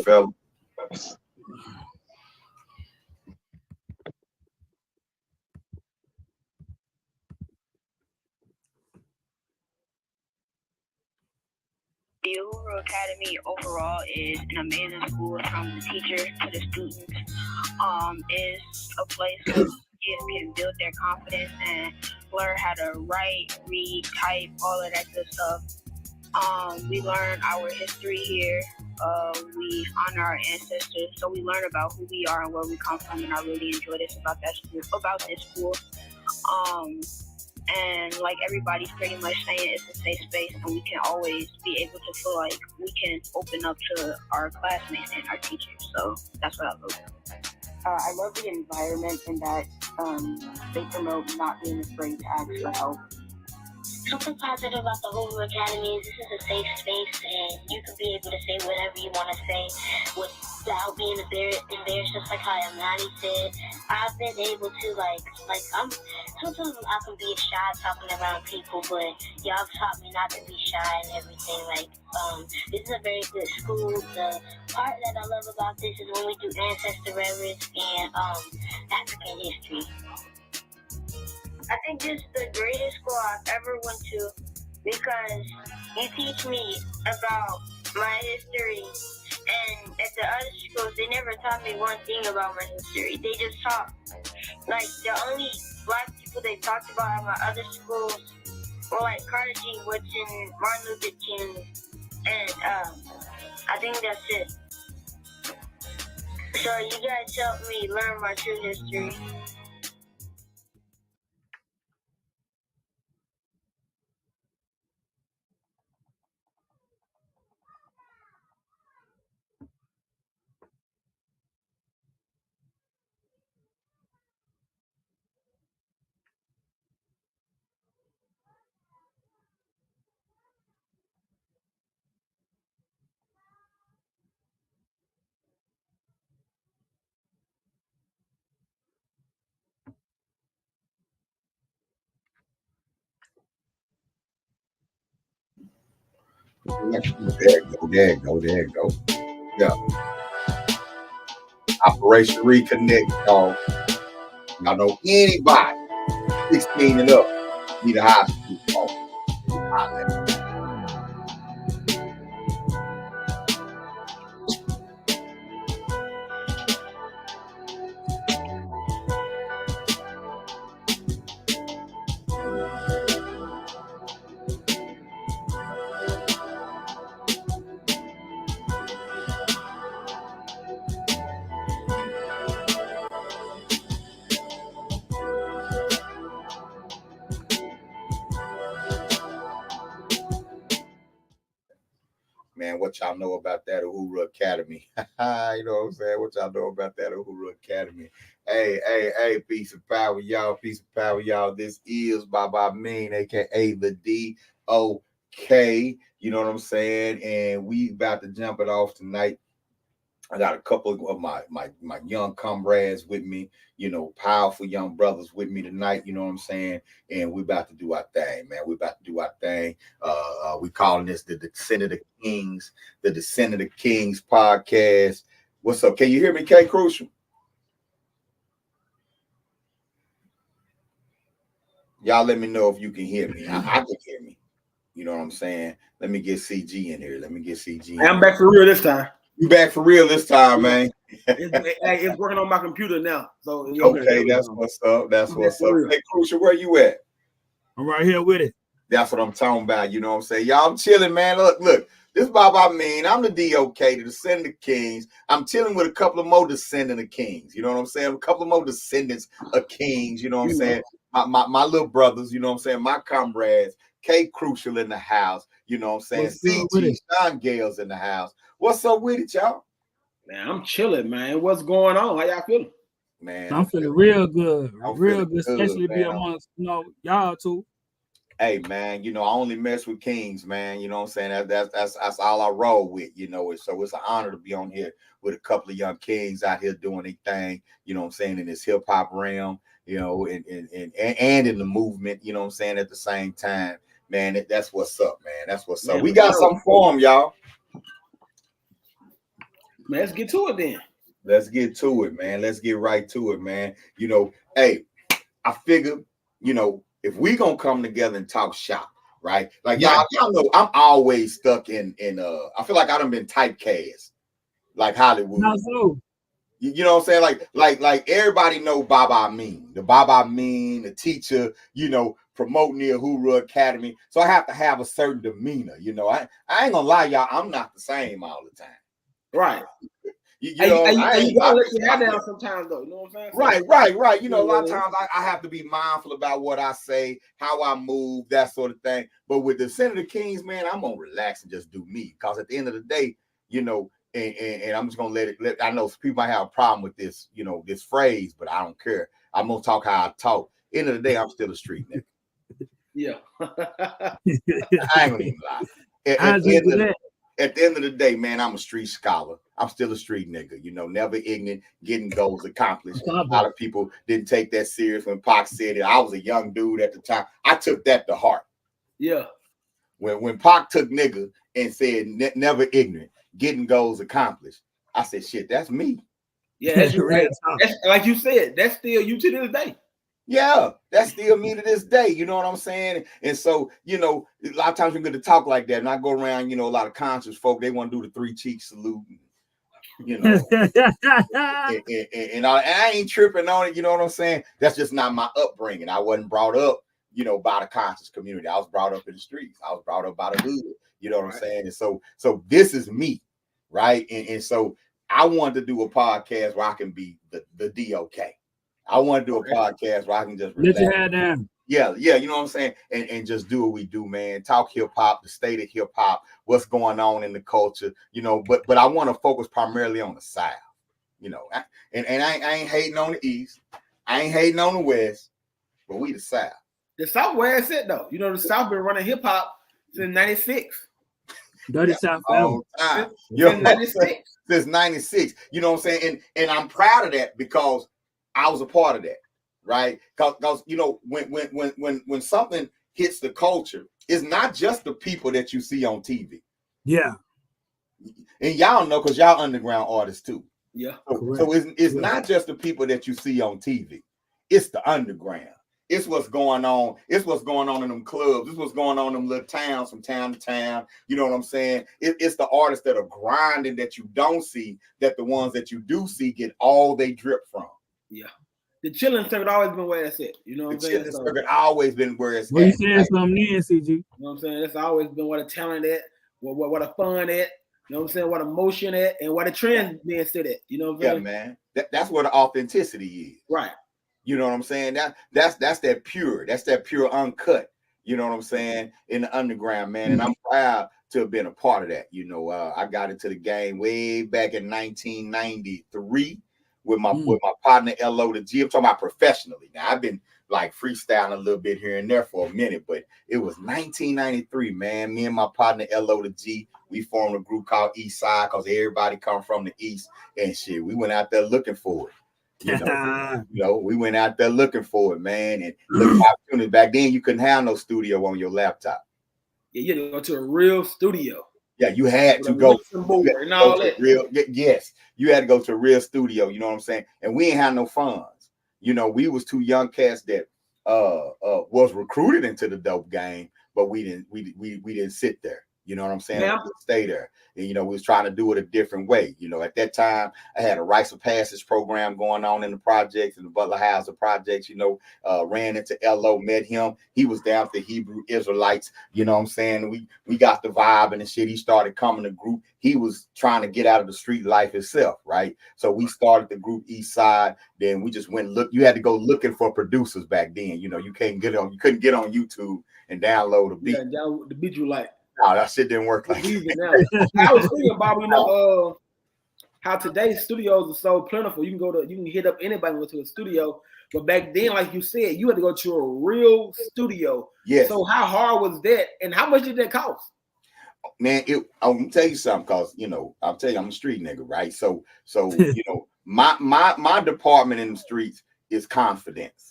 fella. The Uhuru Academy overall is an amazing school from the teacher to the students. It's a place where kids can build their confidence and learn how to write, read, type, all of that good stuff. We learn our history here. We honor our ancestors, so we learn about who we are and where we come from, and I really enjoy this about this school. And like everybody's pretty much saying, it's a safe space, and we can always be able to feel like we can open up to our classmates and our teachers. So that's what I love. I love the environment in that they promote not being afraid to ask for help. Something positive about the Uhuru Academy is this is a safe space, and you can be able to say whatever you want to say without being embarrassed, just like how Amani said. I've been able to, sometimes I can be shy talking around people, but y'all taught me not to be shy and everything. This is a very good school. The part that I love about this is when we do ancestor reverence and African history. I think this is the greatest school I've ever went to because you teach me about my history, and at the other schools they never taught me one thing about my history. They just taught the only black people they talked about at my other schools were Carter G. Woodson, Martin Luther King, and I think that's it. So you guys helped me learn my true history. There you go. Yeah. Operation Reconnect, y'all. Y'all know anybody 16 and up need a high school phone. Man, what y'all know about that Uhuru Academy? You know what I'm saying? What y'all know about that Uhuru Academy? Hey, peace and power, y'all. Peace and power, y'all. This is Baba Mean, aka the D.O.K. You know what I'm saying? And we about to jump it off tonight. I got a couple of my young comrades with me, powerful young brothers with me tonight, you know what I'm saying? And we about to do our thing, man. We about to do our thing. We calling this the Descendants of Kingz, the Descendants of Kingz podcast. What's up? Can you hear me, K Crucial? Y'all let me know if you can hear me. I can hear me. You know what I'm saying? Let me get CG in here. I'm back for real this time. You back for real this time, man. It's working on my computer now. So okay, that's what's up. That's what's up. Hey, Krucial, where you at? I'm right here with it. That's what I'm talking about. You know what I'm saying? Y'all, I'm chilling, man. Look. This is Bob Mean. I'm the D.O.K, the Descendant of Kingz. I'm chilling with a couple of more Descendant of Kingz. You know what I'm saying? A couple of more Descendants of Kingz. You know what I'm saying? My little brothers. You know what I'm saying? My comrades. K Crucial in the house. You know what I'm saying? CG Sean Gale's in the house. What's up with it, y'all? Man, I'm chilling, man. What's going on? How y'all feeling? Man, I'm feeling real good. Real good, especially be amongst y'all too. Hey man, I only mess with Kingz, man. You know what I'm saying? That's all I roll with, So it's an honor to be on here with a couple of young kings out here doing their thing, you know what I'm saying, in this hip hop realm, and in the movement, you know what I'm saying, at the same time. Man, that's what's up, man. That's what's up. We got something for them, y'all. Man, let's get to it then. Let's get to it, man. Let's get right to it, man. You know, hey, I figured, you know, if we gonna come together and talk shop, right? Like y'all know I'm always stuck in I feel like I done been typecast like Hollywood. Not so. You know what I'm saying? Like everybody know Baba Mean, the teacher, you know, promoting the Uhuru Academy. So I have to have a certain demeanor, you know. I ain't gonna lie, y'all, I'm not the same all the time. Right. You know, you gotta let your head down sometimes, though. You know what I'm saying? Right. You know, a lot of times I have to be mindful about what I say, how I move, that sort of thing. But with the Senator Kingz, man, I'm gonna relax and just do me. Because at the end of the day, you know, and I'm just gonna let I know people might have a problem with this, you know, this phrase, but I don't care. I'm gonna talk how I talk. End of the day, I'm still a street nigga. Yeah. I ain't gonna even lie. At the end of the day, man, I'm a street scholar. I'm still a street nigga, you know, never ignorant, getting goals accomplished. A lot of people didn't take that serious when Pac said it. I was a young dude at the time. I took that to heart. Yeah. When Pac took nigga and said never ignorant, getting goals accomplished, I said, shit, that's me. Yeah, that's right. That's, like you said, that's still you to this day. Yeah, that's still me to this day. You know what I'm saying? And so, you know, a lot of times we're going to talk like that. And I go around, you know, a lot of conscious folk, they want to do the 3 cheek salute. You know, and I ain't tripping on it. You know what I'm saying? That's just not my upbringing. I wasn't brought up, you know, by the conscious community. I was brought up in the streets. I was brought up by the hood. You know what I'm saying? And so this is me, right? And so I wanted to do a podcast where I can be the D.O.K. I want to do a podcast where I can just let your head down. Yeah, you know what I'm saying? And just do what we do, man. Talk hip hop, the state of hip hop, what's going on in the culture, you know, but I want to focus primarily on the South, you know. And I ain't hating on the East. I ain't hating on the West, but we the South. The South where it's at, though. You know, the South been running hip hop since 96. Dirty South time. Since 96. Since 96. You know what I'm saying? And I'm proud of that because I was a part of that. Right, because you know when something hits the culture, it's not just the people that you see on TV. Yeah, and y'all know because y'all underground artists too. Yeah, so it's not just the people that you see on TV. It's the underground. It's what's going on. It's what's going on in them clubs. It's what's going on in them little towns from town to town. You know what I'm saying? It's the artists that are grinding that you don't see, that the ones that you do see get all they drip from. Yeah. The chilling circuit always been where it's at. You know what I'm saying? The circuit always been where it's at. You saying something in, CG? You know what I'm saying? That's always been where the talent at, what the fun at, you know what I'm saying? What emotion at, and what the trend being sit at. You know what I'm saying? Yeah, man. That's where the authenticity is. Right. You know what I'm saying? That's that pure. That's that pure uncut. You know what I'm saying? In the underground, man. And I'm proud to have been a part of that. You know, I got into the game way back in 1993. With my partner LO the G. I'm talking about professionally. Now I've been like freestyling a little bit here and there for a minute, but it was 1993, man. Me and my partner LO the G, we formed a group called East Side because everybody come from the East and shit. We went out there looking for it. You know, we went out there looking for it, man. And look at opportunity. Back then you couldn't have no studio on your laptop. Yeah, you had to go to a real studio. Yeah, you had to go. Yes, you had to go to a real studio. You know what I'm saying? And we ain't had no funds. You know, we was two young cats that was recruited into the dope game, but we didn't sit there. You know what I'm saying? Yeah. We stay there. And, you know, we was trying to do it a different way. You know, at that time, I had a rites of passage program going on in the projects, in the Butler Housing projects, you know, ran into LO, met him. He was down with the Hebrew Israelites. You know what I'm saying? We got the vibe and the shit. He started coming to group. He was trying to get out of the street life himself, right? So we started the group East Side. Then we just went you had to go looking for producers back then. You know, you couldn't get on YouTube and download a beat. Yeah, download the beat you like. No, that shit didn't work like that. I was thinking about, you know, how today's studios are so plentiful. You can hit up anybody and go to a studio. But back then, like you said, you had to go to a real studio. Yes. So how hard was that? And how much did that cost? Man, I'm gonna tell you something, cause you know, I'll tell you, I'm a street nigga, right? So you know, my department in the streets is confidence.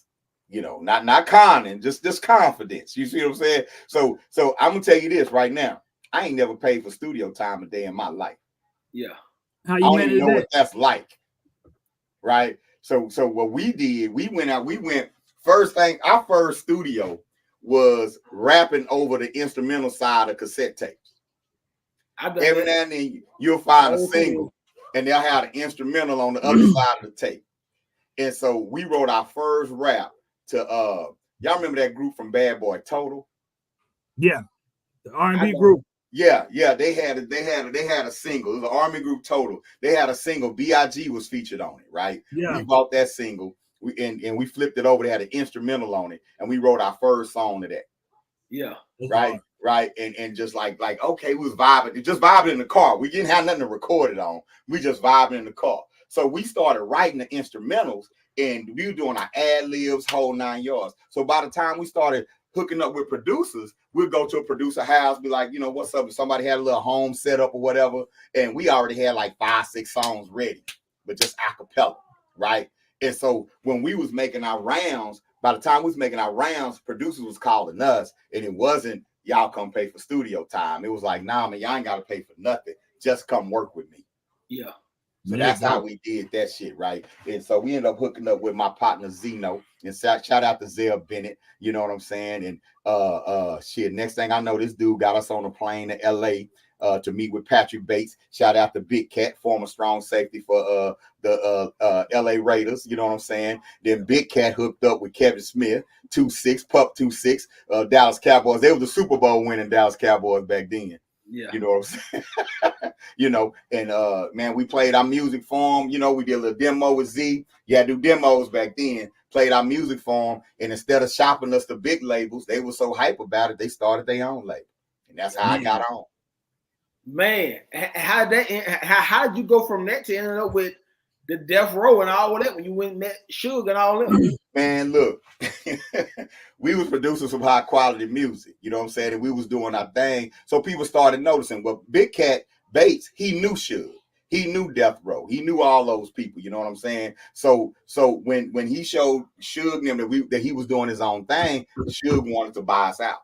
You know, not conning, just confidence. You see what I'm saying? So I'm gonna tell you this right now. I ain't never paid for studio time a day in my life. Yeah. How I you don't even know manage what that's like. Right. So what we did, we went first thing, our first studio was rapping over the instrumental side of cassette tapes. Every now and then you'll find a single and they'll have an instrumental on the other side of the tape. And so we wrote our first rap to y'all remember that group from Bad Boy Total? Yeah, the R&B group. Yeah, they had a single. It was the Army Group Total. They had a single. B.I.G. was featured on it, right? Yeah. We bought that single. We flipped it over. They had an instrumental on it, and we wrote our first song to that. Yeah. Right. Right. And just like okay, we was vibing, just vibing in the car. We didn't have nothing to record it on. We just vibing in the car. So we started writing the instrumentals, and we were doing our ad libs, whole 9 yards. So by the time we started hooking up with producers, we'd go to a producer house, be like, you know, what's up? If somebody had a little home setup or whatever, and we already had like 5-6 songs ready, but just a cappella, right? And so when we was making our rounds, by the time we was making our rounds, producers was calling us, and it wasn't y'all come pay for studio time. It was like, nah, man, y'all ain't got to pay for nothing. Just come work with me. Yeah. So that's how we did that shit, right? And so we ended up hooking up with my partner Zeno, and shout out to Zell Bennett, you know what I'm saying? And shit, next thing I know, this dude got us on a plane to LA to meet with Patrick Bates. Shout out to Big Cat, former strong safety for the LA Raiders, you know what I'm saying? Then Big Cat hooked up with Kevin Smith, 2-6, Pup 2-6, Dallas Cowboys. They were the Super Bowl winning Dallas Cowboys back then. Yeah. You know what I'm saying? You know, and man, we played our music for them. You know, we did a little demo with Z. You had to do demos back then. Played our music for them, and instead of shopping us the big labels, they were so hype about it, they started their own label, and that's how I got on. Man, how did you go from that to ending up with the Death Row and all of that when you went and met Suge and all that? Man, look, we was producing some high quality music, you know what I'm saying? And we was doing our thing. So people started noticing. Well, Big Cat Bates, he knew Suge. He knew Death Row. He knew all those people, you know what I'm saying? So when he showed Suge them that he was doing his own thing, Suge wanted to buy us out.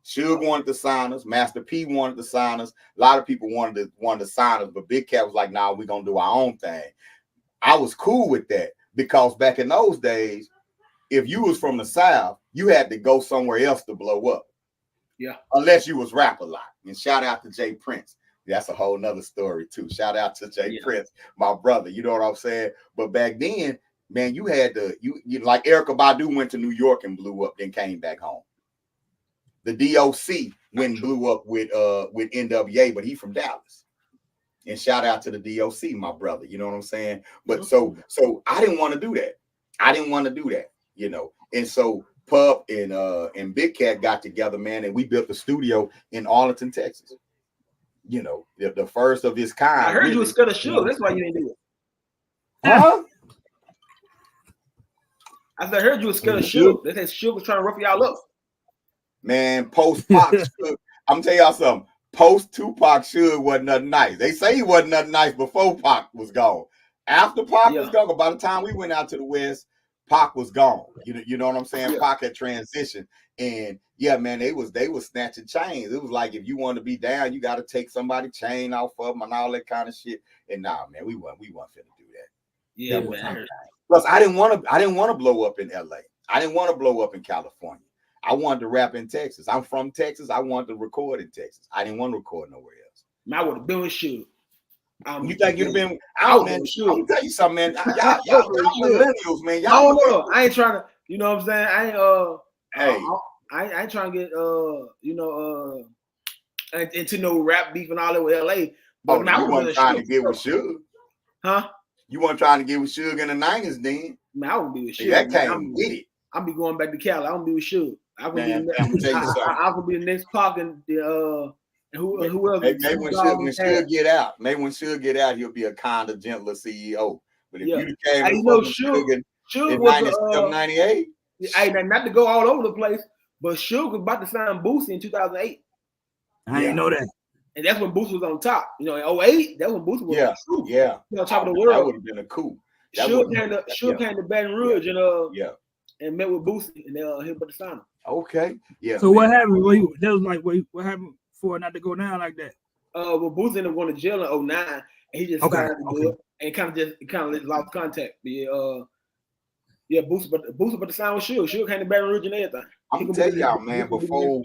Suge wanted to sign us. Master P wanted to sign us. A lot of people wanted to sign us, but Big Cat was like, nah, we're going to do our own thing. I was cool with that because back in those days, if you was from the South, you had to go somewhere else to blow up. Yeah. Unless you was rap a lot. And shout out to Jay Prince. That's a whole nother story too. Shout out to Jay Prince, my brother. You know what I'm saying? But back then, man, you had to, you like Erykah Badu went to New York and blew up, then came back home. The DOC went and blew up with NWA, but he from Dallas. And shout out to the DOC, my brother. You know what I'm saying? But so I didn't want to do that. I didn't want to do that, you know. And so Pup and Big Cat got together, man, and we built a studio in Arlington, Texas. You know, the first of its kind. I heard you was scared of Suge. That's why you didn't do it. Huh? I heard you was scared of Suge. They said Suge was trying to rough y'all up. Man, post Pac Suge. I'm tell y'all something. Post Tupac Suge wasn't nothing nice. They say he wasn't nothing nice before Pac was gone. After Pac was gone, by the time we went out to the West, Pac was gone. You know what I'm saying? Pac had transitioned. And yeah, man, they was snatching chains. It was like if you want to be down, you got to take somebody's chain off of them and all that kind of shit. And nah, man, we weren't finna do that. Yeah, man. Plus, I didn't want to blow up in LA. I didn't want to blow up in California. I wanted to rap in Texas. I'm from Texas. I wanted to record in Texas. I didn't want to record nowhere else. I would have been with Suge. You think you'd have been out, man? I'm gonna tell you something, man. Y'all millennials, man. Y'all know. I ain't trying to, you know what I'm saying? I ain't trying to get into no rap beef and all that with LA. But you weren't trying to get with Suge. Huh? You weren't trying to get with Suge in the 90s then. Man, I wouldn't be with Suge. That came with it. I'll be going back to Cali. I don't be with Suge. I could be the next Pac and who else? Maybe when Suge get out, he'll be a kinder, gentler CEO. But if you came Suge in 97, 98, hey, not to go all over the place, but Suge was about to sign Boosie in 2008. I didn't know that. And that's when Boosie was on top. You know, in 2008, that's when Boosie was on top. Yeah. On top of the world. That would have been a coup. Suge came to Baton Rouge and met with Boosie, and they hit with the sign. Okay. Yeah. So what happened? What happened for it not to go down like that? Well, Boosie ended up going to jail in 2009, He just started to do it and kind of lost contact. Yeah, Booster, but the sound was Suge. Suge came to Baton Rouge and everything. I'm gonna tell y'all, man, before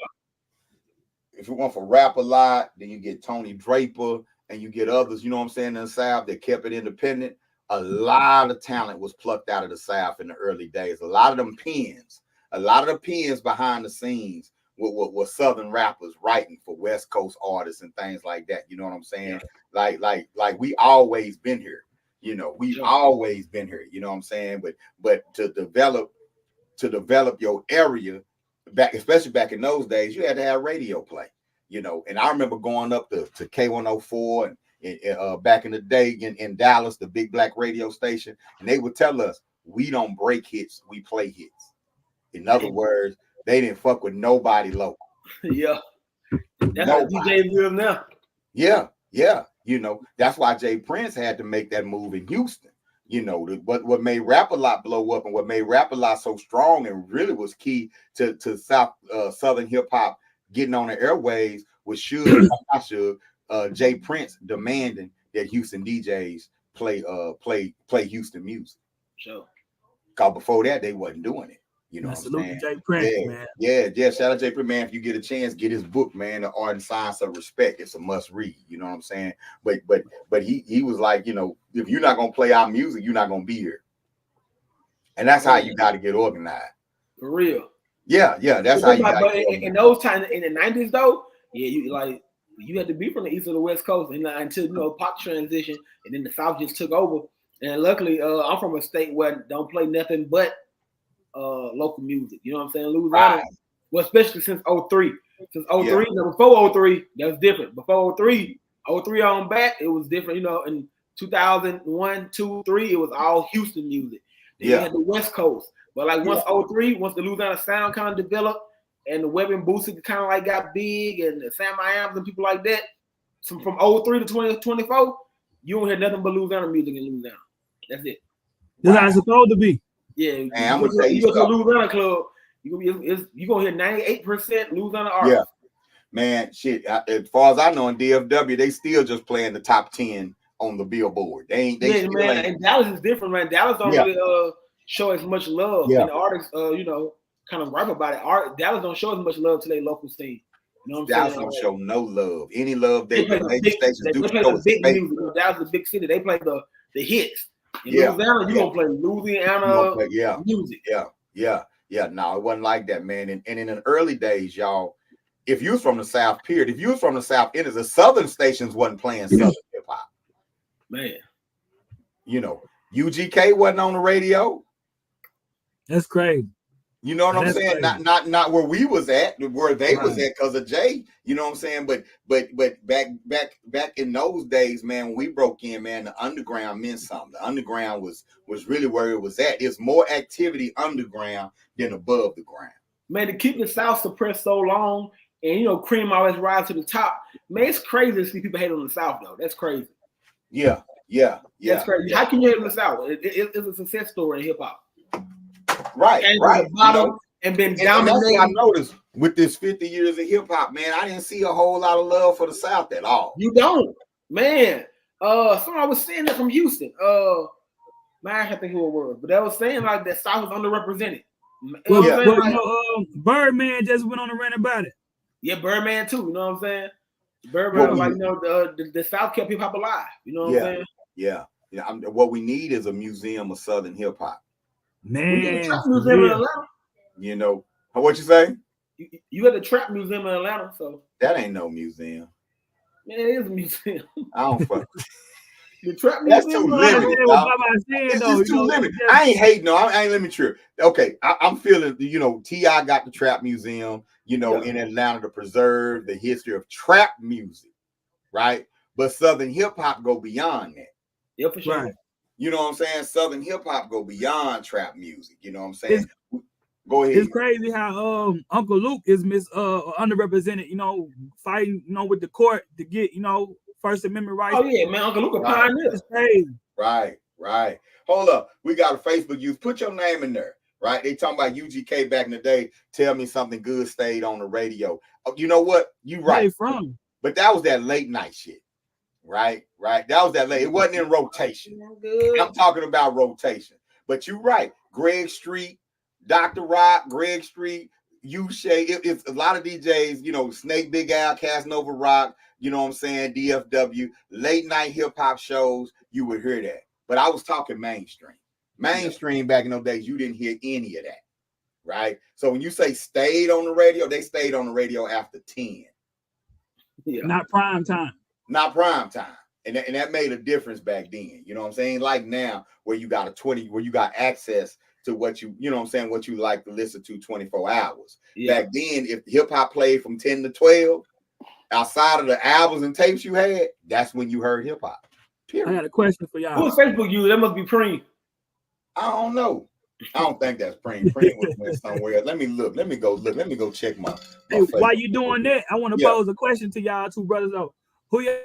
if you want for rap a lot, then you get Tony Draper and you get others, you know what I'm saying, in the South that kept it independent. A lot of talent was plucked out of the South in the early days. A lot of them pens, behind the scenes were Southern rappers writing for West Coast artists and things like that. You know what I'm saying? Yeah. Like we always been here. You know, we've always been here. You know what I'm saying? But to develop your area back, especially back in those days, you had to have radio play. You know, and I remember going up to K104 and back in the day in Dallas, the big black radio station, and they would tell us, we don't break hits, we play hits. In other words, they didn't fuck with nobody local. Yeah. That's how DJ live now. Yeah. You know, that's why Jay Prince had to make that move in Houston. You know, what made Rap a Lot blow up and what made Rap a Lot so strong and really was key to Southern hip hop getting on the airwaves was Jay Prince demanding that Houston DJs play Houston music. Sure. Cause before that they wasn't doing it. You know what I'm saying? Jay Prince, man. Yeah. Shout out Jay Prince, man. If you get a chance, get his book, man. The Art and Science of Respect. It's a must read. You know what I'm saying? But he was like, you know, if you're not gonna play our music, you're not gonna be here. And that's how you got to get organized. For real. Yeah. That's how you got to get organized. In those times in the 90s, though, you had to be from the east or the west coast, and until Pac transition, and then the South just took over. And luckily, I'm from a state where don't play nothing but local music. You know what I'm saying? Louisiana, right. Well, especially since 03. Since 03, before 03, that was different. Before 03 on back, it was different. You know, in 2001, 2, 3, it was all Houston music. Then you had the West Coast. But like once 03, once the Louisiana sound kind of developed, and the Web and Boosie kind of like got big, and the Sam I Ams and people like that, from 03 to 2024, you don't hear nothing but Louisiana music in Louisiana. That's it. That's how it's supposed to be. Yeah, man, you go to a Louisiana club, you gonna hear 98% Louisiana artists. Yeah, man, shit. As far as I know, in DFW, they still just playing the top 10 on the Billboard. They man. And Dallas is different, man. Dallas don't really show as much love. And the artists, kind of rap about it. Dallas don't show as much love to their local scene. You know what I'm Dallas saying? don't show no love. Any love they play stations do. They play the big music. Dallas is a big city. They play the hits. In Louisiana, you gonna play Louisiana music. Yeah. No, it wasn't like that, man. And in the early days, y'all, if you was from the South, period, if you was from the South, it is the Southern stations wasn't playing Southern hip hop. Man, you know, UGK wasn't on the radio. That's crazy. You know what I'm saying? Crazy. Not where we was at, where they was at because of Jay. You know what I'm saying? But back in those days, man, when we broke in, man, the underground meant something. The underground was really where it was at. There's more activity underground than above the ground. Man, to keep the South suppressed so long, and cream always rise to the top. Man, it's crazy to see people hate on the South though. That's crazy. Yeah. That's crazy. How can you hate on the South? It's a success story in hip hop. Right. And been dominating. I noticed with this 50 years of hip hop, man, I didn't see a whole lot of love for the South at all. You don't, man. Someone was saying that from Houston. Man, I can't think who it was, but they was saying like that South was underrepresented. Birdman just went on a rant about it. Yeah, Birdman too. You know what I'm saying? Birdman, the South kept hip hop alive. You know what I'm saying? Yeah. What we need is a museum of Southern hip hop. Man, you know what you say? You had the Trap Museum in Atlanta, so that ain't no museum. Man, it is a museum. I don't fuck. The Trap That's Museum. too limited. It's too limited. I ain't hating. No, I ain't. Let me trip. Okay, I'm feeling. T.I. got the Trap Museum. In Atlanta to preserve the history of trap music, right? But Southern hip hop go beyond that. Yeah, for sure. Right. You know what I'm saying? Southern hip hop go beyond trap music. You know what I'm saying? Go ahead. It's crazy how Uncle Luke is underrepresented. Fighting with the court to get First Amendment rights. Oh yeah, man, Uncle Luke a pioneer. It's crazy. Right. Hold up, we got a Facebook use. Put your name in there. Right? They talking about UGK back in the day. Tell me something good stayed on the radio. You know what? You right. From? But that was that late night shit. Right. That was that late. It wasn't in rotation. Good. I'm talking about rotation. But you're right. Greg Street, Dr. Rock, Greg Street, U-Shay. It's a lot of DJs, you know, Snake Big Al, Casanova Rock, you know what I'm saying, DFW, late night hip hop shows, you would hear that. But I was talking mainstream. Mainstream back in those days, you didn't hear any of that. Right? So when you say stayed on the radio, they stayed on the radio after 10. Yeah. Not prime time. Not prime time. And that made a difference back then. You know what I'm saying? Like now, where you got where you got access to what you know what I'm saying, what you like to listen to 24 hours. Yeah. Back then, if hip hop played from 10 to 12, outside of the albums and tapes you had, that's when you heard hip hop. I got a question for y'all. Who's Facebook user? That must be Preem. I don't know. I don't think that's Preem. Preem went somewhere. Let me look. Let me go look. Let me go check my Hey, while you doing that, I want to pose a question to y'all two brothers though. Who y'all?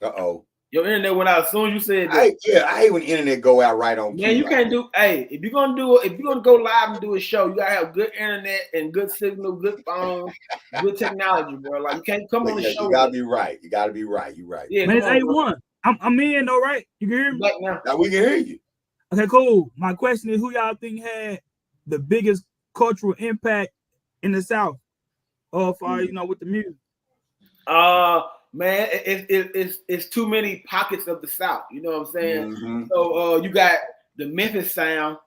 Uh-oh. Your internet went out as soon as you said that. I hate when the internet go out right on. Man, you can't do. Hey, if you're gonna go live and do a show, you gotta have good internet and good signal, good phone, good technology, bro. Like you can't come on the show. You gotta be right. You gotta be right. You're right. Yeah, man, it's 8-1. I'm in though, right? You can hear me? Back now. Now we can hear you. Okay, cool. My question is, who y'all think had the biggest cultural impact in the South, or far you know, with the music? Man, it's too many pockets of the South. You know what I'm saying? Mm-hmm. So you got the Memphis sound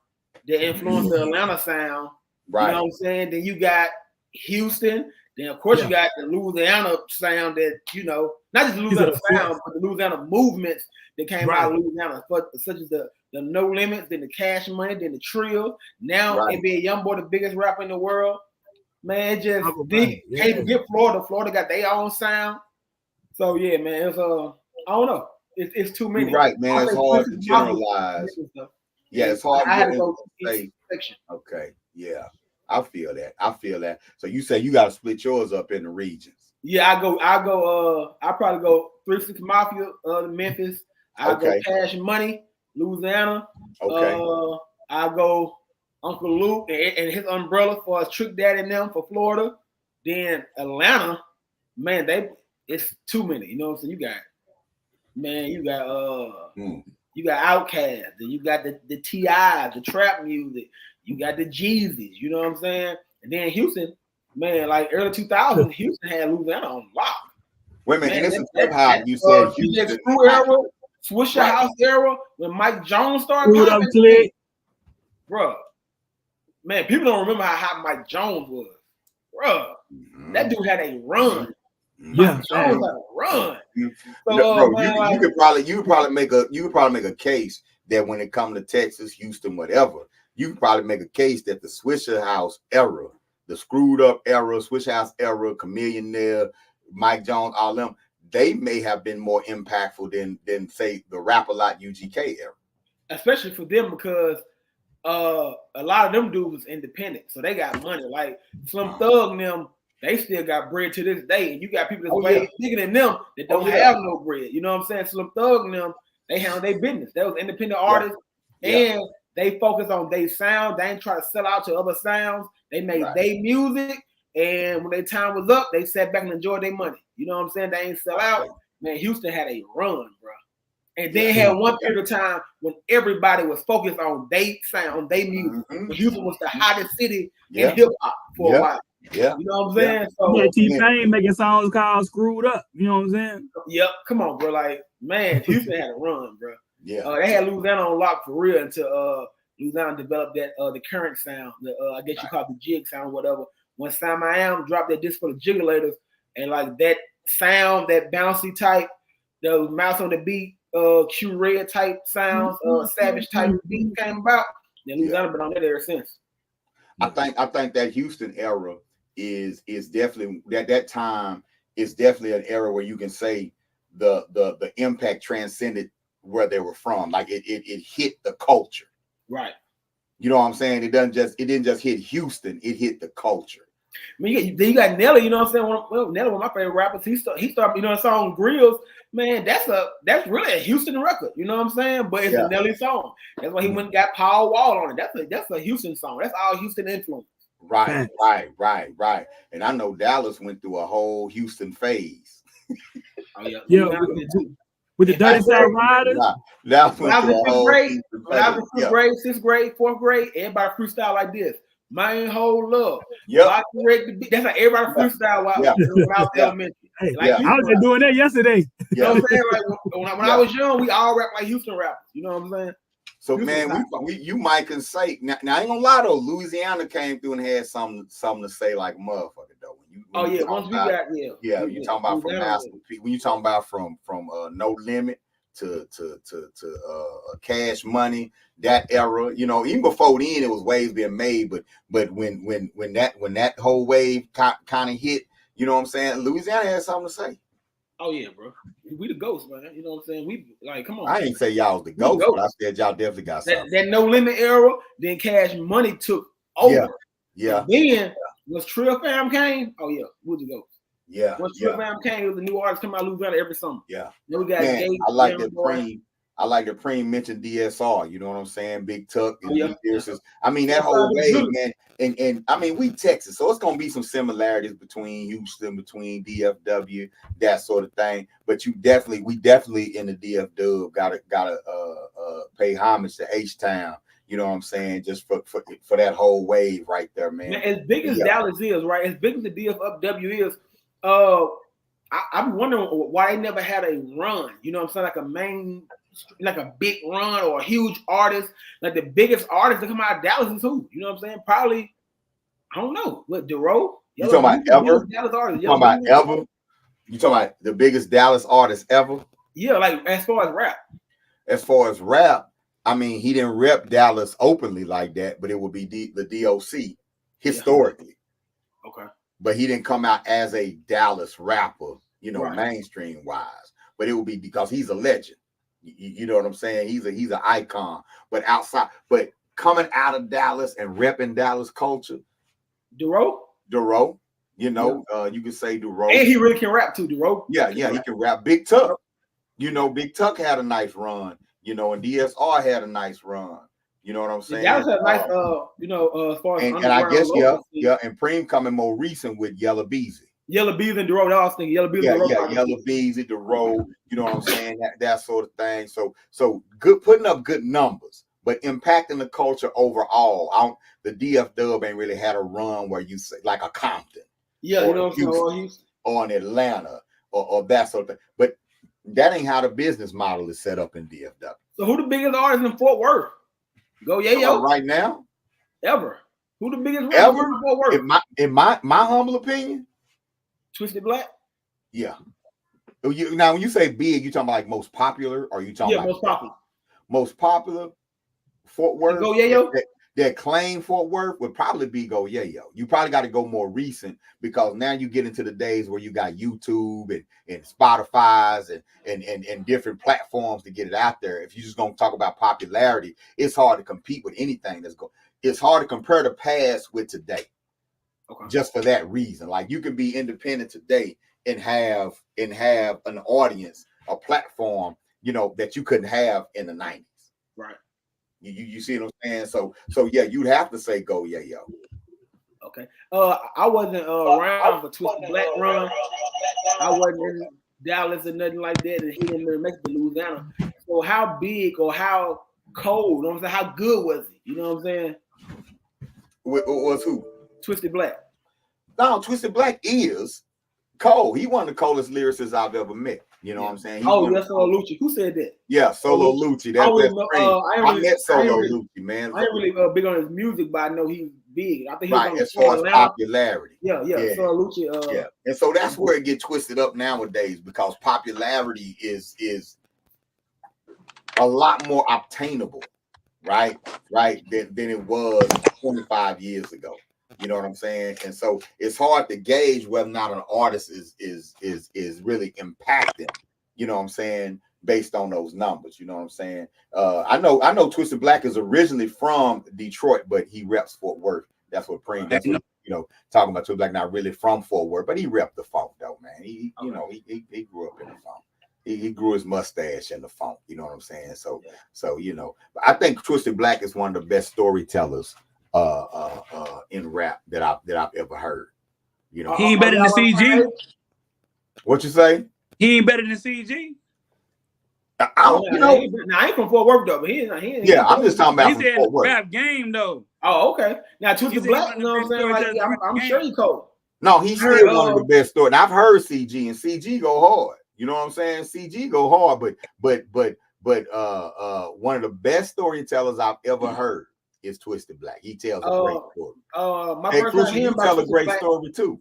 that influenced the Atlanta sound. Right. You know what I'm saying? Then you got Houston. Then of course you got the Louisiana sound that, you know, not just the Louisiana sound, but the Louisiana movements that came out of Louisiana, such as the No Limits, then the Cash Money, then the Trill. Now NBA Youngboy, the biggest rapper in the world. Man, just big. Can't forget Florida. Florida got their own sound. So yeah, man, it's I don't know. It's too many. You're right, man. It's hard to generalize. Yeah, it's hard to say. Okay, yeah, I feel that. So you say you got to split yours up in the regions. Yeah, I probably go 3 6 Mafia, Memphis. I go Cash Money, Louisiana. Okay. I go Uncle Luke and his umbrella for Trick Daddy and them for Florida. Then Atlanta, man, it's too many. You know what I'm saying? You got Outkast, and you got the T.I., the trap music, you got the Jeezys, you know what I'm saying? And then Houston, man, like early 2000s, Houston had Louisiana on lock. Wait a minute, and this is hip-hop. You said Houston. Screw era, Swisher House era, when Mike Jones started popping. Bro, man, people don't remember how hot Mike Jones was. Bro, that dude had a run. Yeah, Jones had a run. So, bro, you could probably make a case that when it comes to Texas, Houston, whatever, you could probably make a case that the Swisher House era, the Screwed Up era, Swisher House era, Chameleonaire, Mike Jones, all them, they may have been more impactful than say the Rap-A-Lot UGK era. Especially for them because a lot of them dudes was independent, so they got money. Like Slim Thug and them, they still got bread to this day, and you got people that's way bigger than them that don't have no bread. You know what I'm saying? Slim Thug and them, they handle their business. They was independent artists, and they focus on their sound. They ain't try to sell out to other sounds. They made their music, and when their time was up, they sat back and enjoyed their money. You know what I'm saying? They ain't sell out. Man, Houston had a run, bro. And then had one period of time when everybody was focused on their sound, their music. Houston was the hottest city in hip hop for a while. Yeah. You know what I'm saying? So T-Pain making songs called Screwed Up. You know what I'm saying? Yep. Come on, bro. Like, man, Houston had a run, bro. Yeah. They had Louisiana on lock for real until Louisiana developed that the current sound. I guess you call it the jig sound, whatever. When Sam I Am dropped that disc for the Jiggulators, and like that sound, that bouncy type, the mouse on the beat, Q Red type sounds, Savage type beat came about. Then Louisiana been on that ever since. I think that Houston era is definitely that time is definitely an era where you can say the impact transcended where they were from. Like it hit the culture. Right. You know what I'm saying? It didn't just hit Houston, it hit the culture. I mean, you got Nelly, you know what I'm saying? Well, Nelly, one of my favorite rappers, he started, you know, a song Grills. Man, that's really a Houston record, you know what I'm saying? But it's a Nelly song. That's why he went and got Paul Wall on it. That's a Houston song. That's all Houston influence. Right. And I know Dallas went through a whole Houston phase. Oh yeah, Yeah, with the Dirty South Riders. That when I was in fifth grade, grade, sixth grade, fourth grade, everybody freestyle like this. My whole love. Yep. That's like everybody freestyle when I was elementary. Hey, like, I was just doing that yesterday. You know what I'm saying? Like when I was young, we all rap like Houston rappers. You know what I'm saying? So man, you might can say now I ain't gonna lie though, Louisiana came through and had something to say like motherfucker though. When you once we got you talking about from Master P, when you talking about from No Limit to Cash Money, that era, you know, even before then it was waves being made, but when that whole wave kind of hit, you know what I'm saying, Louisiana had something to say. Oh yeah, bro. We the ghosts, man. You know what I'm saying? We like, come on. I ain't say y'all was the ghosts, but I said y'all definitely got something. That No Limit era, then Cash Money took over. Yeah. And then was Trill Fam came. Oh yeah, we the ghosts. Yeah. Once Trill Fam came, it was a new artist coming out of Louisiana every summer. Yeah. Then we got Gates, I like that Preem mentioned DSR, you know what I'm saying? Big Tuck and yeah. I mean, that whole wave, man. And I mean, we Texas, so it's gonna be some similarities between Houston, between DFW, that sort of thing. But we definitely in the DFW gotta pay homage to H-Town, you know what I'm saying? Just for that whole wave right there, man. As big as Dallas is, right? As big as the DFW is, I'm wondering why they never had a run. You know what I'm saying? Like a big run or a huge artist. Like the biggest artist to come out of Dallas is who? You know what I'm saying? Probably, I don't know. What, D.O.K? You talking about ever? You talking about ever? You talking about the biggest Dallas artist ever? Yeah, like as far as rap. As far as rap, I mean, he didn't rep Dallas openly like that, but it would be the DOC historically. Yeah. Okay. But he didn't come out as a Dallas rapper, you know, mainstream wise. But it would be because he's a legend. You know what I'm saying? He's an icon. But coming out of Dallas and repping Dallas culture, D.O.K, you know, you can say D.O.K. And he really can rap too, D.O.K. Yeah, he can rap. Big Tuck, you know, Big Tuck had a nice run, you know, and DSR had a nice run. You know what I'm saying? Dallas had a nice, as far as and I guess and Preem coming more recent with Yella Beezy. Yella Beezy and D.O.K. I was thinking Yella Beezy. Yella Beezy, D.O.K. You know what I'm saying? That sort of thing. So good, putting up good numbers, but impacting the culture overall. The DFW ain't really had a run where you say like a Compton, you know what I'm saying, or in Atlanta, or that sort of thing. But that ain't how the business model is set up in DFW. So who the biggest artist in Fort Worth? Go Yayo right now? Ever? Who the biggest ever? In Fort Worth? In my humble opinion. Twisted Black? Yeah. Now, when you say big, you talking about like most popular, or you talking about most popular? Most popular Fort Worth. Go Yayo? That claim Fort Worth would probably be Go Yayo. You probably got to go more recent, because now you get into the days where you got YouTube and Spotify's and different platforms to get it out there. If you're just gonna talk about popularity, it's hard to compete with anything it's hard to compare the past with today. Okay. Just for that reason, like you can be independent today and have an audience, a platform, you know, that you couldn't have in the 90s. Right. You see what I'm saying? So yeah, you'd have to say Go Yayo. Okay. I wasn't around for Twisted Black run. I wasn't in Dallas or nothing like that, and he didn't really make it to Louisiana. So how big or how cold? You know what I'm saying? How good was it? You know what I'm saying? Was who? Twisted Black. No, Twisted Black is cold. He one of the coldest lyricists I've ever met. You know what I'm saying? That's Solo Lucci. Who said that? Yeah, Solo Lucci. I met Solo Lucci, man. I ain't really big on his music, but I know he's big. I think he was as far as popularity. Yeah. Solo Lucci. And so that's where it gets twisted up nowadays, because popularity is a lot more obtainable, right? Than it was 25 years ago. You know what I'm saying? And so it's hard to gauge whether or not an artist is really impacting, you know what I'm saying, based on those numbers. You know what I'm saying? I know Twisted Black is originally from Detroit, but he reps Fort Worth. That's what Preem, that's what, you know, talking about Twisted Black, not really from Fort Worth, but he repped the funk though, man. He grew up in the funk. He grew his mustache in the funk, you know what I'm saying? So you know, I think Twisted Black is one of the best storytellers in rap that I've ever heard. You know, he ain't better than CG. What you say? He ain't better than CG. I ain't from Fort Worth though, but he ain't. Yeah, I'm just talking about He from said Fort Worth. rap game though. Oh, okay. Now Twisted He Black, said you know what I'm saying? Like, yeah, I'm sure he cold. No, he's still one of the best stories. And I've heard CG, and CG go hard. You know what I'm saying? CG go hard, but one of the best storytellers I've ever heard is Twisted Black. He tells a great story. My first time hearing about a great story too.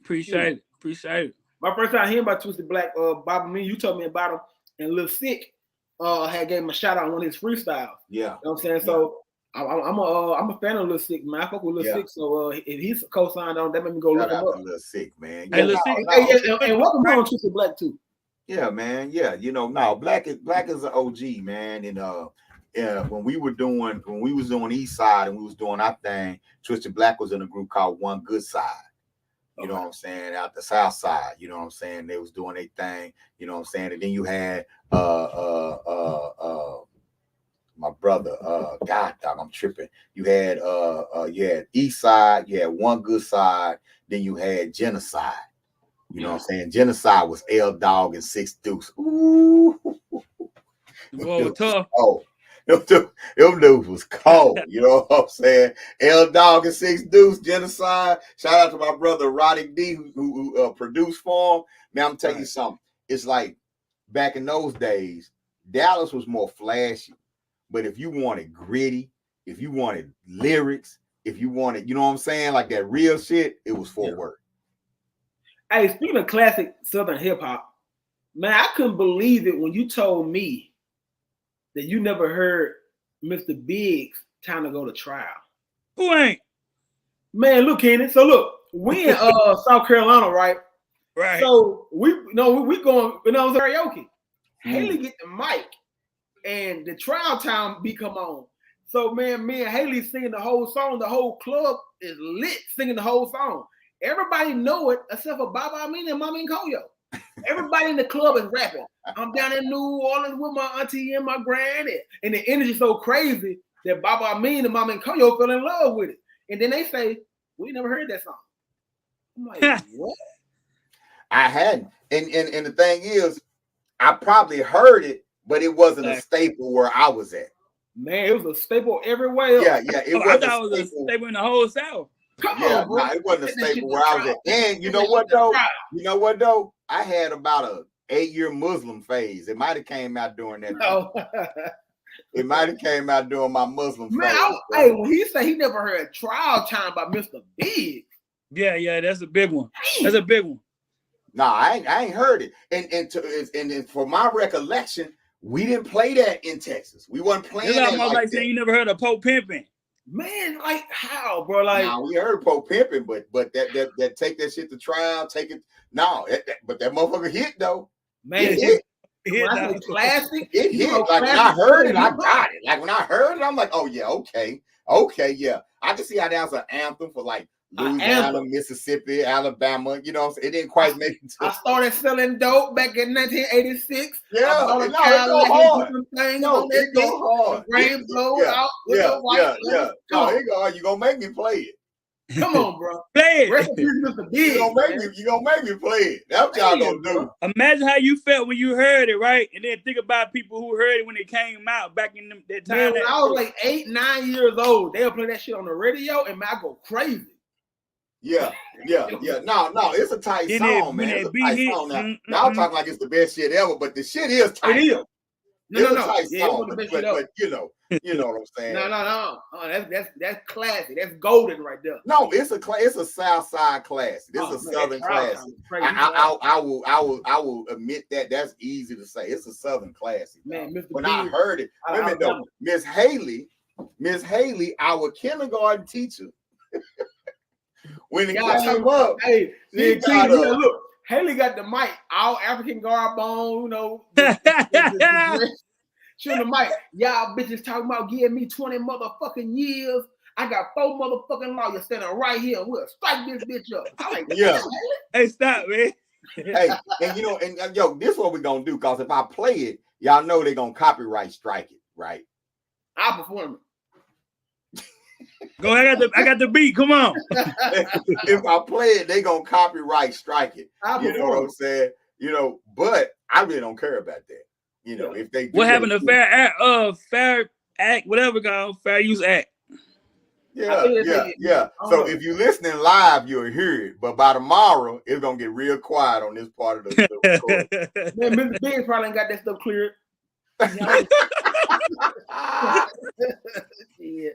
Appreciate it. My first time hearing about Twisted Black, Bobby Me, you told me about him, and Lil Sick had gave him a shout out on one of his freestyles. Yeah. You know what I'm saying? So I'm a fan of Lil Sick, man. I fuck with Lil Sick. So if he's co-signed on, that made me go look him up. Lil Sick, man. Hey, Lil Sick. And welcome home, Twisted Black too. Yeah, man. Yeah, you know, now Black is an OG, man. And when we was doing East Side and we was doing our thing, Twisted Black was in a group called One Good Side. You know what I'm saying? Out the South Side, you know what I'm saying? They was doing their thing, you know what I'm saying? And then you had my brother, God dog, I'm tripping. You had East Side, you had One Good Side, then you had Genocide. You know what I'm saying? Genocide was L Dog and Six Deuce. Ooh. Whoa, tough. Oh, them dudes was cold. You know what I'm saying? L Dog and Six Deuce, Genocide. Shout out to my brother Roddy D who produced for him. Man, I'm telling you something. It's like back in those days, Dallas was more flashy. But if you wanted gritty, if you wanted lyrics, if you wanted, you know what I'm saying, like that real shit, it was Fort Worth. Hey, speaking of classic Southern hip hop, man, I couldn't believe it when you told me that you never heard Mr. Big's Time to Go to Trial. Who ain't? Man, look, Kenny. So look, we in South Carolina, right? Right. So we going, karaoke. Haley get the mic, and the Trial Time beat come on. So man, me and Haley singing the whole song. The whole club is lit singing the whole song. Everybody know it except for Baba Amin and Mama and Koyo. Everybody in the club is rapping. I'm down in New Orleans with my auntie and my granny. And the energy so crazy that Baba Amin and Mama and Koyo fell in love with it. And then they say, we never heard that song. I'm like, what? I hadn't. And the thing is, I probably heard it, but it wasn't a staple where I was at. Man, it was a staple everywhere else. Yeah. I thought it was a staple in the whole South. Come on, bro. Nah, it wasn't a staple where I was at. And you know what though? I had about a 8-year Muslim phase. It might have came out during that. No. It might have came out during my Muslim phase. Hey, when he said he never heard Trial Time by Mr. Big. Yeah, that's a big one. That's a big one. Nah, I ain't heard it. And for my recollection, we didn't play that in Texas. We wasn't playing that like saying you never heard of Pope Pimpin'. Man, like how, bro? Like, nah, we heard Pope Pimpin', but that take that shit to trial, take it. No, but that motherfucker hit though. Man, it hit. Classic. It hit. Like when I heard it, I got it. Like when I heard it, I'm like, oh yeah, okay, yeah. I can see how that was an anthem for like Louisiana, Mississippi, Alabama. You know, it didn't quite make it. I started selling dope back in 1986. Yeah, it go hard. It go hard. Rain blow out with the white. No, it go hard. You gonna make me play it? Come on, bro. Play it. You gonna make me play it. That's what y'all gonna do. Imagine how you felt when you heard it, right? And then think about people who heard it when it came out back in that time. Man, when I was like 8, 9 years old, they'll play that shit on the radio, and man, I go crazy. Yeah. No, it's a tight song, man. It's a tight song. Now, y'all talking like it's the best shit ever, but the shit is tight. It is. No. Tight song, but you know what I'm saying. No. Oh, that's classic. That's golden right there. No, it's a South Side classic. It's a Southern classic. I will admit that. That's easy to say. It's a Southern classic. Man, when I heard it, Miss Haley, our kindergarten teacher. When it came up, hey, look, Haley got the mic, all African garb on, you know. Shoot the mic. Y'all bitches talking about giving me 20 motherfucking years. I got 4 motherfucking lawyers standing right here. We'll strike this bitch up. I'm like, yeah. Hey, stop, man. Hey, and yo, this is what we're gonna do, because if I play it, y'all know they're gonna copyright strike it, right? I'll perform it. Go ahead, I got the beat. Come on. If I play it, they gonna copyright strike it. You know what I'm saying? You know, but I really don't care about that. You know, if they do what happened to fair act, whatever, fair use act. Yeah. So if you're listening live, you'll hear it. But by tomorrow, it's gonna get real quiet on this part of the recording. Man, Mr. Big probably ain't got that stuff cleared. Yeah.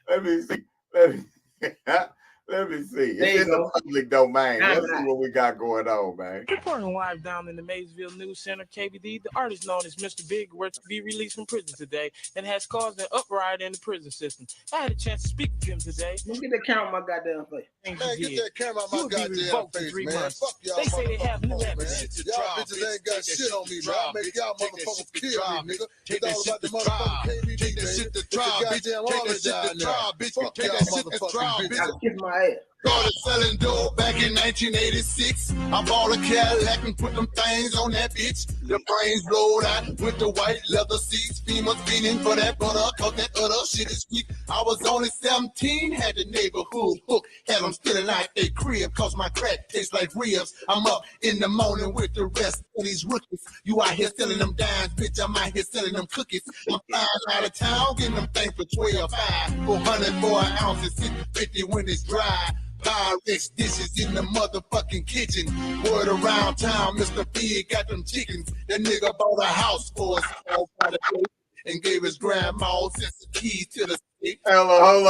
Let me see. Let me see. It's in the public domain. Let's see what we got going on, man. Reporting live down in the Maysville News Center, KBD, the artist known as Mr. Big were to be released from prison today and has caused an uproar in the prison system. I had a chance to speak with him today. Let me get that camera on my goddamn face. Man, get that camera on my goddamn face, man. Fuck y'all. They say they have new evidence. Y'all bitches ain't got shit on me, man. I'll make y'all motherfuckers kill me, nigga. It's all about the motherfucking KBD, take that shit to trial, bitch. Take that shit to trial, bitch. Fuck y'all motherfucking bitch. I'll kiss my ass. Started selling dope back in 1986. I bought a Cadillac and put them things on that bitch. The brains blowed out with the white leather seats. Females feeding for that butter, cause that other shit is weak. I was only 17, had the neighborhood hook. Had them stealing out their crib, cause my crack tastes like ribs. I'm up in the morning with the rest of these rookies. You out here selling them dimes, bitch, I'm out here selling them cookies. I'm flying out of town, getting them things for 12.5. 400 for an ounce, it's 50 when it's dry. Pyrex dishes in the motherfucking kitchen. Word around town, Mr. Big got them chickens. That nigga bought a house for us all by the place and gave his grandma all sets of keys to the safe. Hold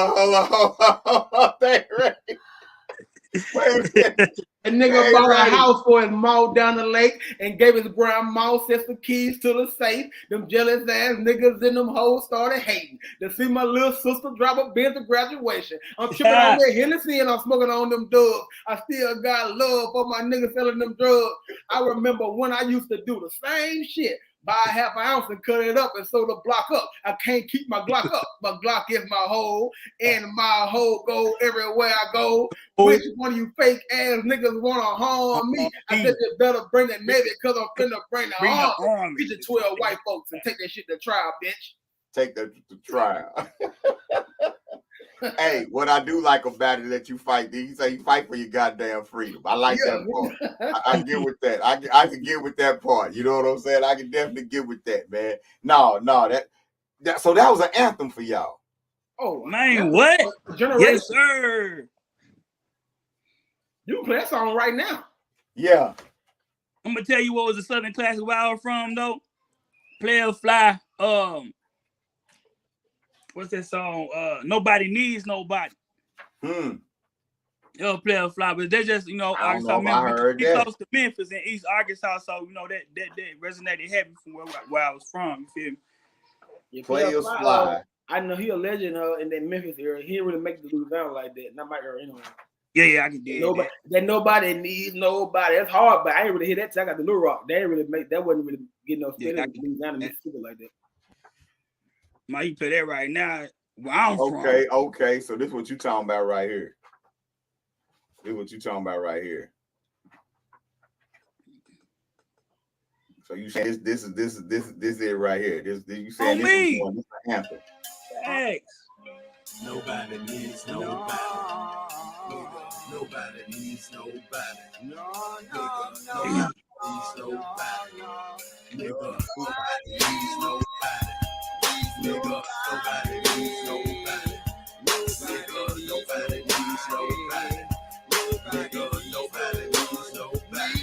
on. They ready. A nigga bought a house for his mom down the lake and gave his grandma sets of keys to the safe. Them jealous ass niggas in them hoes started hating. To see my little sister drop a Benz to graduation. I'm tripping on that Hennessy and I'm smoking on them dubs. I still got love for my niggas selling them drugs. I remember when I used to do the same shit. Buy a half an ounce and cut it up and sew the block up. I can't keep my Glock up. My Glock is my hoe, and my hoe go everywhere I go. Which one of you fake ass niggas want to harm me? I said you better bring the Navy because I'm finna bring the army. Get your 12 white folks and take that shit to trial, bitch. Take that to trial. Hey, what I do like about it that you fight, you say you fight for your goddamn freedom. I like that part. I get with that. I can get with that part. You know what I'm saying? I can definitely get with that, man. No, so that was an anthem for y'all. Oh man, what? Yes, sir. You can play that song right now. Yeah. I'm gonna tell you what was the Southern classic where I was from though. Player Fly. What's that song? Nobody Needs Nobody. Player Fly, but they just, Arkansas, close to Memphis and East Arkansas, so that resonated heavy from where I was from. You feel me? Yeah, Player Fly. I know he a legend in that Memphis area. He didn't really make the Louisiana like that. Not my area anyway. Yeah, I can do that. That nobody needs nobody. That's hard, but I ain't really hear that till I got the Little Rock. They ain't really make that. Wasn't really getting no spin in Louisiana, Mississippi like that. Man, you play that right now. Where I'm from. Okay. So this is what you talking about right here. So you say this is it right here. This you saying this is an anthem. Thanks. Nobody needs nobody. Nobody needs nobody. Nobody needs nobody. Nobody needs nobody. Nigga, nobody needs nobody. Nigga, nobody needs nobody. Nigga, nobody needs nobody.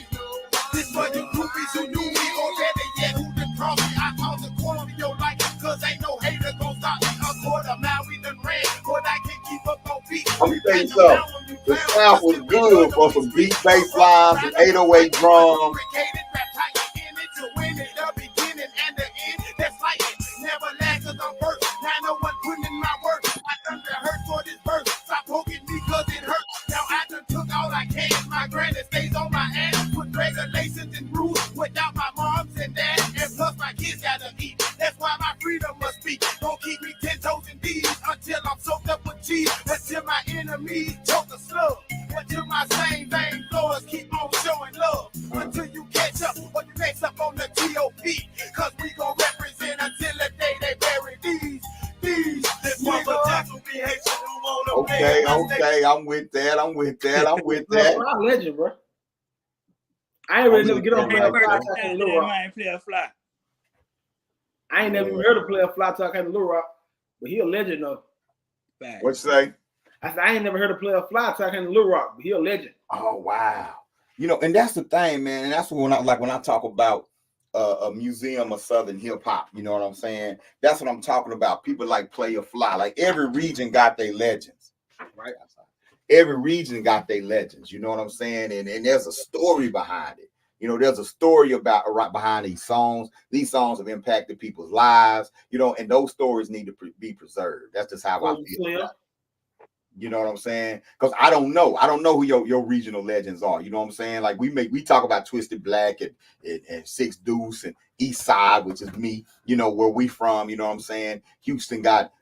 This for you groupies who knew me already, yet who done cross me. I cause the corner of your life, cause ain't no hater gon' stop me. A quarter mile we done ran, but I can't keep up on beat. Let me tell you something. The sound was good for some beat bass lines and 808 drums. Never lag cause I'm first. Now no one putting in my work. I done been hurt for this verse. Stop poking me cause it hurts. Now I done took all I can. My granny stays on my ass. Put regulations and rules without my moms and dad. And plus my kids gotta eat. That's why my freedom must be. Don't keep me 10 toes in D's until I'm soaked up with cheese. Until my enemies choke a slug. Until my same vein floors keep on showing love. Until you catch up or you mess up on the D.O.K. Cause we gon' represent until the day they bury these. This motherfucker will be Haitian who wanna Okay, I'm with that. Legend, bro. I ain't really never get on Ain't Player the first Fly time till I came to that Little Rock. man Player Fly. I ain't never even heard of Player Fly till I came to Little Rock. But he a legend though. Fact. What you say? I said I ain't never heard of Player Fly till I came to Little Rock, but he a legend. Oh wow. You know, and that's the thing, man. And that's when I talk about a museum of Southern hip hop. You know what I'm saying? That's what I'm talking about. People like Player Fly. Like every region got their legends, right? Every region got their legends. You know what I'm saying? And there's a story behind it. You know, there's a story about right behind these songs. These songs have impacted people's lives. You know, and those stories need to be preserved. That's just how I feel about it. You know what I'm saying? Because I don't know who your regional legends are. You know what I'm saying? Like we talk about Twisted Black and Six Deuce and East Side, which is me. You know where we from. You know what I'm saying? Houston got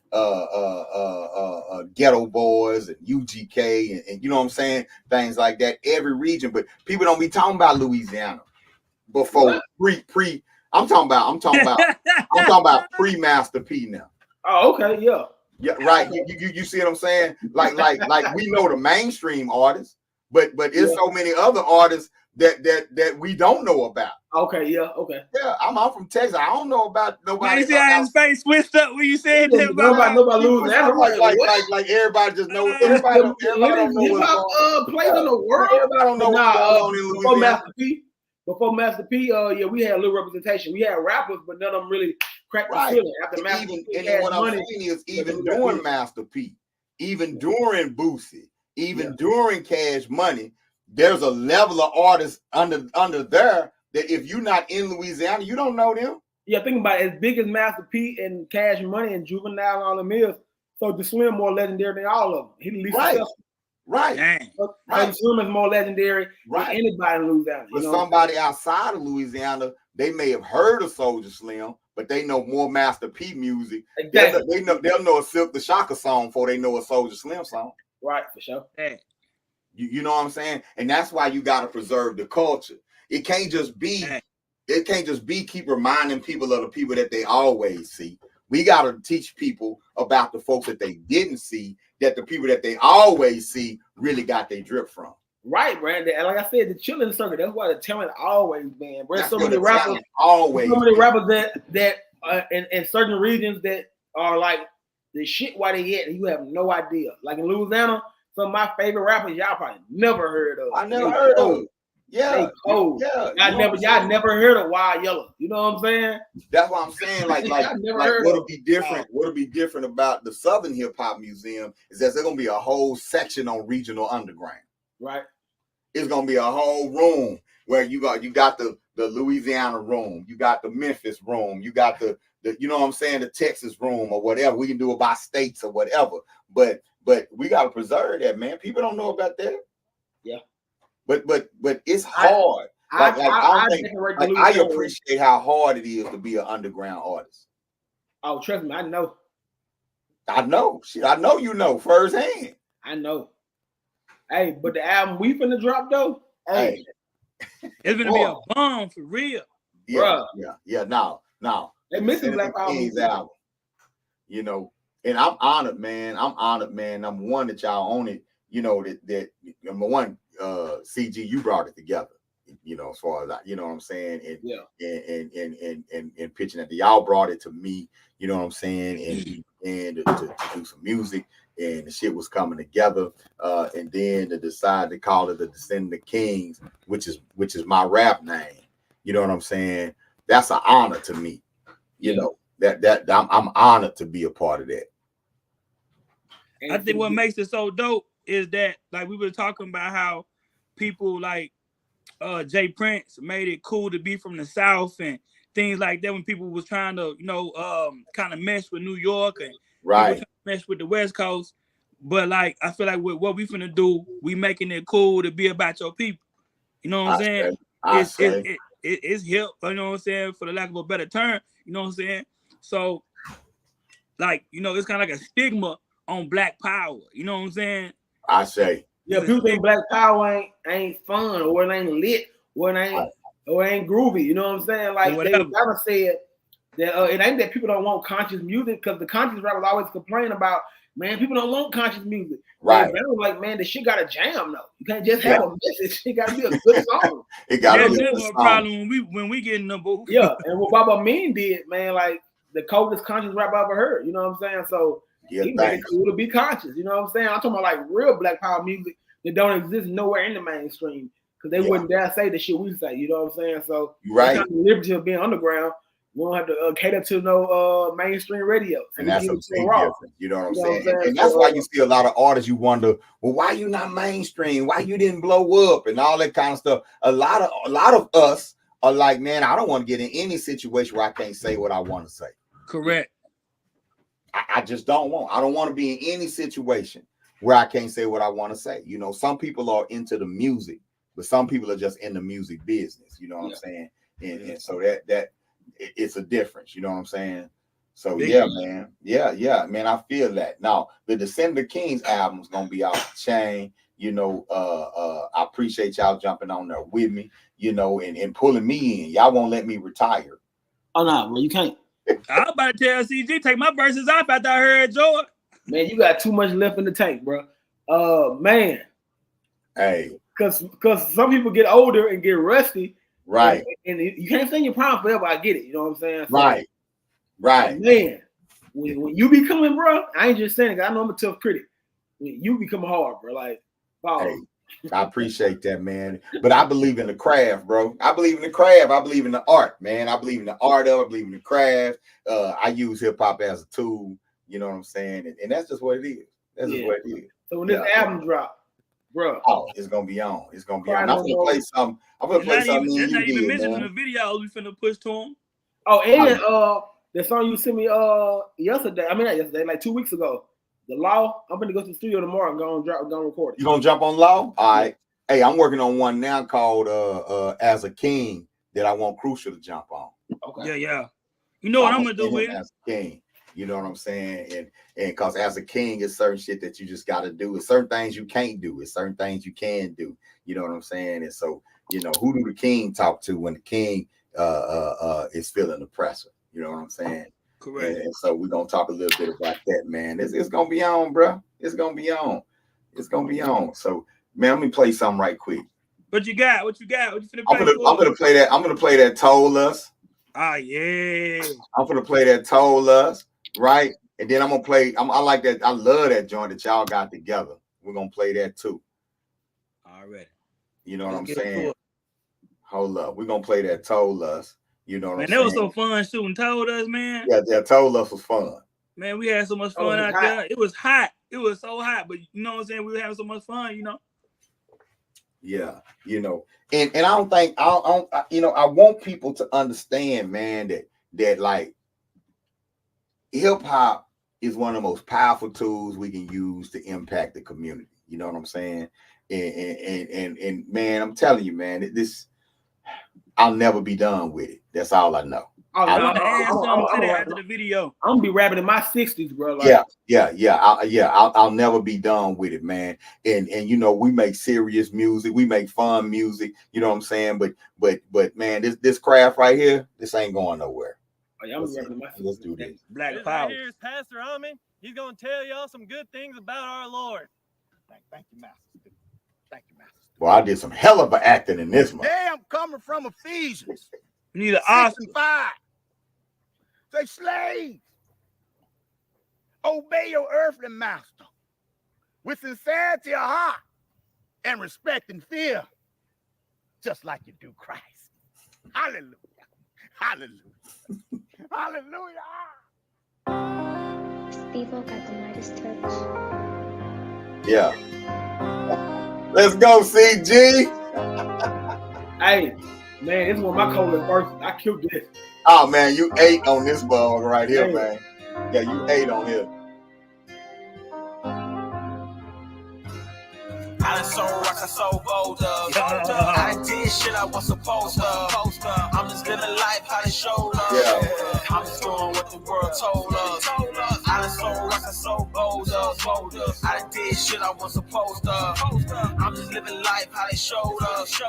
Ghetto Boys and UGK and you know what I'm saying? Things like that. Every region, but people don't be talking about Louisiana before pre. I'm talking about pre-Master P now. Oh, okay, yeah. Yeah, right. You see what I'm saying? Like we know the mainstream artists, but it's so many other artists that we don't know about. Okay, yeah, okay. Yeah, I'm from Texas. I don't know about nobody. Man, you see how his face switched up when you said that about nobody losing that. Like everybody just knows. Everybody don't know what's going on. Plays in the world. Everybody don't know what's going on in Louisiana. Before Master P, we had a little representation. We had rappers, but none of them really cracked the ceiling. After Master P, and what I'm saying is, even during Master P, even during Boosie, even during Cash Money, there's a level of artists under there that if you're not in Louisiana, you don't know them. Yeah, think about it. As big as Master P and Cash Money and Juvenile and all them is, so the Slim more legendary than all of them. He the least successful. Right. Slim is more legendary than anybody in Louisiana. But somebody outside of Louisiana, they may have heard of Soulja Slim, but they know more Master P music. Exactly. They'll know a Silk the Shocker song before they know a Soulja Slim song. Right, for sure. Yeah. You know what I'm saying? And that's why you got to preserve the culture. It can't just be keep reminding people of the people that they always see. We got to teach people about the folks that they didn't see, that the people that they always see really got their drip from. Right, Brandon. And like I said, the chilling circuit, that's why the talent always been. Bro, so many rappers that in certain regions that are like the shit why they at, and you have no idea. Like in Louisiana, some of my favorite rappers y'all probably never heard of. I never heard of. Yeah, y'all never heard of Wild Yellow. You know what I'm saying? That's what I'm saying. Like what'll be different? What'll be different about the Southern Hip Hop Museum is that there's gonna be a whole section on regional underground. Right. It's gonna be a whole room where you got the Louisiana room, you got the Memphis room, you got the you know what I'm saying, the Texas room or whatever. We can do it by states or whatever. But we gotta preserve that, man. People don't know about that. Yeah. But it's hard. I appreciate how hard it is to be an underground artist. Oh, trust me, I know. Shit, I know you know firsthand. I know. Hey, but the album we finna drop though, hey, it's gonna be a bomb for real. Yeah, Now they missing Black Kingz album. You know, and I'm honored, man. Number one, that y'all own it. You know that number one. CG, you brought it together, you know, as far as you know what I'm saying, and pitching it. Y'all brought it to me, you know what I'm saying, and to do some music, and the shit was coming together, and then to decide to call it the Descendants Kingz, which is my rap name, you know what I'm saying. That's an honor to me, you know, that I'm honored to be a part of that. I think what makes it so dope is that, like, we were talking about how people like Jay Prince made it cool to be from the South and things like that when people was trying to, you know, kind of mess with New York and mess with the West Coast. But like, I feel like with what we finna do, we making it cool to be about your people. You know what I'm saying? It's hip, you know what I'm saying, for the lack of a better term, you know what I'm saying? So, like, you know, it's kind of like a stigma on Black Power, you know what I'm saying? I say. Yeah, people think Black Power ain't fun or it ain't lit or it ain't groovy. You know what I'm saying? Like they kind of said that it ain't that people don't want conscious music, because the conscious rappers always complain about Man, people don't want conscious music. Right. Man, like, man, the shit got a jam though. You can't just have a message. It got to be a good song. It got to be a That's good a song. problem when we get in the booth. Yeah, and what Baba Mean did, man, like the coldest conscious rap I ever heard. You know what I'm saying? So he made it cool to be conscious. You know what I'm saying? I'm talking about like real Black Power music that don't exist nowhere in the mainstream because they wouldn't dare say the shit we say. You know what I'm saying? So right, the liberty of being underground. We don't have to cater to no mainstream radio. So and that's a big difference. You know what I'm saying? And that's so, why you see a lot of artists, you wonder, well, why you not mainstream? Why you didn't blow up and all that kind of stuff? A lot of us are like, man, I don't want to get in any situation where I can't say what I want to say. Correct. I just don't want. I don't want to be in any situation where I can't say what I want to say. You know, some people are into the music, but some people are just in the music business. You know what I'm saying? And so that it's a difference. You know what I'm saying? So man. Yeah, man. I feel that. Now the Descendants Kingz album is gonna be off the chain. You know, I appreciate y'all jumping on there with me. You know, and pulling me in. Y'all won't let me retire. Oh no, well, you can't. I was about to tell CG take my verses off after I heard George. Man, you got too much left in the tank, bro. Man. Hey. Because some people get older and get rusty. Right. And you can't stay in your prime forever. I get it. You know what I'm saying? So, right. Man, when you be coming, bro, I ain't just saying it. I know I'm a tough critic. When you become hard, bro. Like, wow. Hey, I appreciate that, man. But I believe in the craft, bro. I believe in the craft. I believe in the art, man. I believe in the art of it. I believe in the craft. I use hip hop as a tool. You know what I'm saying? And that's just what it is. That's just what it is. So when this album drop, bro, it's gonna be on. It's gonna be on. I'm gonna play something. I'm gonna play something. That's not even mentioned in the video we finna push to him. Oh, and the song you sent me yesterday. I mean not yesterday, like 2 weeks ago. The Law. I'm gonna go to the studio tomorrow and go record it. You gonna jump on Law? All right. Hey, I'm working on one now called As a King that I want Krucial to jump on. Okay. Yeah. You know what I'm gonna do with it? As a king. You know what I'm saying? And because as a king, it's certain shit that you just got to do. It's certain things you can't do. It's certain things you can do. You know what I'm saying? And so, you know, who do the king talk to when the king is feeling the pressure? You know what I'm saying? Correct. And so we're going to talk a little bit about that, man. It's going to be on, bro. It's going to be on. It's going to be on. So, man, let me play something right quick. What you got? What you finna play? I'm gonna play that. I'm gonna play that Told Us. Ah, yeah. I'm gonna play that Told Us. Right, and then I'm gonna play. I like that. I love that joint that y'all got together. We're gonna play that too. Already. You know what I'm saying? Hold up, we're gonna play that Told Us. You know what I'm saying? Man, that was so fun shooting Told Us, man. Yeah, Told Us was fun. Man, we had so much fun out there. It was hot. It was so hot, but you know what I'm saying? We were having so much fun, you know. Yeah, you know, and I don't think you know, I want people to understand, man, that like. Hip hop is one of the most powerful tools we can use to impact the community. You know what I'm saying? And man, I'm telling you, man, I'll never be done with it. That's all I know. I want to add something to that after the video. I'm gonna be rapping in my 60s, bro. Like, I'll never be done with it, man. And you know, we make serious music, we make fun music. You know what I'm saying? But man, this craft right here, this ain't going nowhere. Let's do this. Black Power. Right here is Pastor Ami. He's going to tell y'all some good things about our Lord. Thank you, Master. Thank you, Master. Well, I did some hell of an acting in this one. Today I'm coming from Ephesians. You need an Oscar. 5. Say, slaves, obey your earthly master with sincerity of heart and respect and fear, just like you do Christ. Hallelujah. Hallelujah. Hallelujah. Steve-O got the Midas touch. Yeah. Let's go, CG. Hey, man, this is one of my coldest verses. I killed this. Oh, man, you ate on this bug right here, man. Yeah, you ate on here. I done sold rocks, I sold gold up. I done did shit I was supposed to. I'm just living life how they showed us. Yeah. I'm just doing what the world told us. I done sold rocks, I sold gold up. I done did shit I was supposed to. I'm just living life how they showed us.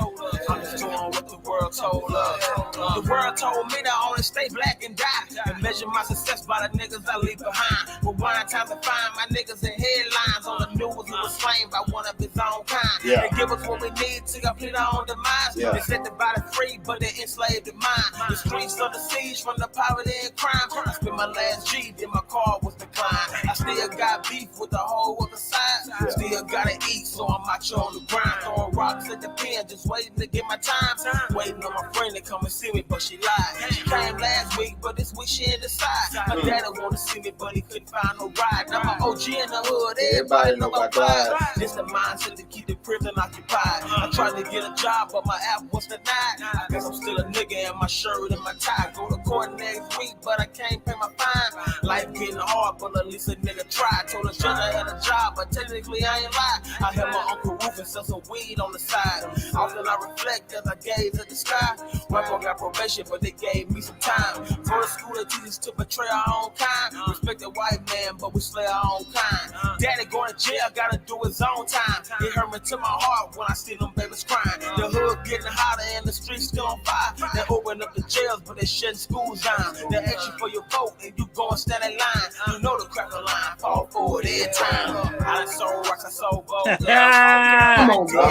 I'm just doing what the world told us. The world told me to only stay black and die, and measure my success by the niggas I leave behind. But rewind time to find my niggas in headlines on the news. He was slain by one of his own kind. Yeah. They give us what we need to complete our own demise. Yeah. They set the body free, but they enslaved the mind. The streets under siege from the poverty and crime. I spent my last G, then my car was declined. I still got beef with the whole other side. Yeah. Still gotta eat, so I'm out here on the grind. Throwing rocks at the pen, just waiting to get my time. Waiting on my friend to come and see me, but she lied. She came last week, but this week she in the side. My daddy wanna see me, but he couldn't find no ride. Now my OG in the hood, everybody know my pride. This the mindset to keep the prison occupied. I tried to get a job, but my app was denied. I guess I'm still a nigga in my shirt and my tie. Go to court next week, but I can't pay my fine. Life getting hard, but at least a nigga tried. Told the judge I had a job, but technically I ain't lied. I had my Uncle Rufus sell some weed on the side. Often I reflect as I gaze at the sky. My boy got probation, but they gave me some time. First school that Jesus to betray our own kind. Respect the white man, but we slay our own kind. Daddy going to jail, gotta do his own time. It hurt me to my heart when I see them babies crying. The hood getting hotter and the streets still on fire. They open up the jails, but they shutting schools down. They ask you for your vote, and you go and stand in line. You know the cracker line, fall forward every time. I done sold rocks, I sold gold. Come on, bro.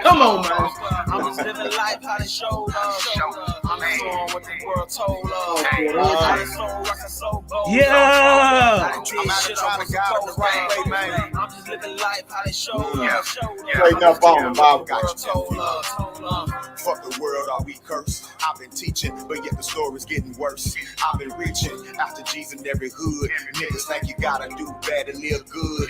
Come on, man. I'm just living life how they showed us. I'm doing what the world told us. I done sold rocks, I sold gold. Yeah. I done did shit I was supposed to. I'm just living life how they showed us. Straighten up on them, Bob. Got you. Fuck the world, are we cursed? I've been teaching, but yet the story's getting worse. I've been reaching after G's in every hood. Niggas think you gotta do bad to live good.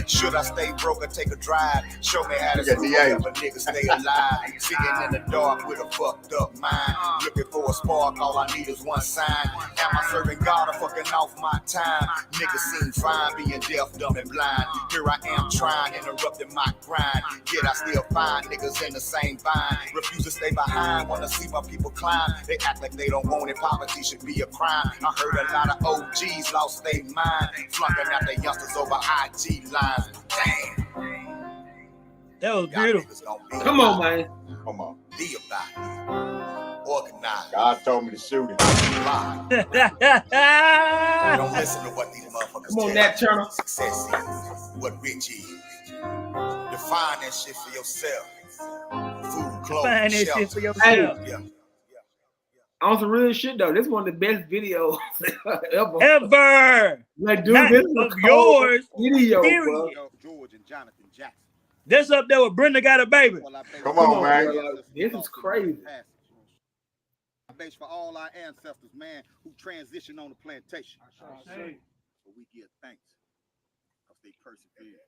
Should I stay broke or take a drive? Show me how to screw up a nigga stay alive. Sitting in the dark with a fucked up mind. Looking for a spark, all I need is one sign. Am I serving God or fucking off my time? Niggas seem fine being deaf, dumb, and blind. Here I am trying, interrupting my grind. Yet I still find niggas in the same bind. Refuse to stay behind, wanna see my people climb. They act like they don't want it, poverty should be a crime. I heard a lot of OGs lost their mind, flunking out their youngsters over IG lines. Damn. That was beautiful. Come on, man. Come on. Be about it. Organized. God told me to shoot it. Don't listen to what these motherfuckers Come on, Nat Turner. Success is, what rich is. Define that shit for yourself. Food, clothes, Find that shelter. shit for yourself. Yeah. On some real shit though, this is one of the best videos ever. Ever. Like, dude, Not this is of a cold yours. video, Period. bro. George and Jonathan Jackson. That's up there with Brenda Got a Baby. Come on, man. Bro. This is crazy. I base for all our ancestors, man, who transitioned on the plantation. But we give thanks because they persevered.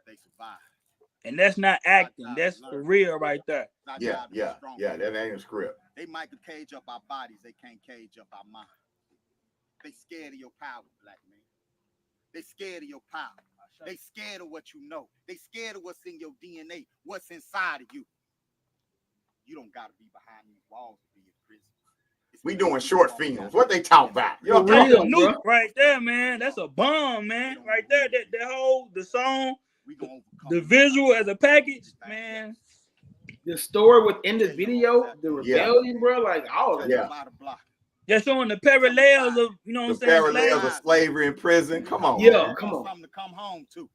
They survived. And that's not acting. That's for real right there. Yeah. That ain't a script. They might cage up our bodies. They can't cage up our minds. They scared of your power, black man. They scared of your power. They scared of what you know. They scared of what's in your DNA, what's inside of you. You don't got to be behind these walls to be in prison. We doing short films. What they talk about? Yo, real, that's a nuke right there, man. That's a bomb, man. Right there. The song, the visual as a package, man. The story within the video, the rebellion, bro, like all of it. Yeah. They're showing the parallels of, you know what I'm The saying? parallels of slavery in prison. Come on. Yeah, man. come on. Something to come home to.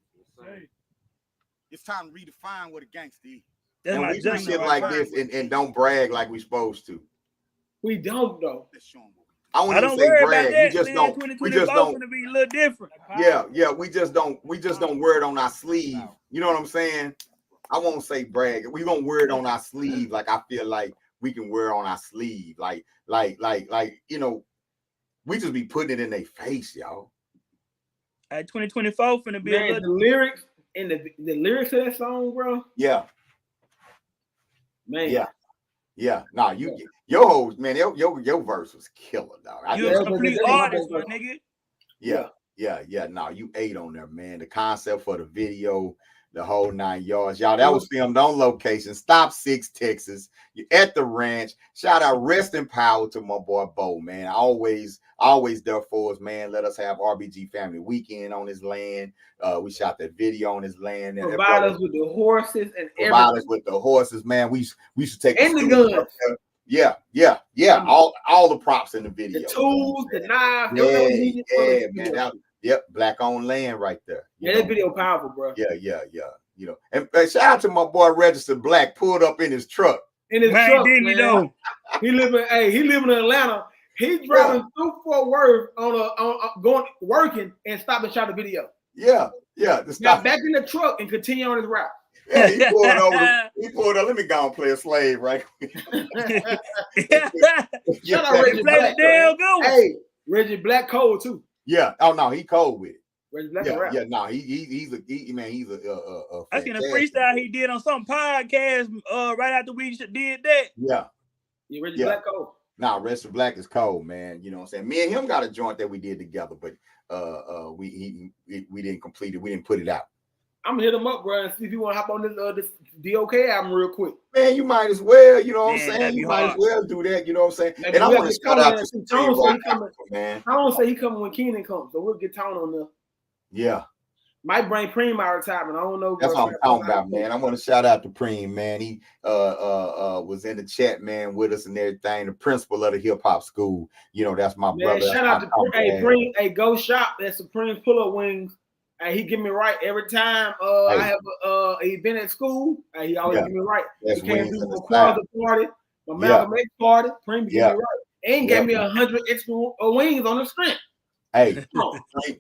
It's time to redefine what a gangster is. That's And my we do genre shit right like there. this and don't brag like we supposed to. We don't though. Let's show them what I I wouldn't don't even say worry brag. about that, We just man. don't. We just 2024 don't. gonna be a little different. Yeah. We just don't wear it on our sleeve. You know what I'm saying? I won't say brag. We gonna wear it on our sleeve. Like I feel like we can wear it on our sleeve. Like you know, we just be putting it in their face, y'all. At 2024 finna be a Man, little. the lyrics and the lyrics of that song, bro. Yeah. Man. Yeah. Nah, your whole man, your verse was killer, dog. You a complete artist, my nigga. Yeah. Nah, you ate on there, man. The concept for the video, the whole 9 yards. Y'all, that was filmed on location. Stop 6 Texas. You're at the ranch. Shout out, rest in power to my boy Bo, man. Always there for us, man. Let us have RBG Family Weekend on his land. We shot that video on his land. Provide us with the horses and provide us with the horses, man. We should take and the guns. Yeah. All the props in the video. The tools, the knives, yeah, man. Yep, black on land right there. Yeah, that video powerful, bro. Yeah. You know, and shout out to my boy Registered Black, pulled up in his truck. In his truck, man. He live in Atlanta. He driving through Fort Worth on going working and stop and shot the video. Yeah. Got back in the truck and continue on his route. Yeah, he pulled over. Let me go and play a slave, right? Shout out Reggie Black. Hey, Reggie Black cold too. Yeah. Oh no, he cold with it. Reggie Black yeah. No, he's a I seen a freestyle he did on some podcast right after we did that. Yeah. Reggie Black cold. Nah, Registered Black is cold, man. You know what I'm saying? Me and him got a joint that we did together, but we didn't complete it. We didn't put it out. I'm gonna hit him up, bro, and see if you want to hop on this D.O.K. album real quick. Man, you might as well. You know what I'm saying? You might as well do that. You know what I'm saying? And I want to shout out to Tone, man. Tone say he coming when Keenan comes, so we'll get Tone on there. Yeah. Might bring Preem our retirement. I don't know. That's what I'm talking about, man. I want to shout out to Preem, man. He was in the chat, man, with us and everything. The principal of the hip hop school. You know, that's my brother. Shout out to Preem. Hey, go shop at Supreme's Pull-Up Wings. He get me right every time. I have he been at school. He always get me right. That's he came to my Kwanzaa party, my Malcolm X party. Preem get me right. And gave me 100 extra wings on the strength. Hey,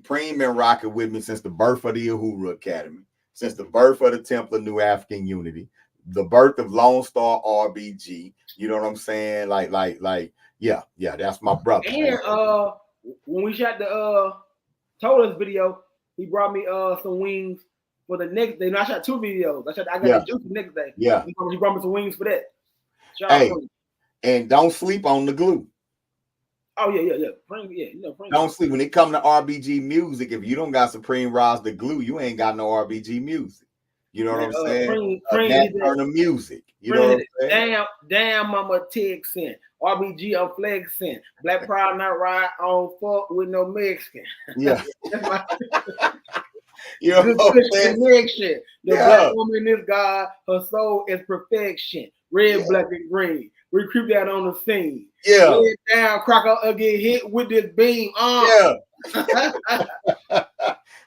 Preem been rocking with me since the birth of the Uhuru Academy, since the birth of the Temple of New African Unity, the birth of Lone Star RBG. You know what I'm saying? Yeah, that's my brother. And when we shot the Tolas video, he brought me some wings for the next day. No, I shot 2 videos. I got the juice the next day. Yeah. He brought me some wings for that. Hey, and don't sleep on the glue. Oh yeah. Preem. Don't sleep when it come to RBG music. If you don't got Supreme Roz the glue, you ain't got no RBG music. You know what I'm saying? That turn of music. You know what I'm saying? Damn, Mama Texan. RBG, I'm flexing. Black Pride not right on fuck with no Mexican. Yeah. You know what I'm saying? Connection. The black woman is God. Her soul is perfection. Red, black, and green. We creep that on the scene. Yeah. Lay it down, Crocker get hit with this beam. Yeah.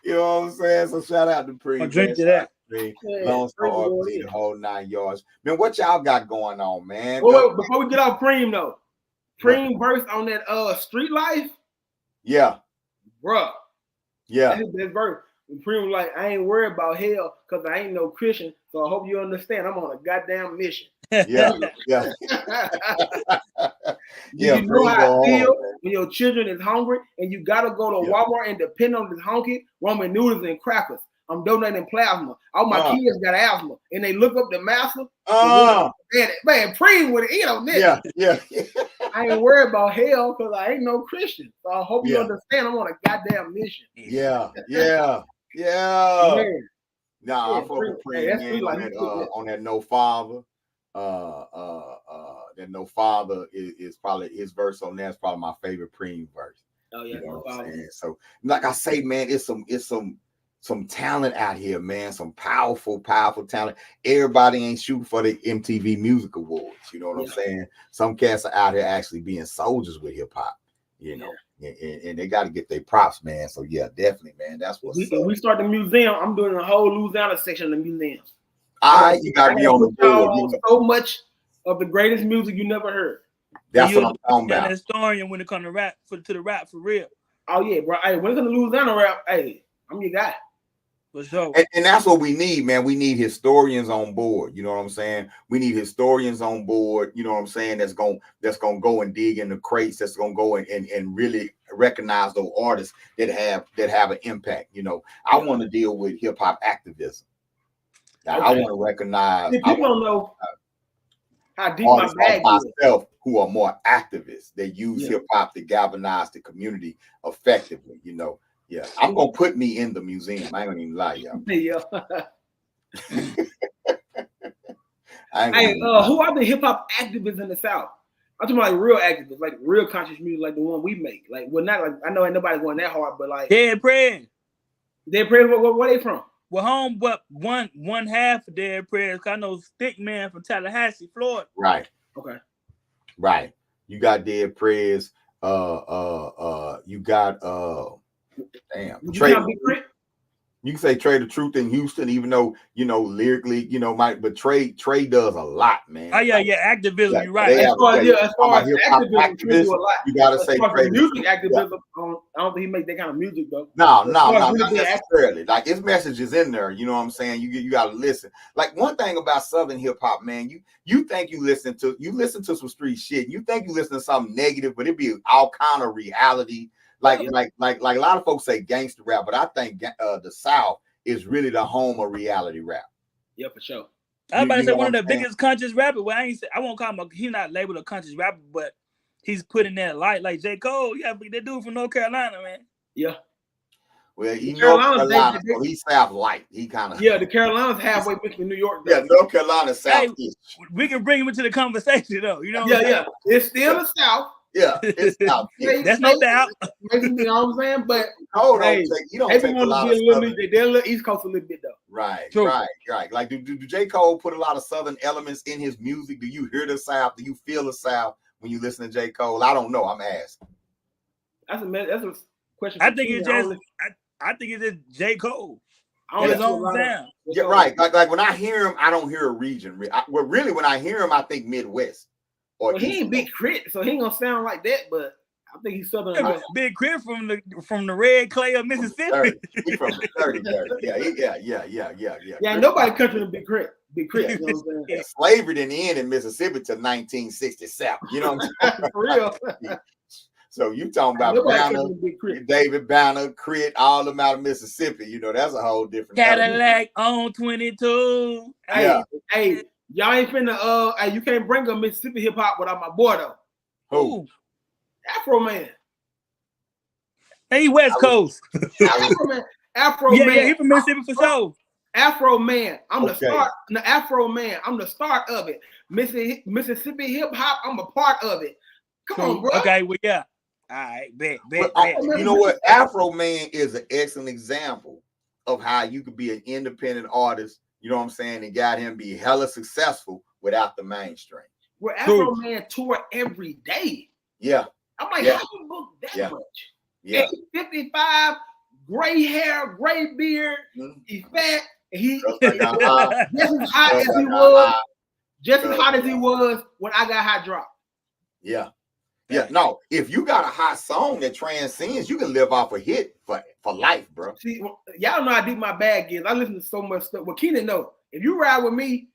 You know what I'm saying? So shout out to Preem. I'll drink to that. Lone Star RBG, the whole 9 yards. Man, what y'all got going on, man? Wait, before we get off Preem though, Preem verse on that Street Life. Yeah. Bruh. Yeah. That verse. And Preem was like, I ain't worried about hell because I ain't no Christian. So I hope you understand. I'm on a goddamn mission. Yeah. You know how I feel when your children is hungry and you gotta go to Walmart and depend on this honky Roman noodles and crackers. I'm donating plasma. All my kids got asthma, and they look up the master. Man, Preem with it, you know this. Yeah. I ain't worried about hell because I ain't no Christian. So I hope you understand. I'm on a goddamn mission. Yeah. Nah, I fuck with Preem on that No Father. That No Father is probably his verse on that's probably my favorite Preem verse. Oh yeah, you know what I'm saying? So like I say, man, it's some talent out here, man. Some powerful talent. Everybody ain't shooting for the MTV Music Awards. You know what I'm saying? Some cats are out here actually being soldiers with hip hop. You know, and they got to get their props, man. So yeah, definitely, man. That's what's up. We start the museum. I'm doing a whole Louisiana section of the museum. All right, you gotta be on the board. So much of the greatest music you never heard. That's what I'm talking about. An historian when it comes to rap to the rap for real. Oh yeah, bro. Hey, when it comes to Louisiana rap, hey, I'm your guy. For sure. And that's what we need, man. We need historians on board. You know what I'm saying? We need historians on board. You know what I'm saying? That's gonna go and dig in the crates. That's gonna go and really recognize those artists that have an impact. You know, I want to deal with hip hop activism. I want to recognize. People don't know how deep my bag is. Myself, who are more activists that use hip hop to galvanize the community effectively. You know. Yeah, I'm gonna put me in the museum. I ain't gonna even lie, y'all. Who are the hip hop activists in the South? I'm talking about like real activists, like real conscious music, like the one we make. Like, well, not like I know ain't nobody going that hard, but like Dead Prayers. Dead Prayers. Where they from? Well, one half of Dead Prayers. I know Stick Man from Tallahassee, Florida. Right. Okay. Right. You got Dead Prayers. You got Damn. You can say Trey the Truth in Houston, even though, you know, lyrically, you know, but Trey does a lot, man. Oh yeah, activism. Yeah, you're right. As far as activism, activism, you gotta say Trey music activism. I don't think he make that kind of music though. No, not necessarily. Like his message is in there. You know what I'm saying? You gotta listen. Like one thing about Southern hip hop, man, you think you listen to some street shit. You think you listen to something negative, but it be all kind of reality. Like a lot of folks say gangster rap, but I think the South is really the home of reality rap. Yeah, for sure. I was about to say one of the biggest conscious rappers. Well, I won't call him. He's not labeled a conscious rapper, but he's put in that light like J. Cole. Yeah, that dude from North Carolina, man. Yeah. Well, he North Carolina, so he's South light. He kind of the Carolinas halfway between New York. Yeah, North Carolina South. Hey, we can bring him into the conversation though. You know. Yeah. It's still the South. Yeah, it's South. That's no doubt. You know what I'm saying? But you don't take a lot of Southern. They're a little East Coast a little bit though. Right. Like, do J. Cole put a lot of Southern elements in his music? Do you hear the South? Do you feel the South when you listen to J. Cole? I don't know. I'm asking. That's a question. I think it's just J. Cole. Yeah, right. Like when I hear him, I don't hear a region. Really, when I hear him, I think Midwest. Well, he ain't Big Crit, so he ain't gonna sound like that. But I think he's Southern. Yeah, Big Crit from the red clay of Mississippi. He's from the 30. Yeah. Yeah, nobody country than Big Crit. Big Crit. You know what I'm saying? Slavery didn't end in Mississippi till 1967. You know what I'm saying? For real. So you talking about Banner, David Banner, Crit, all them out of Mississippi. You know, that's a whole different Cadillac on 22. Hey, y'all ain't finna hey, you can't bring up Mississippi hip hop without my boy though. Who? Afro Man. Hey, West Coast. Afro Man. Yeah, he from Mississippi for sure. Afro Man. I'm the start. The Afro Man. I'm the start of it. Mississippi hip hop. I'm a part of it. Come on, bro. Okay, well, yeah. All right, bet. You know what? Afro Man is an excellent example of how you could be an independent artist, you know what I'm saying, and got him be hella successful without the mainstream. Well, Afro Man tour every day. Yeah. I'm like, how you book that much? Yeah. 55, gray hair, gray beard. He's fat. And he's just as hot as he was. Just as hot as he was when I Got Hot dropped. Yeah. Yeah, no. If you got a hot song that transcends, you can live off a hit for life, bro. See, y'all know how deep my bag is. I listen to so much stuff. Well, Keenan know. If you ride with me,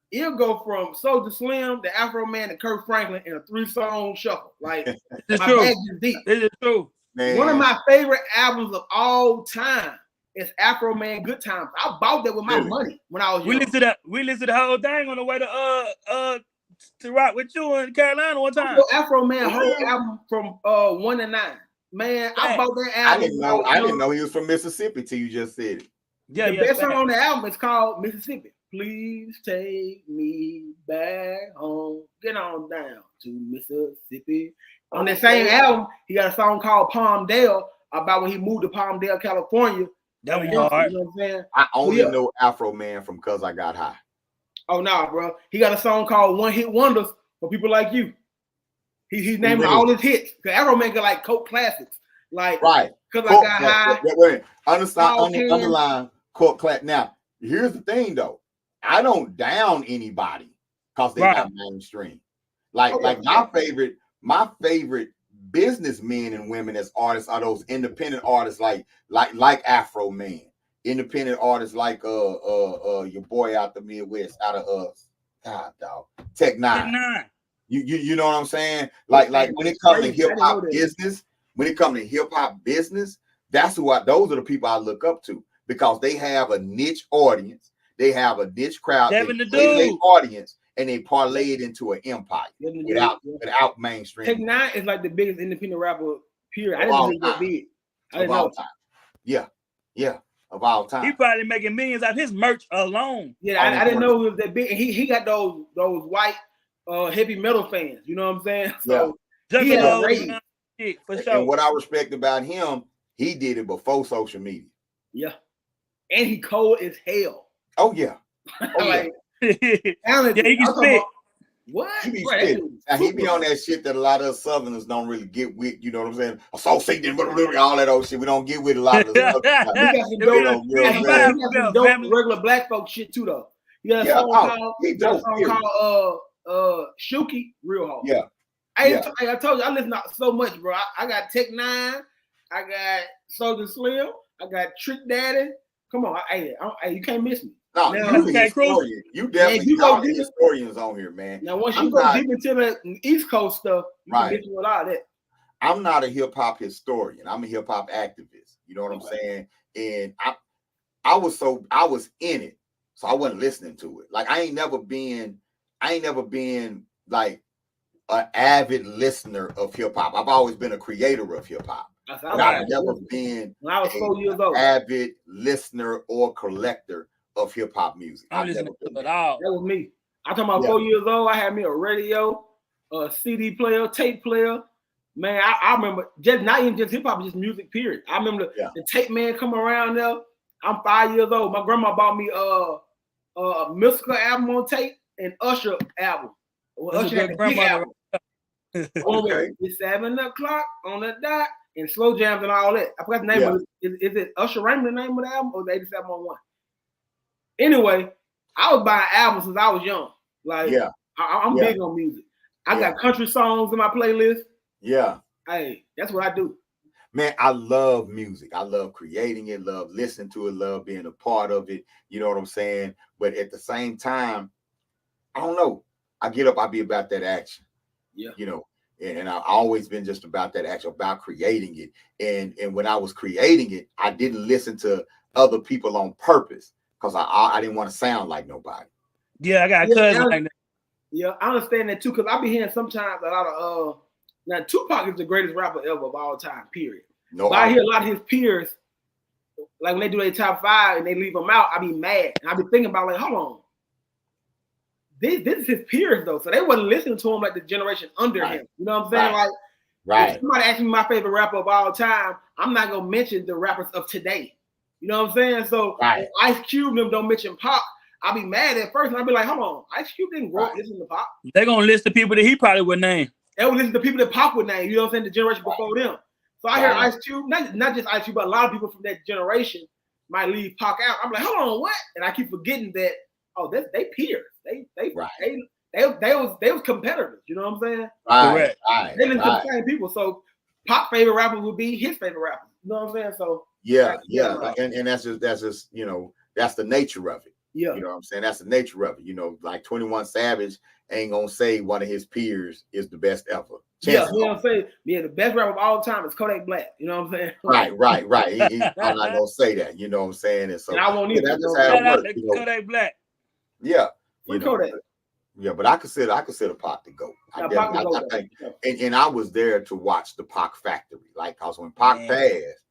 it'll go from Soulja Slim to Afro Man to Kirk Franklin in a 3-song shuffle. Like my bag is deep. It is true. Man. One of my favorite albums of all time is Afro Man Good Times. I bought that with my money when I was young. We listened to the whole thing on the way to rock with you in Carolina one time. Afro Man whole album from 1 to 9. Man, I bought that album. I didn't know he was from Mississippi till you just said it. Yeah, the best song on the album is called Mississippi. Please take me back home. Get on down to Mississippi. On that same album, he got a song called Palmdale about when he moved to Palmdale, California. That was hard. You know what I'm saying? I only know Afro Man from Cause I Got High. Oh no, bro. He got a song called One Hit Wonders for people like you. He's naming all his hits. Cause Afro Man got like cult classics. Like right. Cause I Got High. Wait. Underline cult classic. Now, here's the thing though. I don't down anybody because they got mainstream. Like my favorite businessmen and women as artists are those independent artists like Afro Man. Independent artists like your boy out the Midwest, out of Tech Nine. You know what I'm saying? Like when it comes to hip hop business, those are the people I look up to because they have a niche audience, they have a niche crowd, they play their audience, and they parlay it into an empire without mainstream. Tech Nine is like the biggest independent rapper period. I didn't know he was that big. I didn't know. Yeah. Of all time. He probably making millions out of his merch alone. Yeah, I didn't know he was that big. And he got those white heavy metal fans. You know what I'm saying? So he had a for sure. And what I respect about him, he did it before social media. Yeah. And he cold as hell. Oh yeah. Yeah, he can spit. What? He be Bro, spitting. Now, he be on that shit that a lot of us Southerners don't really get with. You know what I'm saying? Associating, all that old shit. We don't get with a lot of the He got some dope regular black folk shit too, though. He got a song called Shuki, real hard. Yeah. I told you I listen to so much, bro. I got Tech Nine, I got Soulja Slim, I got Trick Daddy. Come on, hey, you can't miss me. No, you the historian. You definitely got historians on here, man. Now, once you go deep into the East Coast stuff, you can get you with all that. I'm not a hip hop historian. I'm a hip hop activist. You know what I'm saying? And I was in it, so I wasn't listening to it. Like I ain't never been like an avid listener of hip hop. I've always been a creator of hip hop. I've never been when I was 4 years old, avid listener or collector of hip hop music. I'm listening to it all. That was me. I'm talking about 4 years old. I had me a radio, a CD player, tape player. Man, I remember just not even just hip hop, just music. Period. I remember the tape man come around there. I'm 5 years old. My grandma bought me a Mystical album on tape and Usher album. Well, Usher had the big album. It's 7 o'clock on the dot and slow jams and all that. I forgot the name of it. Is it Usher Raymond, the name of the album, or the 87 on 1? Anyway, I was buying albums since I was young. Like, I'm big on music. I got country songs in my playlist. Yeah. Hey, that's what I do. Man, I love music. I love creating it, love listening to it, love being a part of it. You know what I'm saying? But at the same time, I don't know. I get up, I be about that action. Yeah. You know, and I've always been just about that action, about creating it. And when I was creating it, I didn't listen to other people on purpose because I didn't want to sound like nobody. Yeah, I got a cousin like that. Yeah, I understand that too, because I be hearing sometimes a lot of now Tupac is the greatest rapper ever of all time, period. No, but I hear a lot of his peers, like when they do their top 5 and they leave them out, I be mad. And I be thinking about like, hold on. This is his peers though. So they wasn't listening to him like the generation under him. You know what I'm saying? Like if somebody asks me my favorite rapper of all time, I'm not gonna mention the rappers of today. You know what I'm saying? So if Ice Cube them don't mention Pac, I'll be mad at first and I'll be like, hold on, Ice Cube didn't grow up listening to Pac. They're gonna list the people that he probably would name. They would listen to people that Pac would name, you know what I'm saying, the generation before them. So I hear Ice Cube, not just Ice Cube, but a lot of people from that generation might leave Pac out. I'm like, hold on, what? And I keep forgetting that, they peers. They was competitors, you know what I'm saying? Right. They listen to the same people. So Pac's favorite rapper would be his favorite rapper. You know what I'm saying? So and that's just you know, that's the nature of it. Yeah. You know what I'm saying? That's the nature of it. You know, like 21 Savage ain't gonna say one of his peers is the best ever. You know what I'm saying? The best rapper of all time is Kodak Black. You know what I'm saying? Right. I'm not gonna say that. You know what I'm saying? And so and I won't either. That's just how it works. You know? Kodak Black. Yeah. Kodak. Yeah, but I consider Pac to go. I think, and I was there to watch the Pac factory. Like, cause when Pac passed,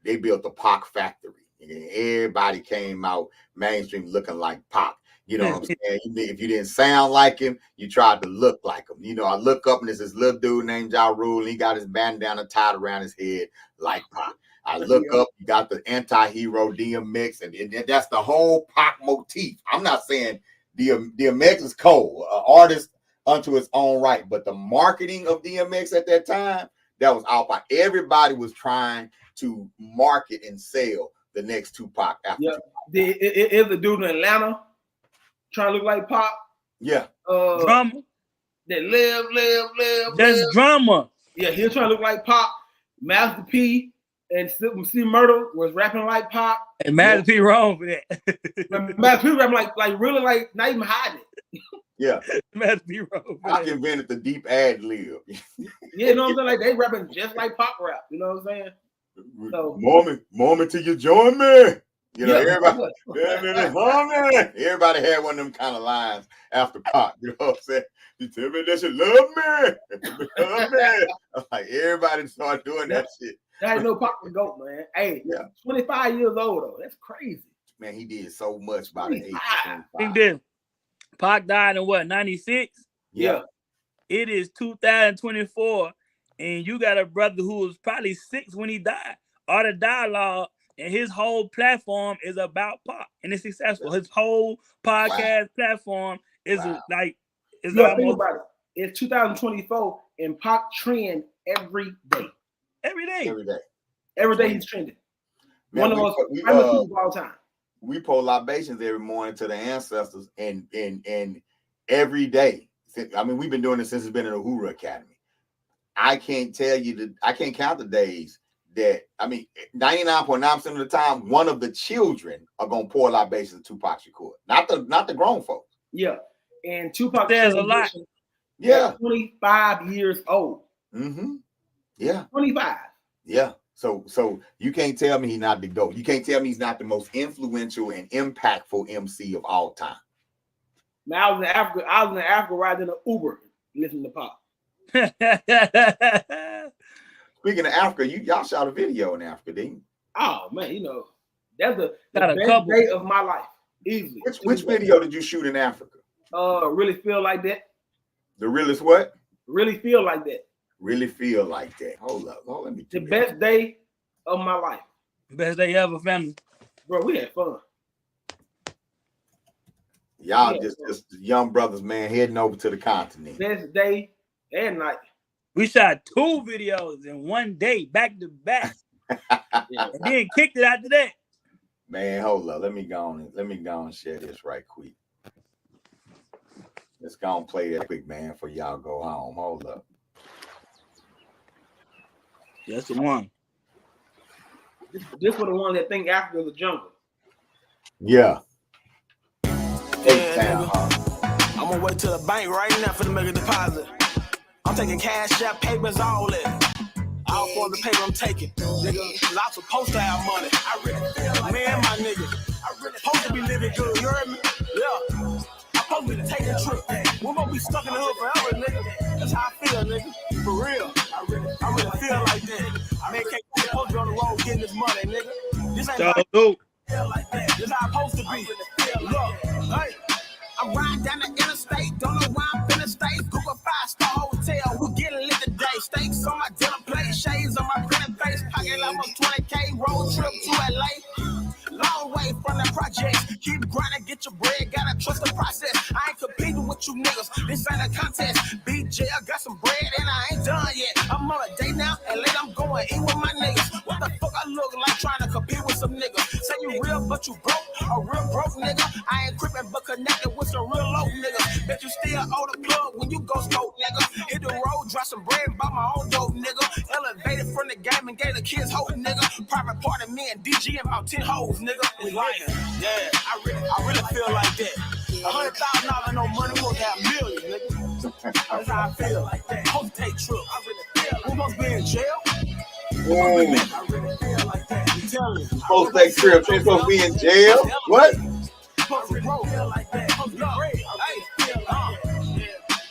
they built the Pac factory. And everybody came out mainstream looking like Pac. You know what I'm saying? If you didn't sound like him, you tried to look like him. You know, I look up and there's this little dude named Ja Rule, and he got his bandana tied around his head like Pac. I look up, you got the anti-hero DMX, and that's the whole Pac motif. I'm not saying DMX is cold, an artist unto its own right, but the marketing of DMX at that time, that was all Pac. Everybody was trying to market and sell the next Tupac after Tupac. Is the dude in Atlanta trying to look like Pac? Yeah. Drama. That live. That's drama. Yeah, he was trying to look like Pac. Master P and C Murder was rapping like Pac. And Master P wrong for that. Master P rapping like really like not even hiding it. Yeah. Master P wrong. I invented the deep ad lib. You know what I'm saying? Like they rapping just like Pac rap. You know what I'm saying? So, moment till you join me. You know, everybody had one of them kind of lines after Pac. You know what I'm saying? You tell me that you love me. Love me. I'm like, everybody started doing that shit. I didn't know Pac was GOAT, man. Hey, 25 years old though. That's crazy. Man, he did so much by the age of 25. He did. Pac died in what, 96? Yeah. It is 2024. And you got a brother who was probably 6 when he died. All the dialogue and his whole platform is about Pac, and it's successful. His whole podcast platform is like It's you gotta think almost about it. It's 2024 and Pac trend every day. every day. Every day. Every day he's trending. Man, One of the most famous people of all time. We pour libations every morning to the ancestors, and every day. I mean, we've been doing this since it's been in the Uhuru Academy. I can't count the days that, I mean, 99.9% of the time, one of the children are gonna pour libations to Tupac Shakur, not the grown folks. Yeah, and Tupac There's a lot. Yeah, 25 years old. Mm-hmm. Yeah, 25. Yeah. So you can't tell me he's not the GOAT. You can't tell me he's not the most influential and impactful MC of all time. Man, I was in Africa riding in an Uber listening to Pop. Speaking of Africa, y'all shot a video in Africa, didn't you? Oh man, you know, that's the best day of my life. Easily. Which video did you shoot in Africa? Really Feel Like That. The realest what? Really Feel Like That. Really Feel Like That. Hold up. Let me the best day of my life. Best day ever, family. Bro, we had fun. Y'all just young brothers, man, heading over to the continent. Best day and night. We shot 2 videos in one day, back to back. And then kicked it after that. Man, hold up. Let me go and share this right quick. Let's go and play that quick, man, for y'all go home. Hold up. That's the one. This for the one that think Africa is a jungle. Yeah. I'm gonna wait till the bank right now for to make a deposit. I'm taking cash out, papers, all that. All for the paper I'm taking. Nigga, I'm supposed to have money. I really feel like me and my nigga. I really supposed to be living good. You heard me? Yeah. I'm supposed to be taking a trip. We're gonna be stuck in the hood forever, nigga. That's how I feel, nigga. For real. I really feel like that. I mean, can't supposed to be on the road getting this money, nigga. This ain't like feel like that. This how I'm supposed to be. Look, hey. I'm riding down the interstate, don't know why I'm finna stay. Google 5-star hotel, we getting lit today. Steaks on my dinner plate, shades on my printed face. Pocket level 20K, road trip to LA. Long way from the projects. Keep grinding, get your bread, gotta trust the process. I ain't competing with you niggas, this ain't a contest. BJ, I got some bread and I ain't done yet. I'm on a date now, and later I'm going eat with my niggas. What the fuck I look like trying to compete with some niggas? Say you real, but you broke, a real broke nigga. I ain't crippin', but connected with some real low niggas. Bet you still owe the plug when you go smoke, nigga. Hit the road, drop some bread, and buy my own dope, nigga. Elevated from the game and gave the kids hope, nigga. Private party, me and DG and about 10 hoes, nigga. We like it. Yeah, I really feel like that. $100,000 no money, we gonna have millions, nigga. That's how I feel like that. Hope take trip. I really feel like we must be in jail. I really feel like that. I'm telling you. Supposed to take trips. Ain't supposed to be in jail. What? I really feel like that.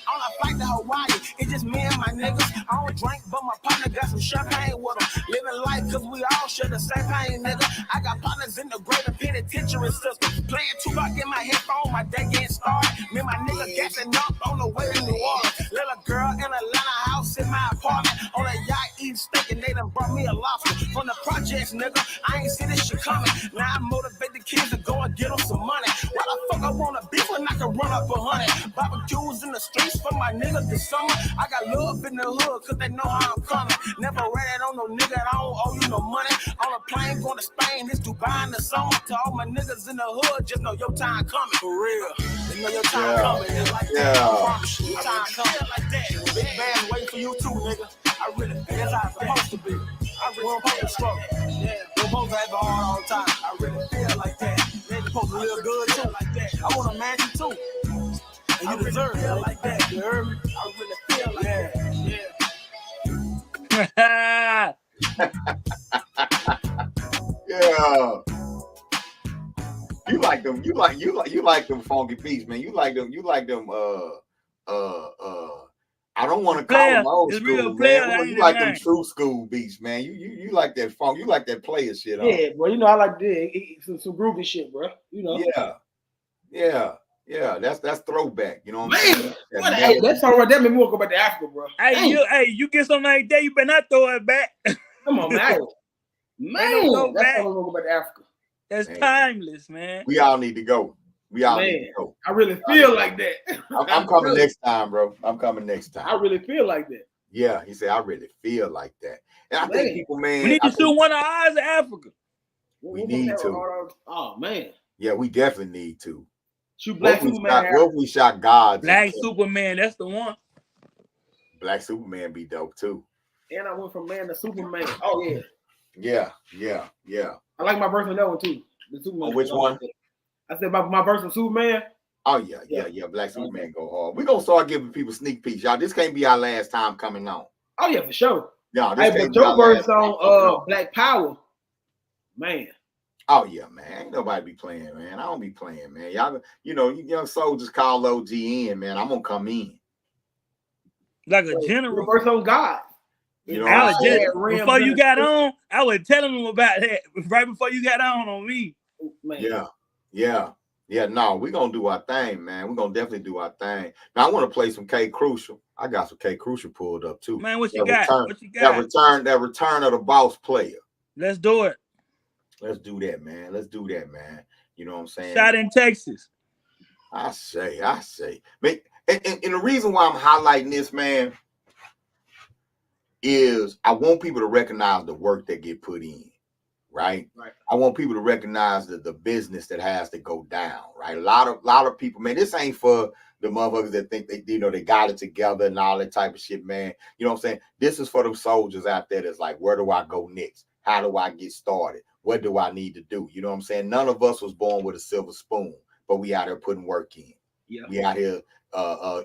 On a flight to Hawaii, it's just me and my niggas. I don't drink, but my partner got some champagne with him. Living life, cause we all share the same pain, nigga. I got partners in the greater penitentiary system. Playing Tupac in my headphone, my day getting started. Me and my nigga gassing up on the way to New Orleans. Little girl in Atlanta house in my apartment. On a yacht eating steak and they done brought me a lobster. From the projects, nigga, I ain't see this shit coming. Now I motivate the kids to go and get them some money. Why the fuck I wanna be when I can run up 100? Barbecues in the streets for my niggas this summer. I got love in the hood cause they know how I'm coming. Never ran on no nigga, I don't owe you no money. On a plane going to Spain, it's Dubai in the summer. To all my niggas in the hood, just know your time coming. For real. They know your time coming. It's like that. I promise you, your time coming like that. Big band waiting for you too, nigga. I really think that's how it's supposed to be. I really supposed to struggle. Yeah, we're supposed to have it hard all the time. I really feel like that. They're supposed to live good too. Like that. I want a mansion too. And you deserve it like that. You heard me? I really feel like that. Yeah. Yeah. You like them funky beats, man. You like them I don't want to call them old school, man. You like them true school beats, man. You like that funk. You like that player shit. Yeah, bro. You know I like some groovy shit, bro. You know. Yeah. That's throwback. You know what I'm saying? That's all right. That made me want to go back to Africa, bro. You get something like that, you better not throw it back. Come on, man. Man, that's why I want to go back to Africa. That's timeless, man. We all need to go. We all Man, need to go. I really feel like that. I'm coming next time, bro. I'm coming next time. I really feel like that. Yeah, he said, I really feel like that. And I think people, man, we need to shoot one of our eyes in Africa. We need to. Oh man. Yeah, we definitely need to. Shoot Black Superman. What if we shot gods? Black Superman, that's the one. Black Superman be dope too. And I went from man to Superman. Oh yeah. Yeah. I like my verse on that one too. The Superman. On which one? I said my verse on Superman. Oh yeah. Black Superman go hard. We're gonna start giving people sneak peeks, y'all. This can't be our last time coming on. Oh yeah, for sure. No, this but your verse on Black Power, man. Oh yeah, man. Ain't nobody be playing, man. I don't be playing, man. Y'all, you young soldiers call OG in, man. I'm gonna come in. Like a general. Verse on God. You know, before you got on, I was telling them about that right before you got on me. Man. Yeah. No, we're gonna do our thing, man. We're gonna definitely do our thing. Now I want to play some K Krucial. I got some K Krucial pulled up too. Man, what you got? That return of the boss player. Let's do it. Let's do that, man. You know what I'm saying? Shot in Texas. I say. Man, and the reason why I'm highlighting this, man, is I want people to recognize the work that get put in. Right. I want people to recognize the business that has to go down. Right. A lot of people, man, this ain't for the motherfuckers that think they got it together and all that type of shit, man. You know what I'm saying? This is for them soldiers out there that's like, where do I go next? How do I get started? What do I need to do? You know what I'm saying? None of us was born with a silver spoon, but we out here putting work in. Yeah. We out here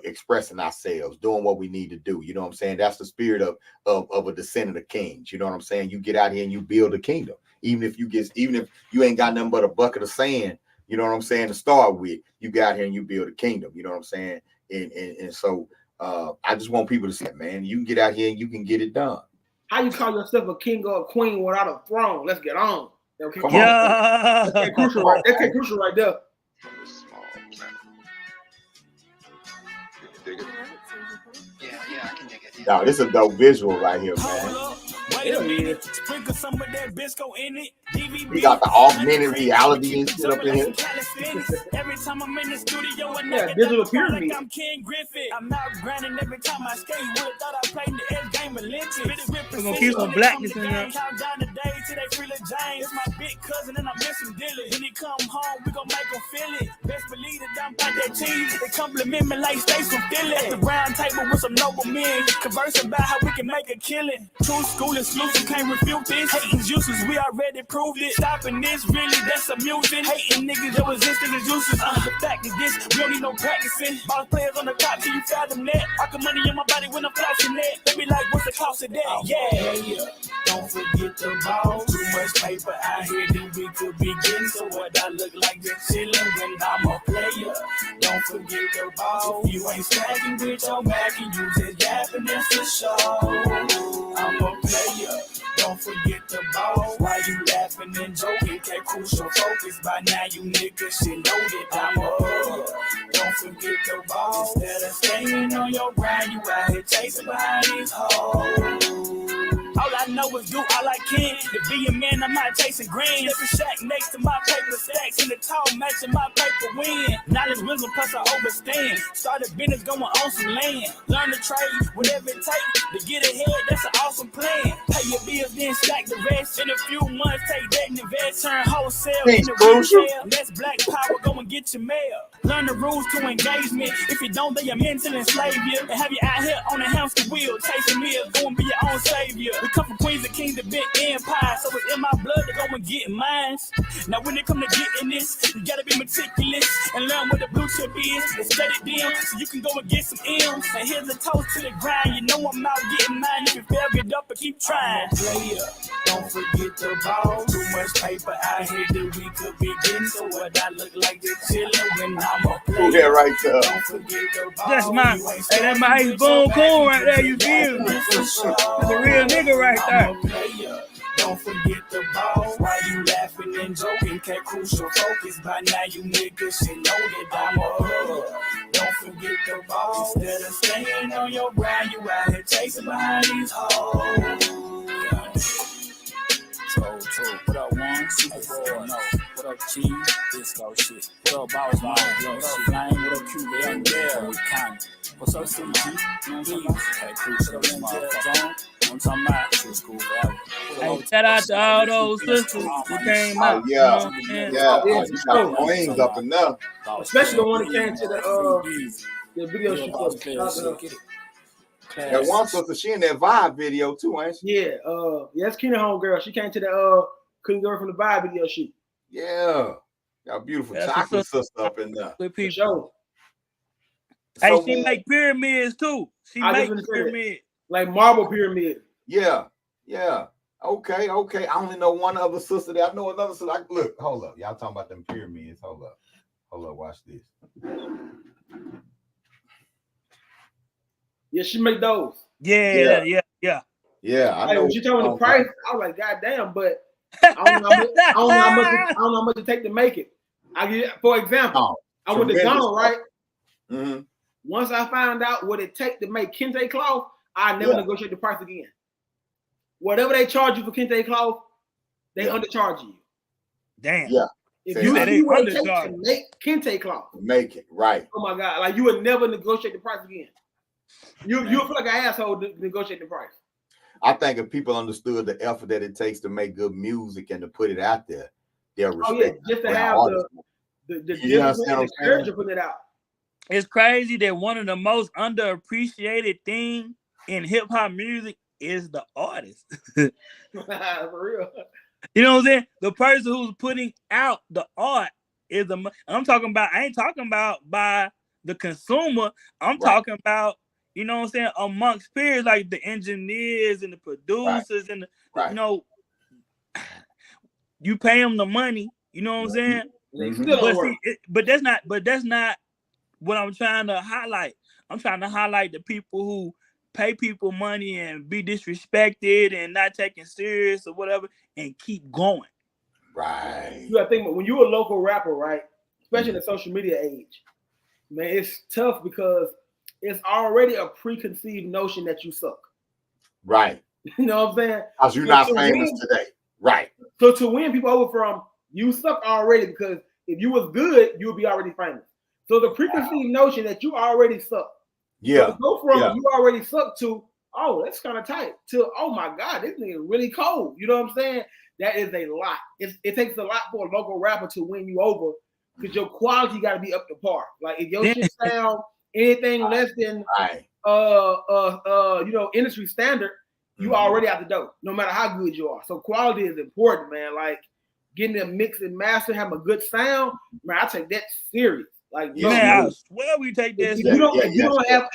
expressing ourselves, doing what we need to do. You know what I'm saying? That's the spirit of a descendant of kings. You know what I'm saying? You get out here and you build a kingdom. Even if you ain't got nothing but a bucket of sand, you know what I'm saying, to start with, you got here and you build a kingdom. You know what I'm saying? And so I just want people to say, man, you can get out here and you can get it done. How you call yourself a king or a queen without a throne? Let's get on. Come on. That's Krucial right there. Yeah, I can dig it. No, this is a dope visual right here, man. Wait a minute, sprinkle some of that bisco in it. We got the augmented reality and shit up in here. Every time I'm in the studio, digital pyramid. I'm King Griffith. I'm out grinding every time I skate. Would've thought I played the F game Olympics. We're gonna keep some blackness in there. Count down the days till they feel it, James. It's my big cousin and I miss him dearly. When he come home, we gon' make him feel it. Best believe that I'm about that cheese. They compliment me like States from Philly. At the round table with some noble men, conversing about how we can make a killing. True school exclusive, can't refute this. Hating's useless, we already proved it. Stopping this, really, that's amusing. Hating niggas, your resistance is useless. The fact is this, we don't need no practicing. Boss players on the top, can you fathom that? I got money in my body when I'm flashing that. They be like, what's the cost of that? Yeah. Don't forget the ball. Too much paper out here that we could be getting. So what I look like just chillin' when I'm a player. Don't forget the ball. If you ain't stacking with your back and you just yapping, that's for sure. I'm a player. Don't forget the ball. Why you laughing and joking? Can't Krucial focus. By now you niggas should know that I'm a player. Don't forget the ball. Instead of staying on your grind, you out here chasing behind these hoes. All I know is do all I can to be a man. I'm not chasing green. Every shack next to my paper stacks in the tall matching my paper win. Knowledge, wisdom, plus I overstand. Started business going on some land. Learn to trade, whatever it takes to get ahead. That's an awesome plan. Pay your bills, then stack the rest. In a few months, take that and invest. Turn wholesale into retail. That's black power. Go and get your mail. Learn the rules to engagement. If you don't, they are mentally enslave you. And have you out here on a hamster wheel, chasing meals, go and be your own savior. We come from queens and kings to big empire, so it's in my blood to go and get mine. Now when it come to getting this, you gotta be meticulous and learn what the blue chip is and study them so you can go and get some M's. And here's a toast to the grind. You know I'm out getting mine. If you fail, get up and keep trying. Player, don't forget the ball. Too much paper out here that we could be getting. So what I look like just chillin' when I'm a player. Yeah, right there. Don't forget the ball. That's my, hey, that's my Hayes Boone Coon right there. You feel me? That's a real nigga right there. Don't forget the ball. Why you laughing and joking? Can't Krucial focus. By now you niggas should know that I'm a hug. Don't forget the ball. Instead of staying on your grind, you out here chasing behind these hoes. So, what I want, Super Bowl, no. What York, Kingz, disco shit. What up, boss? What up, Flame? What up, Cuba? Young Dale, County. What's up, CG? Hey, Krucial, this motherfucker. I'm talking about this school forever. Hey, shout out to all those sisters who came out. Oh, yeah. You know what I'm saying? Yeah. Oh, you got Queens up enough. Especially the one that came to the video shoot. That one sister, she in that Vibe video too, ain't she? Yeah, that's Keenan homegirl. She came to the Couldn't Girl from the Vibe video shoot. Yeah. Got a beautiful chocolate sister up in there. Good people. Sure. Hey, So, she man, make pyramids too. She make pyramids. Like marble pyramid. Yeah. Okay. I only know one other sister there. I know another sister. Look, hold up. Y'all talking about them pyramids. Hold up. Watch this. Yeah, she make those. Yeah. I know. When she told me the price, I was like, God damn, but I don't know how much it take to make it. For example, I went to Ghana, right? Mm-hmm. Once I found out what it take to make kente cloth, I never negotiate the price again. Whatever they charge you for kente cloth, they undercharge you. Damn. Yeah. If you see what it takes to make kente cloth, make it right. Oh my God! Like you would never negotiate the price again. You feel like an asshole to negotiate the price. I think if people understood the effort that it takes to make good music and to put it out there, they'll respect. Just to have the courage to put it out. It's crazy that one of the most underappreciated things in hip hop music is the artist. For real. You know what I'm saying? The person who's putting out the art is I ain't talking about by the consumer. I'm talking about, you know what I'm saying, amongst peers, like the engineers and the producers and the, you know, you pay them the money, you know what I'm saying? But that's not what I'm trying to highlight. I'm trying to highlight the people who pay people money and be disrespected and not taken serious or whatever and keep going. Right. You gotta think, when you're a local rapper, right? Especially in the social media age, man, it's tough because it's already a preconceived notion that you suck. Right. You know what I'm saying? Because you're not famous today. Right. So to win people over from you suck already, because if you was good, you would be already famous. So the preconceived notion that you already suck. Yeah. So go from you already suck to, oh, that's kind of tight, to, oh my God, this nigga is really cold. You know what I'm saying? That is a lot. It takes a lot for a local rapper to win you over, because your quality got to be up to par. Like if your shit sound anything less than industry standard, you already out the door, no matter how good you are. So quality is important, man. Like getting a mix and master, having a good sound, man, I take that serious. Like, I swear we take that. If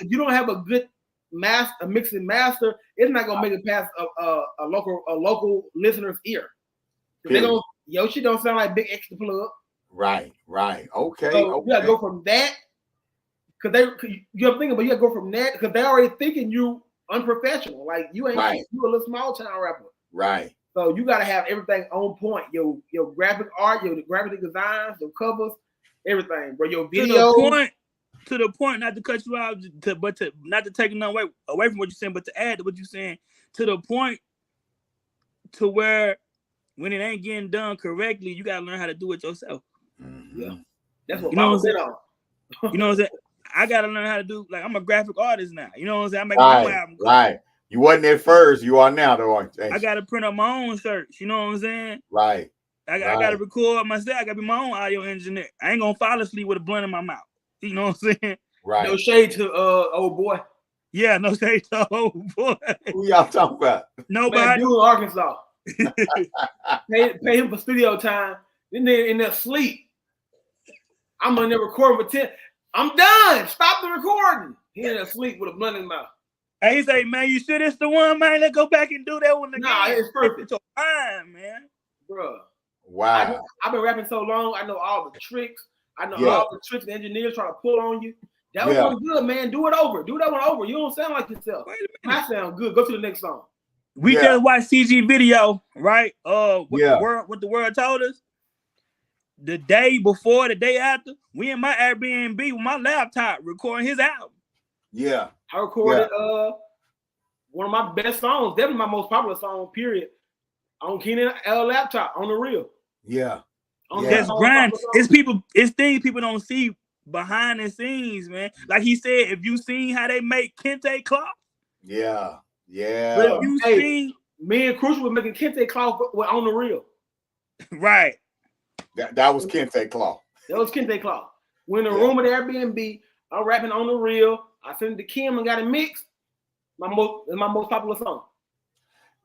you don't have a good mix and master, it's not gonna make it past a local listener's ear. They don't, your shit don't sound like Big Extra Plug. Right. Okay. So you gotta go from that, you gotta gotta go from that because they already thinking you unprofessional. Like you ain't you a little small town rapper. Right. So you gotta have everything on point. Your graphic art, your graphic designs, your covers, everything, bro. Your video. To the point, not to cut you out, but not to take nothing away from what you're saying, but to add to what you're saying, to the point to where when it ain't getting done correctly, you gotta learn how to do it yourself. Mm-hmm. Yeah, that's what you know what I'm saying. You know what I'm saying? I gotta learn how to do. Like I'm a graphic artist now. You know what I'm saying? I make my own album. Right. You wasn't at first. You are now, though. I gotta print up my own shirts. You know what I'm saying? Right. I gotta record myself. I gotta be my own audio engineer. I ain't gonna fall asleep with a blunt in my mouth. You know what I'm saying? Right. No shade to old boy. Yeah, no shade to old boy. Who y'all talking about? Nobody. Man, dude in Arkansas. pay him for studio time. Then they're in their sleep. I'm in there recording for 10. I'm done. Stop the recording. He in there sleep with a blunt in his mouth. Hey, he say, man, you sure it's the one, man? Let's go back and do that one again. Nah, it's perfect. It's fine, man. Bro. Wow. I've been rapping so long. I know all the tricks. I know all the tricks the engineers trying to pull on you. That was good, man. Do it over. Do that one over. You don't sound like yourself. I sound good. Go to the next song. We just watched CG video, right? What the world told us. The day before, the day after, we in my Airbnb with my laptop recording his album. Yeah. I recorded one of my best songs, definitely my most popular song, period, on Keenan L laptop on the reel. Yeah. That's grind. It's people. It's things people don't see behind the scenes, man. Like he said, if you seen how they make Kente cloth. Yeah. But you see, me and Crucial were making Kente cloth on the reel. Right. That was Kente cloth. That was Kente cloth. We're in the room at Airbnb. I'm rapping on the reel. I sent it to Kim and got it mixed. My most popular song.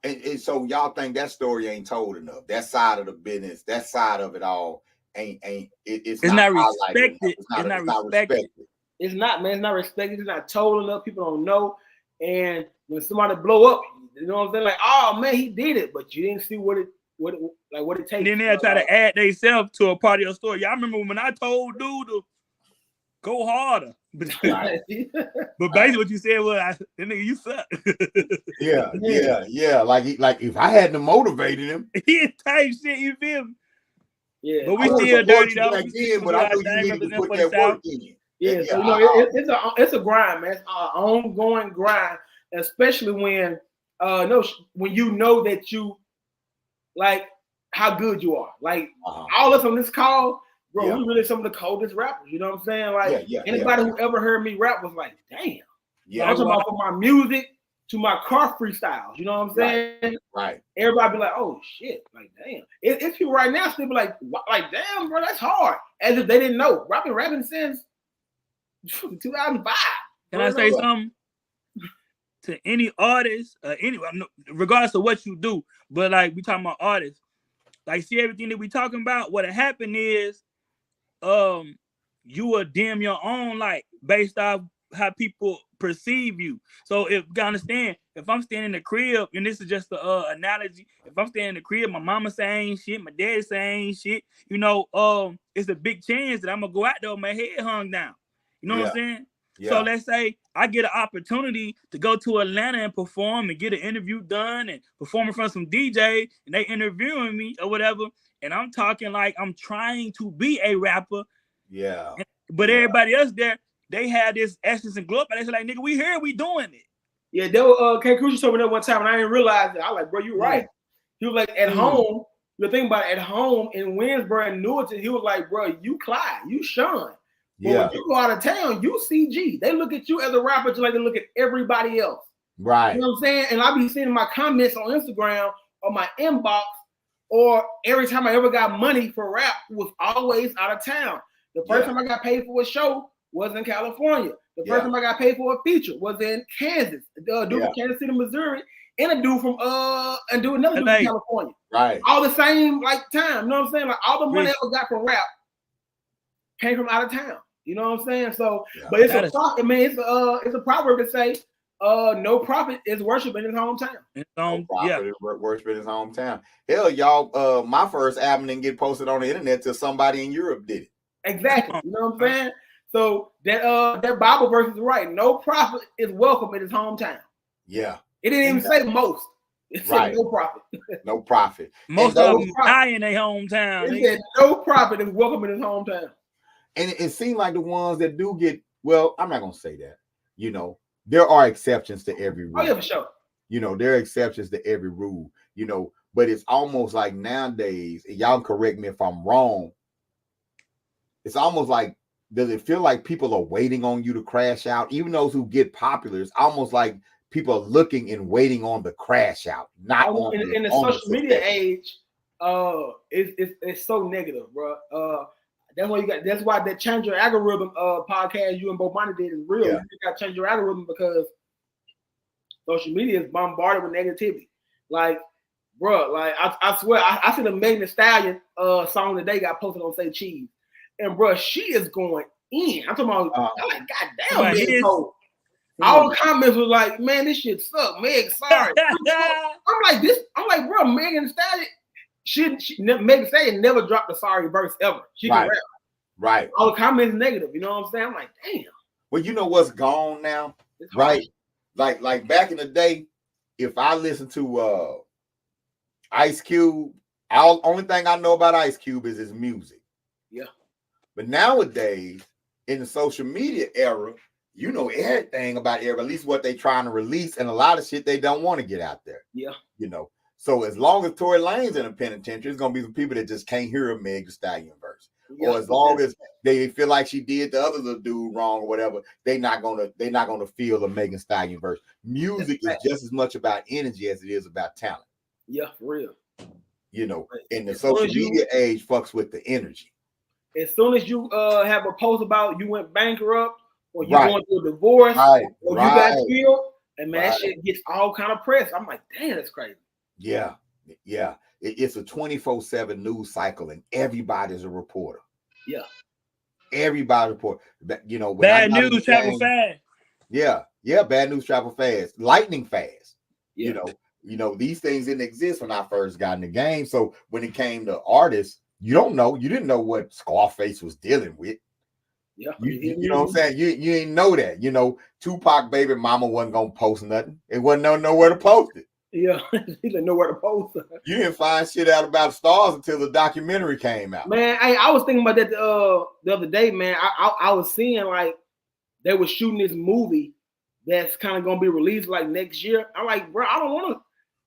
And so y'all think that story ain't told enough. That side of the business, that side of it all it's not respected. It's not respected. It's not, man. It's not respected. It's not told enough. People don't know. And when somebody blow up, you know what I'm saying? Like, oh man, he did it, but you didn't see what it takes. And then they'll try to add themselves to a part of your story. Y'all remember when I told dude to go harder. But basically what you said was, nigga, you suck. yeah. Like if I hadn't motivated him, he type shit, you feel me? Yeah. But we still dirty though. But I know you need to put that work in. Yeah, so you know, it's a grind, man. It's an ongoing grind, especially when you know that you like how good you are. Like all of us on this call, bro, we really some of the coldest rappers. You know what I'm saying? Like anybody who ever heard me rap was like, damn. Yeah, I'm talking about from my music to my car freestyles. You know what I'm saying? Right. Everybody be like, oh shit, like damn. It's people right now still be like damn, bro, that's hard. As if they didn't know. Rapping since 2005. Can I say something to any artist, regardless of what you do? But like we talking about artists, like see everything that we talking about. What happened is, you will dim your own light based off how people perceive you. So if you understand, if I'm standing in the crib, and this is just the analogy, if I'm standing in the crib, my mama saying shit, my daddy saying shit, you know, it's a big chance that I'm gonna go out there with my head hung down. You know what I'm saying? Yeah. So let's say I get an opportunity to go to Atlanta and perform and get an interview done and perform in front of some DJ and they interviewing me or whatever. And I'm talking like I'm trying to be a rapper. Yeah. But everybody else there, they had this essence and glow up. And they said like, nigga, we here, we doing it. Yeah, they were, Krucial told me that one time and I didn't realize it. I was like, bro, you're right. He was like, at home, the thing about it, at home in Winsboro and Newarton, he was like, bro, you Clyde, you Sean. But when you go out of town, you CG. They look at you as a rapper just like they look at everybody else. Right. You know what I'm saying? And I be seeing my comments on Instagram or my inbox, or every time I ever got money for rap was always out of town. The first time I got paid for a show was in California. The first time I got paid for a feature was in Kansas. A dude from Kansas City, Missouri, and a dude from another dude from California. Right. All the same like time. You know what I'm saying? Like all the money I ever got from rap came from out of town. You know what I'm saying? So, but it's a proverb to say, no prophet is worship in his hometown. No prophet is worship in his hometown. Hell, y'all, my first album didn't get posted on the internet till somebody in Europe did it. Exactly. You know what I'm saying? So that Bible verse is right. No prophet is welcome in his hometown. Yeah. It didn't even say most. It said no prophet. No prophet. Most of them die in their hometown. It said no prophet is welcome in his hometown. And it seems like the ones that do get, well, I'm not going to say that. You know, there are exceptions to every rule. Oh, yeah, for sure. You know, there are exceptions to every rule, you know, but it's almost like nowadays, and y'all correct me if I'm wrong, it's almost like, does it feel like people are waiting on you to crash out? Even those who get popular, it's almost like people are looking and waiting on the crash out, not on in the social media age, it's so negative, bro. That's why that Change Your Algorithm podcast you and Bo Money did is real. You got to change your algorithm because social media is bombarded with negativity. Like, bro, like I swear, I see the Megan Thee Stallion song today got posted on Say Cheese, and bro, she is going in. I'm talking about, I'm like, God damn, man, all the comments was like, man, this shit suck. Meg, sorry. I'm like, bro, Megan Thee Stallion. Megan Thee Stallion never dropped a sorry verse ever. She can rap. Right. All the comments negative. You know what I'm saying? I'm like, damn. Well, you know what's gone now, right? Like back in the day, if I listen to Ice Cube, only thing I know about Ice Cube is his music. Yeah. But nowadays, in the social media era, you know everything about everybody, at least what they trying to release, and a lot of shit they don't want to get out there. Yeah. You know. So as long as Tory Lanez in a penitentiary, it's gonna be some people that just can't hear a Meg Thee Stallion verse. Or as long as they feel like she did the other little dude wrong or whatever, they're not gonna feel a Megan Thee Stallion verse. Music is just as much about energy as it is about talent. Yeah, for real. You know, and the social media age fucks with the energy. As soon as you have a post about you went bankrupt or you going through a divorce or you got killed, and man, that shit gets all kind of press. I'm like, damn, that's crazy. Yeah. It's a 24/7 news cycle, and everybody's a reporter. Yeah. Everybody report. You know, bad news travel fast. Yeah, bad news travel fast, lightning fast. Yeah. You know, these things didn't exist when I first got in the game. So when it came to artists, you didn't know what Scarface was dealing with. Yeah, you know what I'm saying? You didn't know that. You know, Tupac baby mama wasn't gonna post nothing. It wasn't nowhere to post it. Yeah, he didn't know where to post it. You didn't find shit out about stars until the documentary came out. Man, I was thinking about that the other day, man. I was seeing like they were shooting this movie that's kind of gonna be released like next year. I'm like, bro, I don't want to.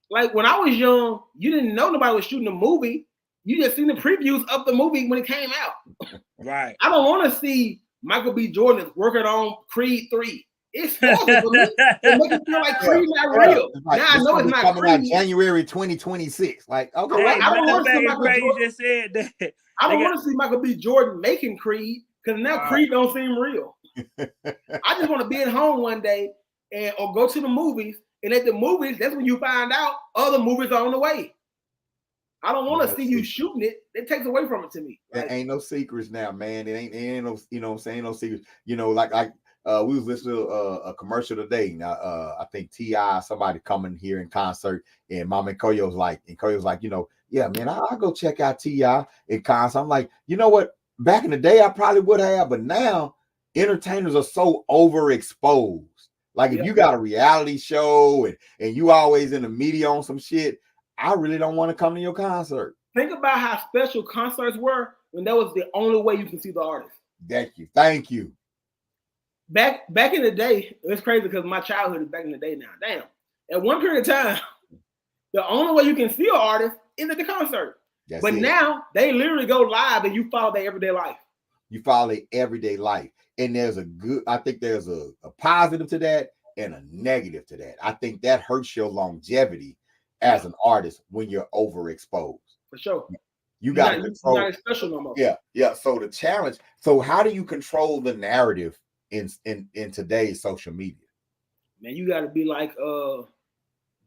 Like when I was young, you didn't know nobody was shooting a movie. You just seen the previews of the movie when it came out. Right. I don't want to see Michael B. Jordan working on Creed 3. It's awesome for me. It makes it feel like Creed not real. Like, now I know it's not coming Creed. out January 2026. Like, okay, I don't want to see Michael Jordan. Just said that. I don't want to see Michael B. Jordan making Creed because now Creed don't seem real. I just want to be at home one day or go to the movies, and at the movies, that's when you find out other movies are on the way. I don't want to see you shooting it. It takes away from it to me. There ain't no secrets now, man. It ain't no, you know what I'm saying? No secrets. You know, like we was listening to a commercial today. Now, I think T.I. somebody coming here in concert, and Mama and Koyo's like, you know, yeah, man, I'll go check out T.I. in concert. I'm like, you know what? Back in the day, I probably would have, but now entertainers are so overexposed. Like if you got a reality show and you always in the media on some shit, I really don't want to come to your concert. Think about how special concerts were when that was the only way you can see the artist. Thank you. Back in the day, it's crazy because my childhood is back in the day now. Damn. At one period of time, the only way you can see an artist is at the concert. But now they literally go live and you follow their everyday life. You follow their everyday life. And I think there's a positive to that and a negative to that. I think that hurts your longevity as an artist when you're overexposed. For sure. You got to control. You're not special no more. Yeah. So the challenge. So how do you control the narrative in today's social media? Man, you got to be like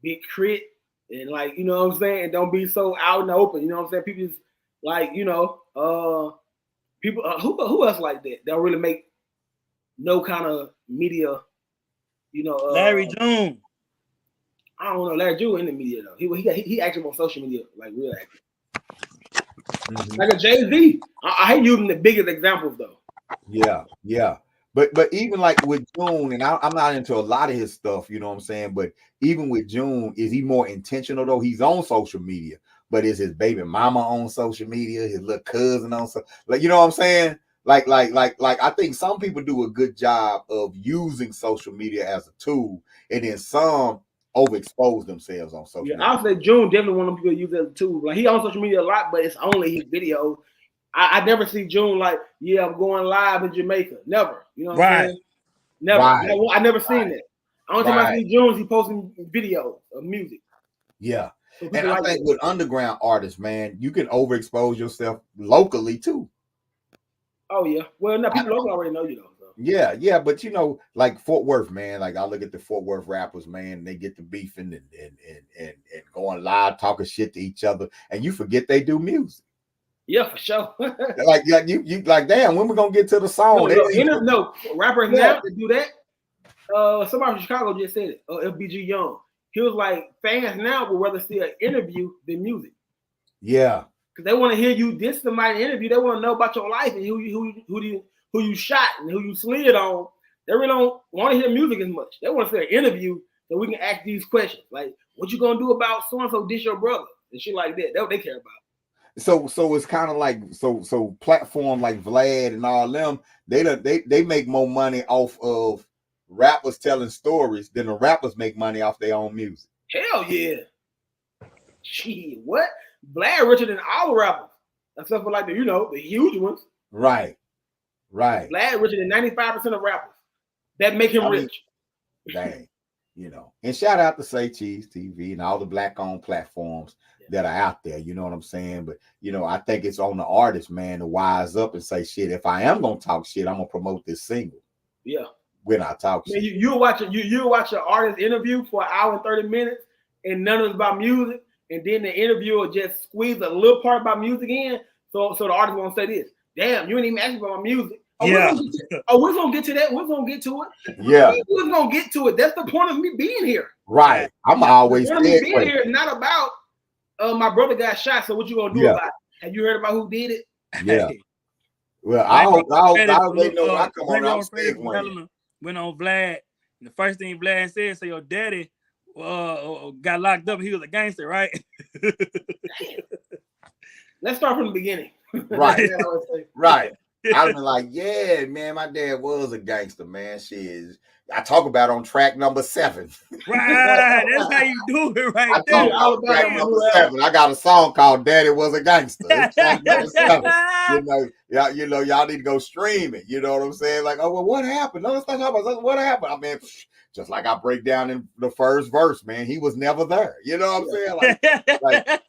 Big Crit and like, you know what I'm saying, and don't be so out in the open. You know what I'm saying? People's like, you know, people who else like that? They'll really make no kind of media. You know, Larry June. I don't know. Larry June in the media though. He active on social media, like real active. Mm-hmm. Like a Jay-Z. I hate using the biggest examples though. Yeah. But even like with June, and I'm not into a lot of his stuff, you know what I'm saying? But even with June, is he more intentional though? He's on social media, but is his baby mama on social media? His little cousin on like, you know what I'm saying? Like I think some people do a good job of using social media as a tool, and then some overexpose themselves on social media. I'll say June definitely one of them people use it as a tool. Like he on social media a lot, but it's only his videos. I never see June like, yeah, I'm going live in Jamaica. Never. You know what I'm saying? Never. Right. I never seen that. The only time I see June is he posting videos of music. Yeah. So and I think with underground artists, man, you can overexpose yourself locally too. Oh yeah. Well, no, people locally already know you though. So. Yeah, but you know, like Fort Worth, man. Like I look at the Fort Worth rappers, man. They get to beefing and going live, talking shit to each other, and you forget they do music. Yeah, for sure. like you like, damn, when we gonna get to the song? No, rappers now to do that. Somebody from Chicago just said it. FBG Young. He was like, fans now would rather see an interview than music. Yeah. Because they want to hear you diss somebody in an interview. They want to know about your life and who you shot and who you slid on. They really don't want to hear music as much. They want to see an interview so we can ask these questions. Like, what you gonna do about so-and-so diss your brother? And shit like that. That's what they care about. So it's kind of like so platform like Vlad and all them, they make more money off of rappers telling stories than the rappers make money off their own music. Hell yeah. Shit, what? Vlad richer than all the rappers, except for like the the huge ones. Right. Vlad richer than 95% of rappers. That make him rich. Dang. And shout out to Say Cheese TV and all the black-owned platforms that are out there. You know what I'm saying? But I think it's on the artist, man, to wise up and say, shit, if I am gonna talk shit, I'm gonna promote this single. Yeah. When I talk shit. You watch an artist interview for an hour and 30 minutes, and none of it's about music, and then the interviewer just squeeze a little part about music in, so the artist won't say this. Damn, you ain't even asking about my music. We're gonna get to that. We're gonna get to it. Yeah. We're gonna get to it. That's the point of me being here. Right. I'm always the point of me being here is not about my brother got shot, so what you gonna do about it? Have you heard about who did it? Yeah. Well, I hope they know I come on. I'm segueing. Went on Vlad. And the first thing Vlad said, so your daddy got locked up. He was a gangster, right? Let's start from the beginning. Right. Right. I've been like, yeah, man, my dad was a gangster, man. Shit. I talk about on track number 7. Right, that's how you do it right there. Track number 7. I got a song called "Daddy Was a Gangster." It's track number 7. Y'all need to go stream it. You know what I'm saying? Like, oh well, what happened? No, let's not talk about what happened. I mean, just like I break down in the first verse, man, he was never there. You know what I'm saying? Like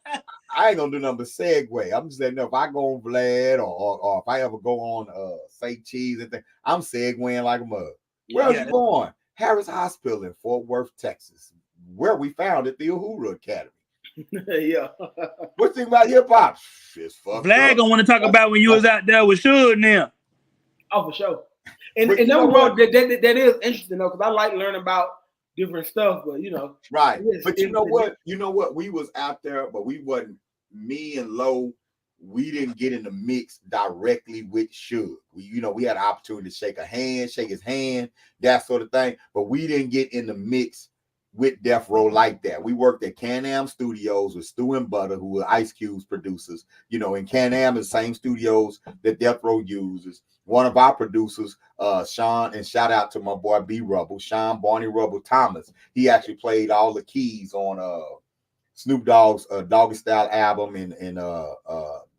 I ain't gonna do nothing but segue. I'm just saying, no, if I go on Vlad or if I ever go on Say Cheese and things, I'm segueing like a mug. Where's you going? Harris Hospital in Fort Worth, Texas, where we founded the Uhuru Academy. Yeah. What you think about hip hop? Vlad gonna want to talk about when you was out there with Suge now. Oh, for sure. And that is interesting though, because I like learning about different stuff, but right. But you know what? We was out there, but we wasn't. Me and Low, we didn't get in the mix directly with Suge. We had an opportunity to shake his hand, that sort of thing. But we didn't get in the mix with Death Row like that. We worked at Can-Am Studios with Stu and Butter, who were Ice Cube's producers. And Can-Am is the same studios that Death Row uses. One of our producers, Sean, and shout out to my boy B Rubble, Sean Barney Rubble Thomas. He actually played all the keys on Snoop Dogg's Doggy Style album and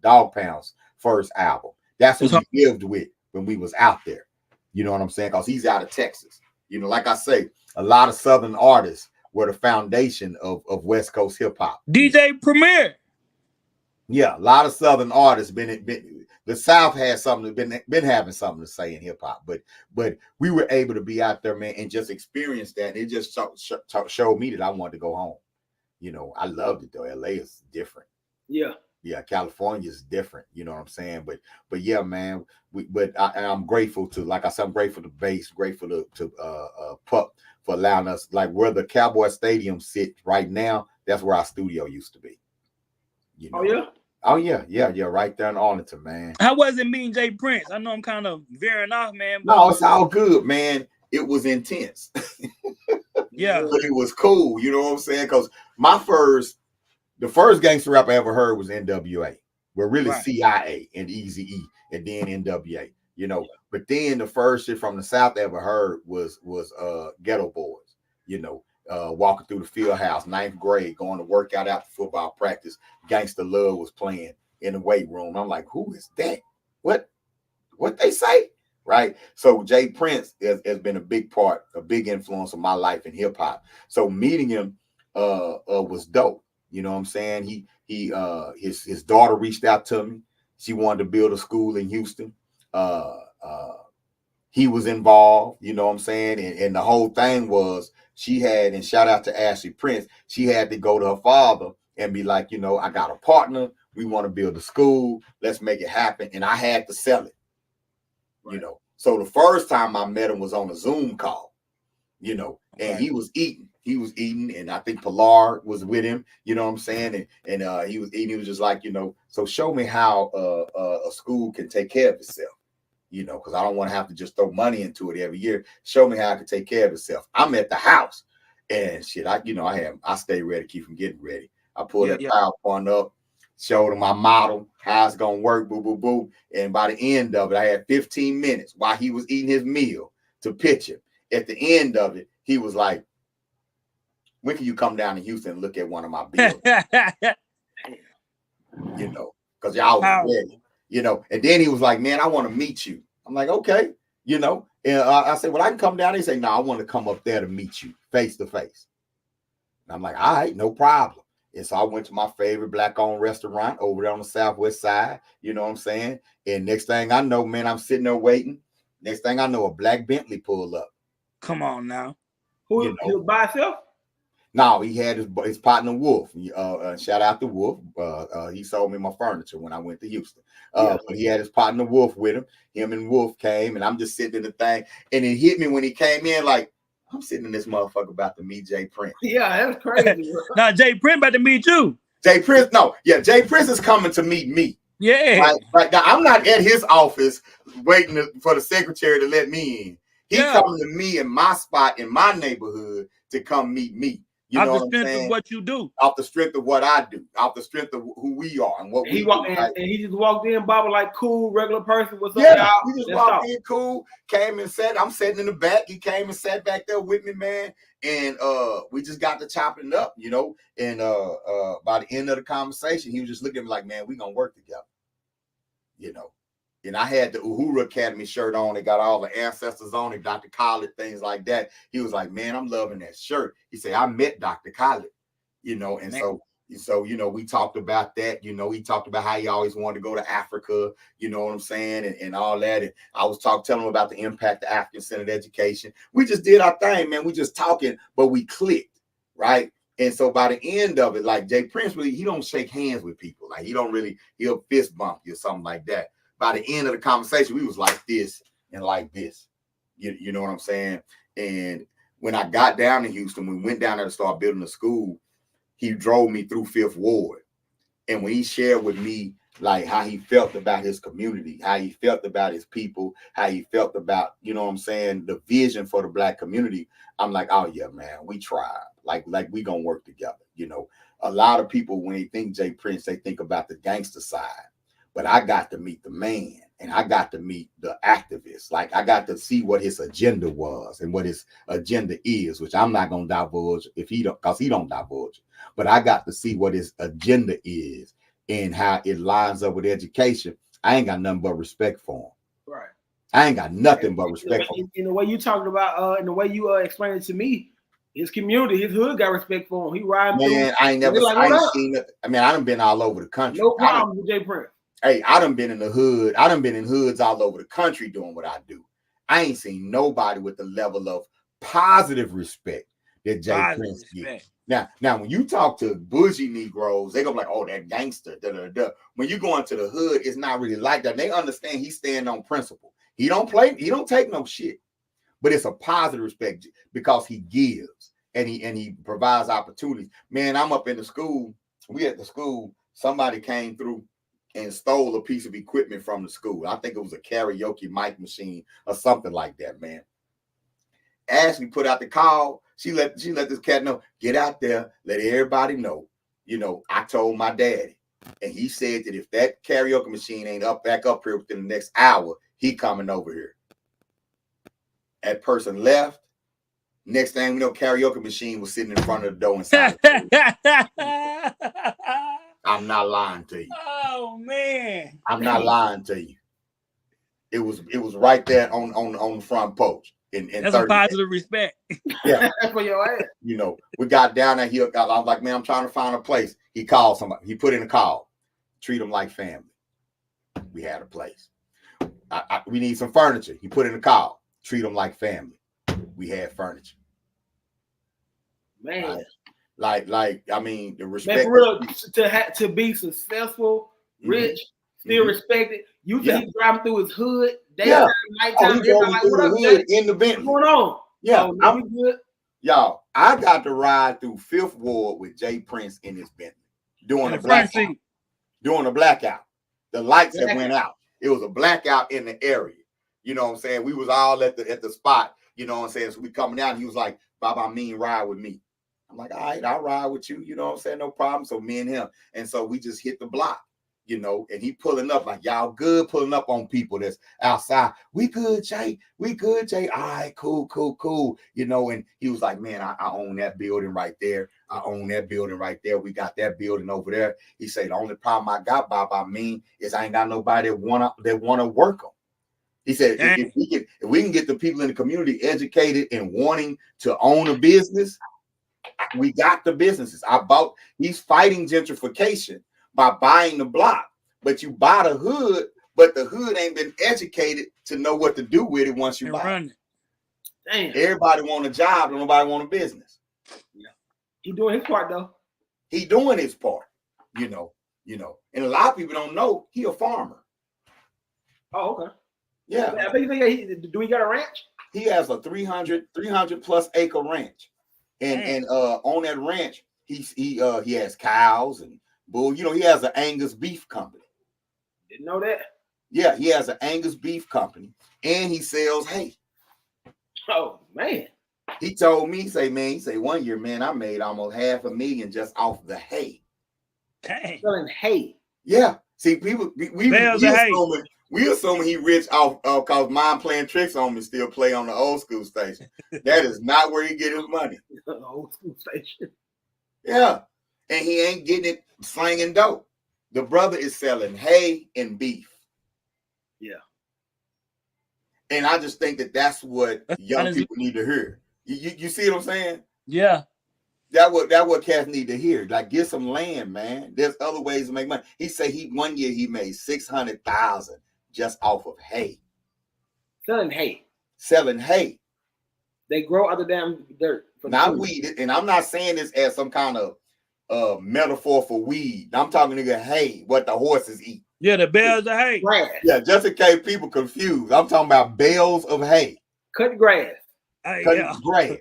Dog Pound's first album. That's what we lived with when we was out there. You know what I'm saying? Because he's out of Texas. Like I say, a lot of Southern artists were the foundation of West Coast hip hop. DJ Premier. Yeah, a lot of Southern artists been the South has something been having something to say in hip hop, but we were able to be out there, man, and just experience that. It just showed me that I wanted to go home. I loved it though. LA is different. Yeah, California is different. You know what I'm saying? But yeah, man. I'm grateful to, like I said, I'm grateful to Bass, grateful to Pup for allowing us, like where the Cowboy Stadium sits right now. That's where our studio used to be. Oh yeah, right there in Arlington, man. How was it meeting Jay Prince? I know I'm kind of veering off, man. No, it's all good, man. It was intense. Yeah, but it was cool. You know what I'm saying? Because the first gangster rap I ever heard was NWA. Well, really CIA and Eazy-E, and then NWA. But then the first shit from the South I ever heard was Ghetto Boys. Walking through the field house, 9th grade, going to work out after football practice. Gangsta Love was playing in the weight room. I'm like, who is that? What they say? Right. So Jay Prince has been a big influence of my life in hip hop. So meeting him was dope. You know what I'm saying? His daughter reached out to me. She wanted to build a school in Houston. He was involved, you know what I'm saying? And the whole thing was she had, and shout out to Ashley Prince, she had to go to her father and be like, I got a partner. We want to build a school. Let's make it happen. And I had to sell it, So the first time I met him was on a Zoom call, and he was eating. And I think Pilar was with him, you know what I'm saying? And he was eating. He was just like, so show me how a school can take care of itself. Because I don't want to have to just throw money into it every year. Show me how I can take care of itself. I'm at the house and shit. I stay ready, keep from getting ready. I pulled that PowerPoint up, showed him my model, how it's gonna work, boo, boo, boo. And by the end of it, I had 15 minutes while he was eating his meal to pitch him. At the end of it, he was like, when can you come down to Houston and look at one of my buildings? You know, because y'all was ready, you know. And then he was like, man, I want to meet you. I'm like, okay, you know. And I said, well, I can come down. He said, no, I want to come up there to meet you face to face. And I'm like, all right, no problem. And so I went to my favorite black-owned restaurant over there on the southwest side. You know what I'm saying? And next thing I know, man, I'm sitting there waiting. Next thing I know, a black Bentley pulled up. Come on now. Who he was by himself? No, he had his partner Wolf. Shout out to Wolf. He sold me my furniture when I went to Houston. But he had his partner Wolf with him. Him and Wolf came, and I'm just sitting in the thing. And it hit me when he came in, like, I'm sitting in this motherfucker about to meet Jay Prince. Yeah, that's crazy. Now Jay Prince about to meet you. Jay Prince is coming to meet me. Yeah. Right now, I'm not at his office waiting for the secretary to let me in. He's coming to me in my spot in my neighborhood to come meet me. You know what I'm saying? Off the strength of what you do. Off the strength of what I do. Off the strength of who we are and what we do. And he just walked in, Bobby, like cool, regular person. What's up, y'all? He just walked in cool, came and sat. I'm sitting in the back. He came and sat back there with me, man. And we just got to chopping it up, you know. And by the end of the conversation, he was just looking at me like, man, we gonna work together. You know. And I had the Uhuru Academy shirt on. It got all the ancestors on it, Dr. Khaled, things like that. He was like, man, I'm loving that shirt. He said, I met Dr. Khaled, you know, and so, you know, we talked about that. You know, he talked about how he always wanted to go to Africa, you know what I'm saying, and all that. And I was telling him about the impact of African-centered education. We just did our thing, man. We just talking, but we clicked, right? And so by the end of it, like Jay Prince, really, he don't shake hands with people. Like he'll fist bump you or something like that. By the end of the conversation, we was like this and like this. You know what I'm saying? And when I got down to Houston, we went down there to start building a school. He drove me through Fifth Ward. And when he shared with me like how he felt about his community, how he felt about his people, how he felt about, you know what I'm saying, the vision for the Black community, I'm like, oh yeah, man, we tried. Like we gonna work together. You know, a lot of people, when they think Jay Prince, they think about the gangster side. But I got to meet the man, and I got to meet the activist. Like I got to see what his agenda was and what his agenda is, which I'm not gonna divulge because he don't divulge. But I got to see what his agenda is and how it lines up with education. I ain't got nothing but respect for him. Right. I ain't got nothing but respect for him. In the way you talked about, in the way you explained it to me, his community, his hood got respect for him. He riding through. Man, I ain't seen it. I mean, I done been all over the country. No problem with Jay Prince. Hey, I done been in the hood. I done been in hoods all over the country doing what I do. I ain't seen nobody with the level of positive respect that Jay Prince gets. Now, when you talk to bougie Negroes, they go like, "Oh, that gangster." Da, da, da. When you go into the hood, it's not really like that. They understand he's standing on principle. He don't take no shit. But it's a positive respect because he gives and he provides opportunities. Man, I'm up in the school. We at the school. Somebody came through and stole a piece of equipment from the school. I think it was a karaoke mic machine or something like that, man. Ashley put out the call. She let this cat know, get out there, let everybody know. You know, I told my daddy. And he said that if that karaoke machine ain't back up here within the next hour, he coming over here. That person left. Next thing we know, karaoke machine was sitting in front of the door inside. I'm not lying to you. Oh man. I'm not lying to you. It was right there on the front porch. That's a positive respect. Yeah. That's for your ass. You know, we got down there. I was like, man, I'm trying to find a place. He called somebody. He put in a call. Treat them like family. We had a place. We need some furniture. He put in a call. Treat them like family. We had furniture. Man. Like I mean, the respect. Man, for real, to be successful, rich, still respected. You think he's driving through his hood, daytime, nighttime, he's driving through the hood in the Bentley. What's going on? Yeah, I'm good. Y'all, I got to ride through Fifth Ward with Jay Prince in his Bentley during a blackout. During a blackout, the lights had went out. It was a blackout in the area. You know what I'm saying? We was all at the spot. You know what I'm saying? So we coming down. He was like, "Bob, I mean, ride with me." I'm like, all right, I'll ride with you. You know what I'm saying? No problem. So me and him. And so we just hit the block. you know, and he pulling up like, y'all good, pulling up on people that's outside. We good, Jay. We good, Jay. All right, cool. You know, and he was like, man, I own that building right there. I own that building right there. We got that building over there. He said, the only problem I got, Bob, is I ain't got nobody that wanna work them. He said, if we can get the people in the community educated and wanting to own a business, we got the businesses. He's fighting gentrification by buying the block, but you buy the hood, but the hood ain't been educated to know what to do with it once you buy it. Damn. Everybody want a job, and nobody want a business. Yeah. He doing his part though. He doing his part, you know. And a lot of people don't know he a farmer. Oh, okay. Yeah. I think do he got a ranch? He has a 300 plus acre ranch. And on that ranch, he has cows and bull. You know, he has an Angus beef company. Didn't know that. Yeah, he has an Angus beef company, and he sells hay. Oh man. He told me, he say 1 year, man, I made almost $500,000 just off the hay. Dang. Selling hay. Yeah. See, people we assuming he rich off cause Mom playing tricks on me still play on the old school station. That is not where he get his money. The old school station. Yeah. And he ain't getting it slinging dope. The brother is selling hay and beef. Yeah. And I just think that's what young people need to hear. You see what I'm saying? Yeah. That what cats need to hear. Like, get some land, man. There's other ways to make money. He said 1 year he made $600,000 just off of hay. Selling hay. They grow other damn dirt. Not weed. And I'm not saying this as some kind of metaphor for weed. I'm talking nigga hay, what the horses eat. Yeah, the bales of hay. Grass. Yeah, just in case people confused. I'm talking about bales of hay. Cutting grass. Cutting grass.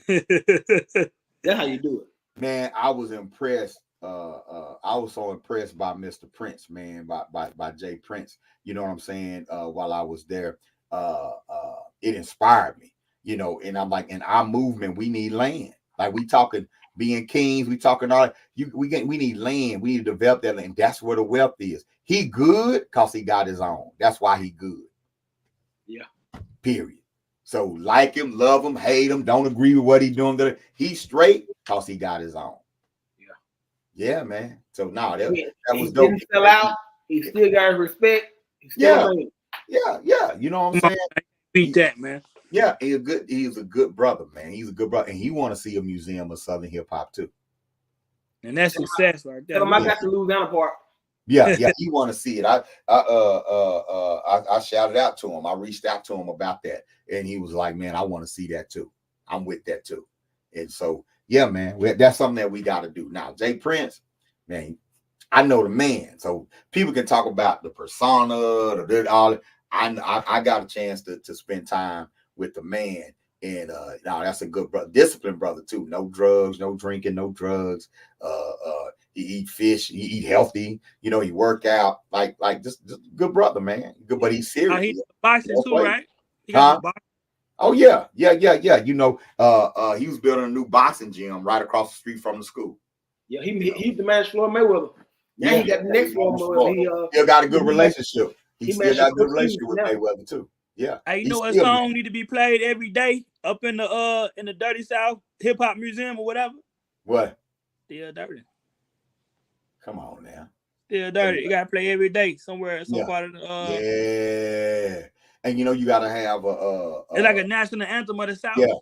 That's how you do it. Man, I was impressed. I was so impressed by Mr. Prince, man, by Jay Prince. You know what I'm saying? While I was there, it inspired me. You know, and I'm like, in our movement, we need land. Like, we talking being kings, we talking all that. We need land. We need to develop that land. That's where the wealth is. He good because he got his own. That's why he good. Yeah. Period. So like him, love him, hate him, don't agree with what he's doing. He's straight because he got his own. Yeah, man. So that was dope. He didn't sell out. He still got his respect. Yeah. You know what I'm saying? Beat that, man. Yeah, he's a good brother, man. He's a good brother, and he want to see a museum of Southern hip hop too. And that's success right there. I got the Louisiana part. Yeah, he want to see it. I shouted out to him. I reached out to him about that, and he was like, "Man, I want to see that too. I'm with that too." And so, yeah, man, that's something that we got to do now. Jay Prince, man, I know the man, so people can talk about the persona, all. I got a chance to spend time with the man, and that's a good brother, disciplined brother too. No drugs, no drinking, no drugs. He eat fish, he eat healthy, you know, he work out, like just good brother, man. Good, but he's serious. He's boxing too, right? Oh yeah. You know, he was building a new boxing gym right across the street from the school. Yeah, he's the man's Floyd Mayweather. Now he got the next Floyd Mayweather. He got a good relationship. He still got a good relationship with Mayweather too. Yeah. Hey, you know what song need to be played every day up in the Dirty South Hip Hop Museum or whatever? What? Still Dirty. Come on now. Still Dirty. You gotta play every day somewhere, some part of the yeah. And you know you gotta have it's like a national anthem of the South. Yeah.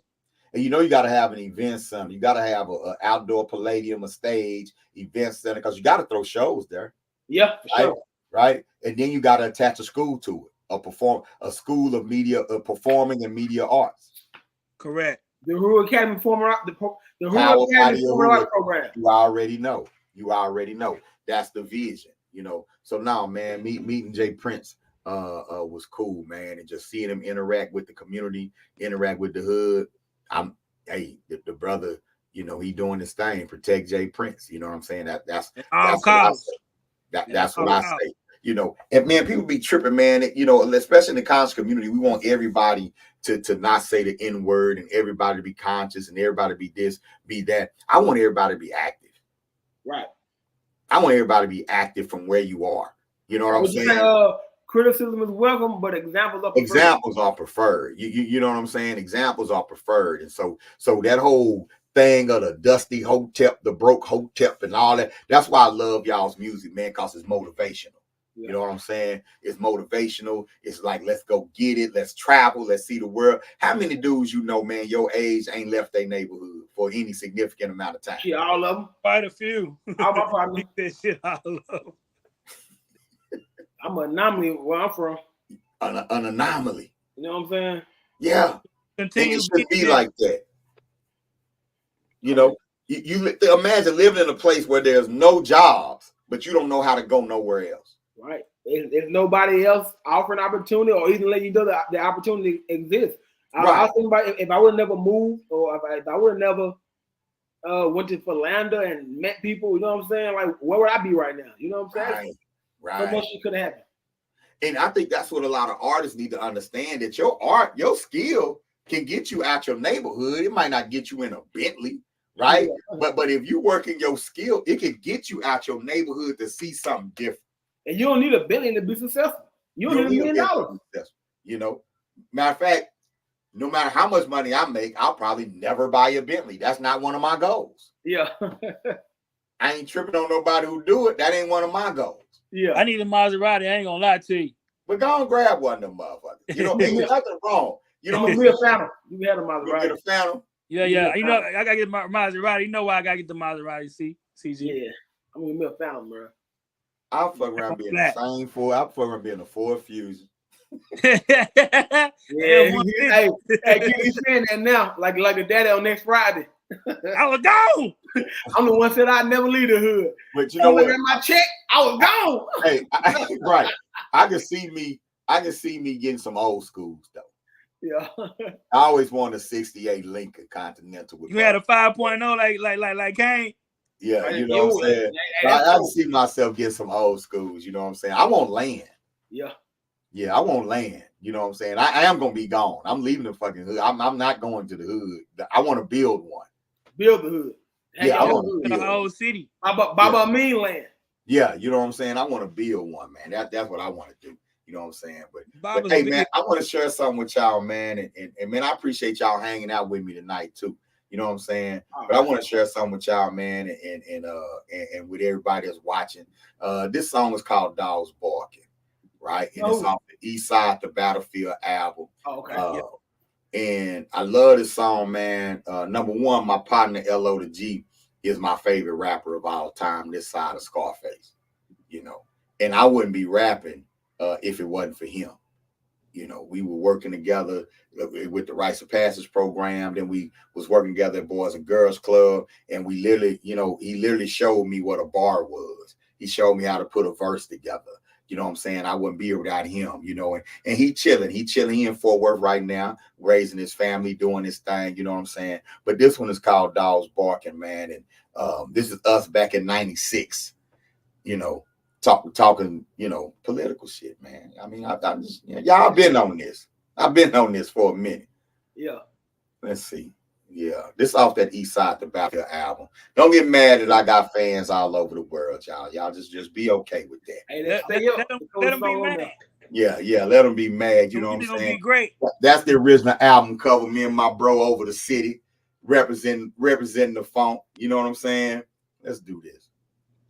And you know you gotta have an event center. You gotta have an outdoor palladium, a stage, event center, because you gotta throw shows there. Yeah, for sure. Right. And then you gotta attach a school to it, a school of media, performing and media arts. Correct. The Rural Academy Performing Arts Program. You already know. That's the vision, you know. So now, man, meeting Jay Prince was cool, man, and just seeing him interact with the community, interact with the hood. The brother, you know, he doing his thing. Protect Jay Prince. You know what I'm saying? That's what I say. You know, and man, people be tripping, man. You know, especially in the conscious community, we want everybody to not say the N word, and everybody to be conscious, and everybody be this, be that. I want everybody to be active. Right. I want everybody to be active from where you are. You know what I'm saying? Criticism is welcome, but examples are preferred. Examples are preferred. You know what I'm saying? Examples are preferred. And so that whole thing of the dusty hotep, the broke hotep and all that, that's why I love y'all's music, man, because it's motivational. Yeah. You know what I'm saying? It's motivational. It's like, let's go get it. Let's travel. Let's see the world. How many dudes you know, man, your age ain't left their neighborhood for any significant amount of time? Yeah, all of them. Quite a few. All my partners. That shit all of them. I'm an anomaly where I'm from. An anomaly. You know what I'm saying? Yeah. Continue to be like that. You know, you imagine living in a place where there's no jobs, but you don't know how to go nowhere else. Right. There's nobody else offering opportunity or even letting you know that the opportunity exists. I was thinking about if I would have never moved, or if I would have never went to Philander and met people, you know what I'm saying? Like, where would I be right now? You know what I'm saying? Right. So much could have happened. And I think that's what a lot of artists need to understand, that your art, your skill can get you out your neighborhood. It might not get you in a Bentley, right? Yeah. But if you work in your skill, it can get you out your neighborhood to see something different. And you don't need $1 billion to be successful. You don't need $1 million. You know, matter of fact, no matter how much money I make, I'll probably never buy a Bentley. That's not one of my goals. Yeah. I ain't tripping on nobody who do it. That ain't one of my goals. Yeah. I need a Maserati. I ain't gonna lie to you. But go and grab one of them motherfuckers. You know, ain't nothing wrong. You know, I'm a real Phantom. You had a Maserati. Get a Phantom. Yeah. You know, I gotta get my Maserati. You know why I gotta get the Maserati? CG. Yeah. I'm gonna be a Phantom, bro. I'll fuck around being the same Ford. I'll fuck around being a Ford Fusion. Yeah. Hey, keep saying that now. Like the daddy on next Friday. I was gone. I'm the one that said I'd never leave the hood. But you know what? My check, I was gone. Hey, right. I can see me getting some old schools though. Yeah. I always wanted a 68 Lincoln Continental. You had a 5.0 like Kane. Yeah, you know what I'm saying? I can see myself getting some old schools, you know what I'm saying? I want land. Yeah. Yeah, I want land. You know what I'm saying? I am going to be gone. I'm leaving the fucking hood. I'm not going to the hood. I want to build one. Build the hood. Yeah, I want to build the whole city. Baba mean land. Yeah, you know what I'm saying? I want to build one, man. That's what I want to do. You know what I'm saying? But hey, man, I want to share something with y'all, man. And man, I appreciate y'all hanging out with me tonight, too. You know what I'm saying? But I want to share something with y'all, man, and with everybody that's watching. This song is called Dogs Barking, right? And it's off the East Side the Battlefield album. Okay. And I love this song, man. Number one, my partner LO the G is my favorite rapper of all time, this side of Scarface. You know, and I wouldn't be rapping if it wasn't for him. You know, we were working together with the Rites of Passage program. Then we was working together at Boys and Girls Club. And we literally, you know, he literally showed me what a bar was. He showed me how to put a verse together. You know what I'm saying? I wouldn't be here without him, you know, and he chilling. He in Fort Worth right now, raising his family, doing his thing, you know what I'm saying? But this one is called Dogs Barking, man. And this is us back in 96, you know. Talking, you know, political shit, man. I mean, I just, y'all been on this. I've been on this for a minute. Yeah. Let's see. Yeah, this off that East Side the Battlefield album. Don't get mad that I got fans all over the world, y'all. Y'all just be okay with that. Hey, let them be mad. Yeah, let them be mad. You know what I'm saying? Be great. That's the original album cover. Me and my bro over the city, representing the funk. You know what I'm saying? Let's do this.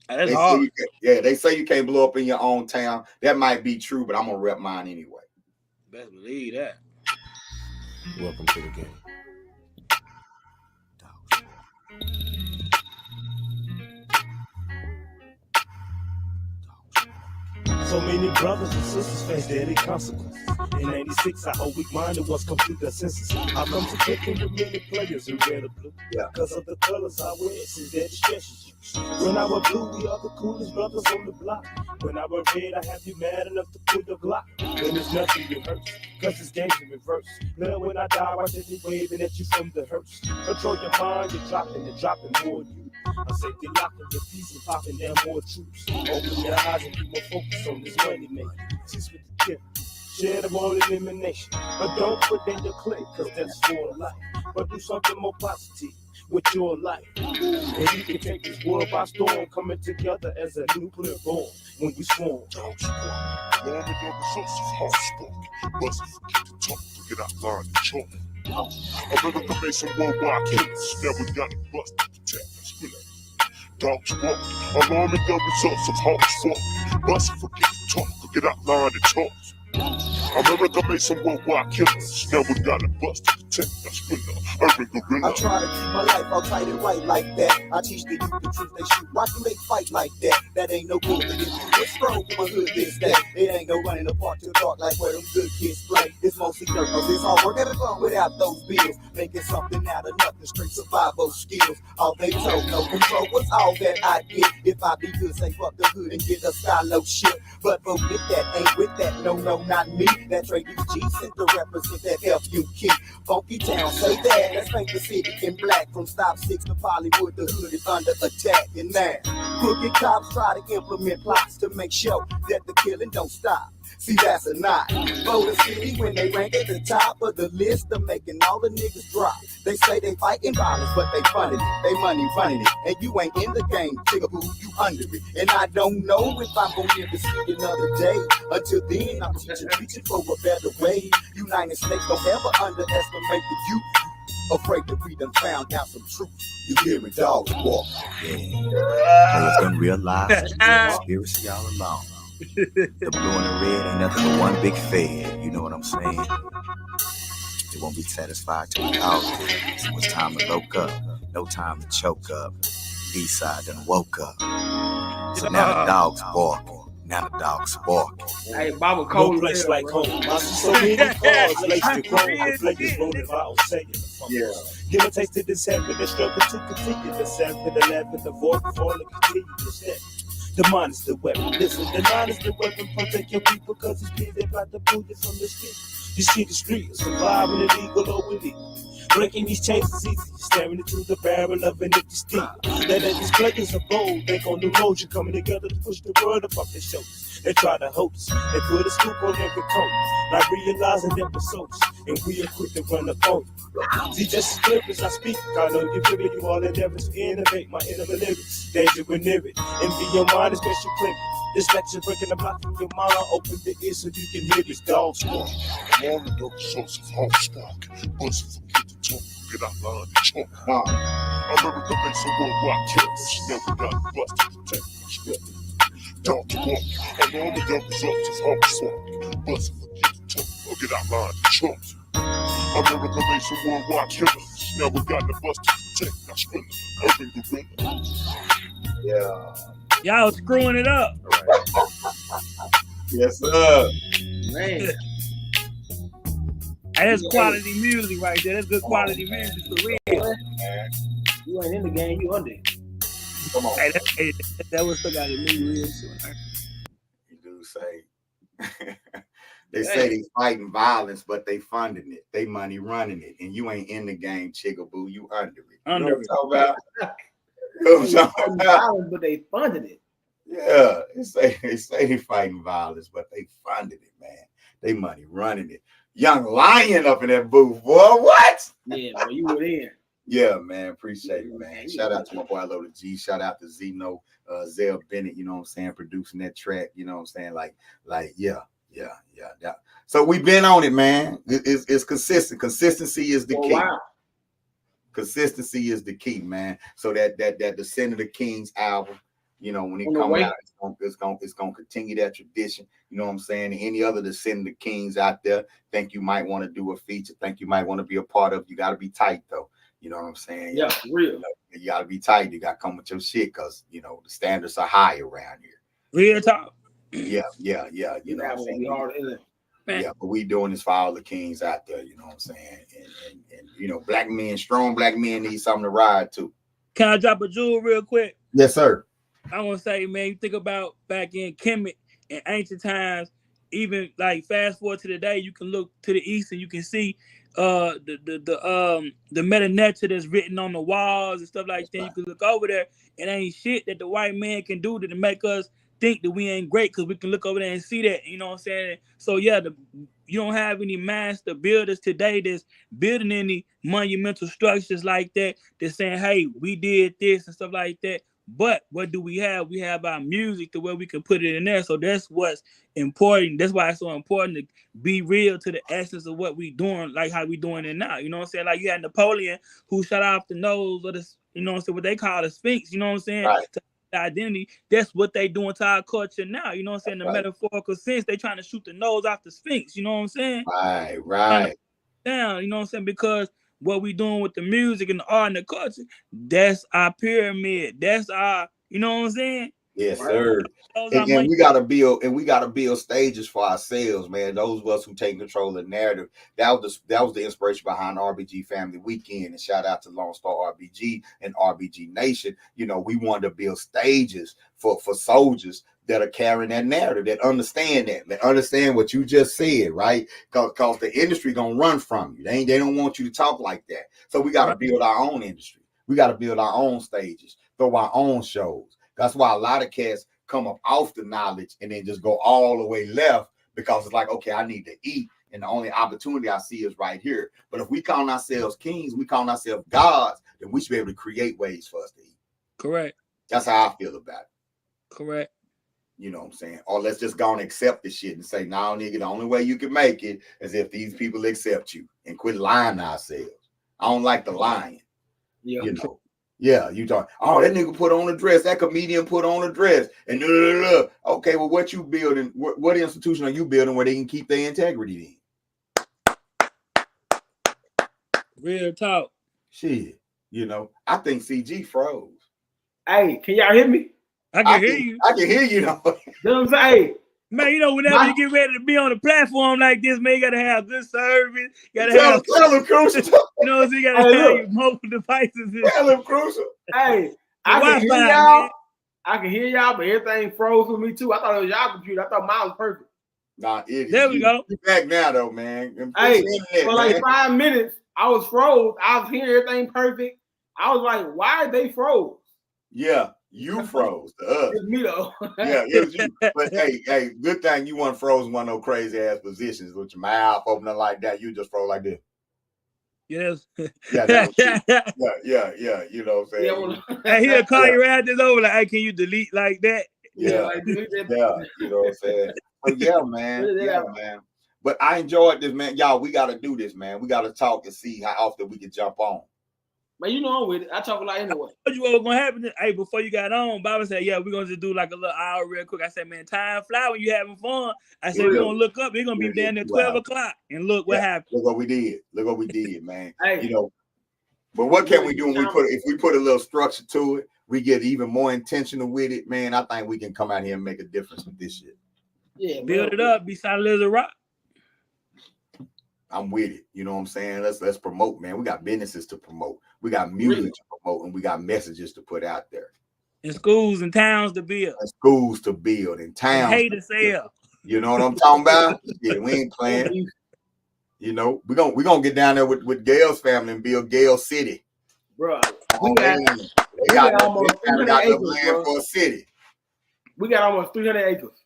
They say you can't blow up in your own town. That might be true, but I'm gonna rep mine anyway. Best believe that. Welcome to the game. So many brothers and sisters face deadly consequences. In 96, our whole weak-minded was complete the senses. I come to take in with many players in red or blue. Because of the colors I wear, since their distresses you. When I was blue, we are the coolest brothers on the block. When I was red, I have you mad enough to pull the Glock. Then there's nothing you hurt, cause it's games in reverse. Now when I die, watch it be waving at you from the hearse. Control your mind, you're dropping more you. I'm safety locking your piece and popping down more troops. Open your eyes and be more focused on this money making. Teach with the gift, share the all elimination. But don't put in your click, cause that's for life. But do something more positive. with your life. And you can take this world by storm, coming together as a nuclear bomb when we swarm. Warm the resources, hard spark. Bust forget to talk, forget out line and chalk. America made some worldwide killers. Now we got to bust to protect us. Dogs walk, alarming the results of hard spark. Bust forget to talk, forget out line and chalk. America made some worldwide killers. Now we got to bust to protect us. Urban gorilla. I try to keep my life all tight and right like that. I teach the youth the truth they shoot. Why do they fight like that? That ain't no good. It's strong from a hood this day. It ain't no running apart till dark like where them good kids play. It's mostly dirt, cause it's hard work every fun without those bills. Making something out of nothing, straight survival skills. All they told, no control was all that I get. If I be good, say fuck the hood and get a skylow shit. But forget that, ain't with that, no, not me. That trade G sent to represent that F-U-K. Funky town, say that. Let's paint the city in black. From Stop 6 to Bollywood, the hood is under attack. And now, crooked cops try to implement plots to make sure that the killing don't stop. See, that's a knot. For the city when they rank at the top of the list of making all the niggas drop. They say they fighting violence, but they funding it. They money running it. And you ain't in the game, jigaboo, you under it. And I don't know if I'm gonna live to see another day. Until then, I'm teaching for a better way. United States don't ever underestimate the youth. Afraid that we done found out some truth. You hear it, dogs walk. Players done realize the conspiracy all along. The blue and the red ain't nothing but one big fed. You know what I'm saying? They won't be satisfied till we all dead. So it's time to loke up. No time to choke up. B-side done woke up. So now the dogs bark. Now the dogs bark. Hey, Baba Cole. No place like home. I see so many cars laced with chrome. Reflectors rolling by on second. Yeah. Give a taste of this happiness, struggle to continue. The 7, the 11, the 4, before the continue to step. The mind is the weapon. Listen, the mind is the weapon. Protect your people, cause it's clear they about to boot it from the street. You see the street, surviving illegal or illegal. Breaking these chains is easy, staring into the barrel of an empty steel. That these players are bold, they on the road, you're coming together to push the word up off their shoulders. They try to host, they put a scoop on every coat, not realizing that we're soldiers, and we are quick to run up on you. See, just as clear as I speak, I know you figure you all endeavors to innovate my inner lyrics. Danger when near it, envy your mind is best you click. This lecture breaking the block from your mind, open the ears so you can hear these dogs walk. Warm the resources, hard spark. Bust forget to talk, get out line and chalk. America made some worldwide killers. Now we got to bust to protect us. Dogs walk, along with the resources, hard spark. Bust forget to talk, get out line and chalk. America made some worldwide killers. Now we got to bust to protect our spinner. Urban gorilla. Yeah. Y'all screwing it up. Right. Yes, sir. Man. Hey, that's quality music right there. That's good quality music for real. You ain't in the game, you under it. Come on. Hey, that was stuck out of me real soon. You do say. They say they fighting violence, but they funding it. They money running it. And you ain't in the game, chigaboo. You under it. Under you know what I'm talking about? You know what I'm talking about? Violence, but they funded it. Yeah, they say they fighting violence, but they funded it, man. They money running it. Young Lion up in that booth, boy. What? Yeah, boy, you were in. Yeah, man. Appreciate it, man. Shout out to my boy Lola G. Shout out to Zeno, Zell Bennett, you know what I'm saying, producing that track, you know what I'm saying? Like, yeah. So we've been on it, man. It's consistent. Consistency is the key. Wow. Consistency is the key, man. So that Descendants of Kingz album, you know, when it comes out, it's gonna continue that tradition. You know what I'm saying? And any other Descendants of Kingz out there, think you might want to do a feature, think you might want to be a part of. You got to be tight though. You know what I'm saying? Yeah, real. You got to be tight. You got to come with your shit because you know the standards are high around here. Real talk. Yeah. You know what I'm saying? Yeah, but we doing this for all the kings out there. You know what I'm saying? And you know, black men, strong black men need something to ride to. Can I drop a jewel real quick? Yes, sir. I want to say, man, you think about back in Kemet in ancient times, even like fast forward to today, you can look to the east and you can see the meta nature that's written on the walls and stuff like that. You can look over there. It ain't shit that the white man can do to make us think that we ain't great because we can look over there and see that, you know what I'm saying? So yeah, you don't have any master builders today that's building any monumental structures like that, that's saying, hey, we did this and stuff like that. But what do we have? We have our music to where we can put it in there. So that's what's important. That's why it's so important to be real to the essence of what we doing, like how we doing it now. You know what I'm saying? Like you had Napoleon who shot off the nose of the, you know what I'm saying, what they call the Sphinx, you know what I'm saying? Right. Identity. That's what they doing to our culture now. You know what I'm saying? The metaphorical sense, they trying to shoot the nose off the Sphinx. You know what I'm saying? Right. Down. You know what I'm saying? Because what we doing with the music and the art and the culture, that's our pyramid. That's our, you know what I'm saying? Yes, sir. And we gotta build stages for ourselves, man. Those of us who take control of the narrative. That was the inspiration behind RBG Family Weekend. And shout out to Lone Star RBG and RBG Nation. You know, we wanted to build stages for soldiers that are carrying that narrative, that understand what you just said, right? Because the industry gonna run from you. They don't want you to talk like that. So we gotta build our own industry. We gotta build our own stages, throw our own shows. That's why a lot of cats come up off the knowledge and then just go all the way left, because it's like, okay, I need to eat, and the only opportunity I see is right here. But if we call ourselves kings, we call ourselves gods, then we should be able to create ways for us to eat. Correct. That's how I feel about it. Correct. You know what I'm saying? Or let's just go and accept this shit and say, nah, nigga, the only way you can make it is if these people accept you, and quit lying to ourselves. I don't like the lying. Yeah. You know. Yeah, you talk. Oh, that nigga put on a dress. That comedian put on a dress. And okay, well, what you building? What institution are you building where they can keep their integrity in? Real talk. Shit, you know. I think CG froze. Hey, can y'all hear me? I can hear you. I can hear you though. You know what I'm saying? Man, you know, whenever you get ready to be on a platform like this, man, you gotta have good service. You gotta have tell them Krucial. You know, so you gotta have your mobile devices. Tell them Krucial. Hey, I can hear y'all. Man. I can hear y'all, but everything froze for me too. I thought it was y'all computer. I thought mine was perfect. Nah, it is. There we go. You back now though, man. Hey, for like 5 minutes, I was froze. I was hearing everything perfect. I was like, why they froze? Yeah. You froze to us. It's me though. Yeah, it was you. But hey, good thing you weren't frozen one of those crazy ass positions with your mouth opening like that. You just froze like this. Yes. Yeah, that was yeah. You know what I'm saying? Hey, he'll call you right this over like, hey, can you delete like that? Yeah, you know what I'm saying? But yeah, man. But I enjoyed this, man. Y'all, we gotta do this, man. We gotta talk and see how often we can jump on. Man, you know I'm with it. I talk a lot anyway. I told you what was gonna happen. Hey, before you got on, Bobby said, yeah, we're gonna just do like a little hour real quick. I said, man, time fly when you having fun. I said, we're gonna look up, we're gonna be down there 12 o'clock and look what happened. Look what we did, man. Hey, you know, but what can we do when if we put a little structure to it, we get even more intentional with it, man. I think we can come out here and make a difference with this shit. Yeah, build it up, be solid as a rock. I'm with it. You know what I'm saying? Let's promote, man. We got businesses to promote. We got music to promote, and we got messages to put out there. And schools and towns to build. And schools to build and towns. Hate to sell. You know what I'm talking about? Yeah, we ain't playing. You know, we're gonna get down there with Gail's family and build Gale City. Bro, they got almost 300 acres for a city. We got almost 300 acres.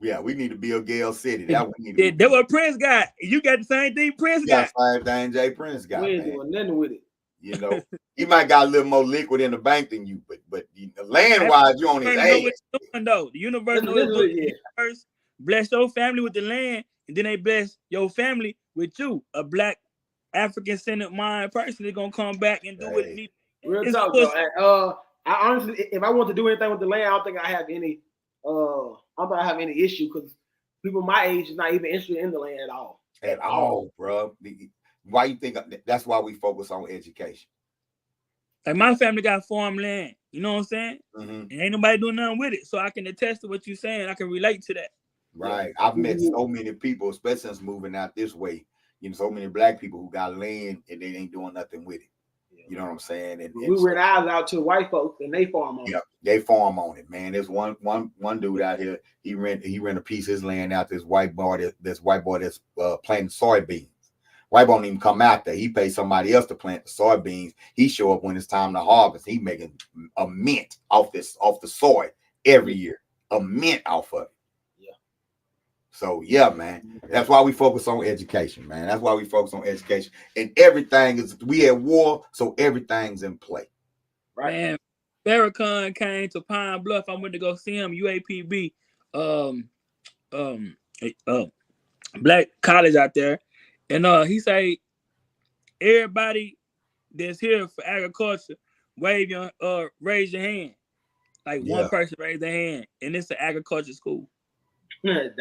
Yeah, we need to build Gale City. That what Prince got. You got the same thing Prince got. Same thing Jay Prince got. We ain't doing nothing with it. You know, he might got a little more liquid in the bank than you, but land wise, you on his ass. The universe knows bless your family with the land, and then they bless your family with you, a black African-centered mind person. They're gonna come back and do what it needs. Real talk, though. I honestly, if I want to do anything with the land, I don't think I have any. I don't have any issue because people my age is not even interested in the land at all. At all, bro. Why you think that's why we focus on education? Like my family got farmland, you know what I'm saying? Mm-hmm. And ain't nobody doing nothing with it. So I can attest to what you're saying. I can relate to that. Right. I've met so many people, especially since moving out this way, you know, so many black people who got land and they ain't doing nothing with it. You know what I'm saying? And we rent ours out to white folks and they farm on it. Yeah, they farm on it, man. There's one dude out here. He rent a piece of his land out to this white boy that's planting soybeans. White boy don't even come out there. He pays somebody else to plant the soybeans. He show up when it's time to harvest. He making a mint off the soy every year. a mint off of it. Yeah. So yeah, man. That's why we focus on education, man. That's why we focus on education. And everything is we at war, so everything's in play. Right. Man, Farrakhan came to Pine Bluff. I went to go see him, UAPB, black college out there. And he say, everybody that's here for agriculture, raise your hand. Like one person raise their hand, and it's an agriculture school. Damn.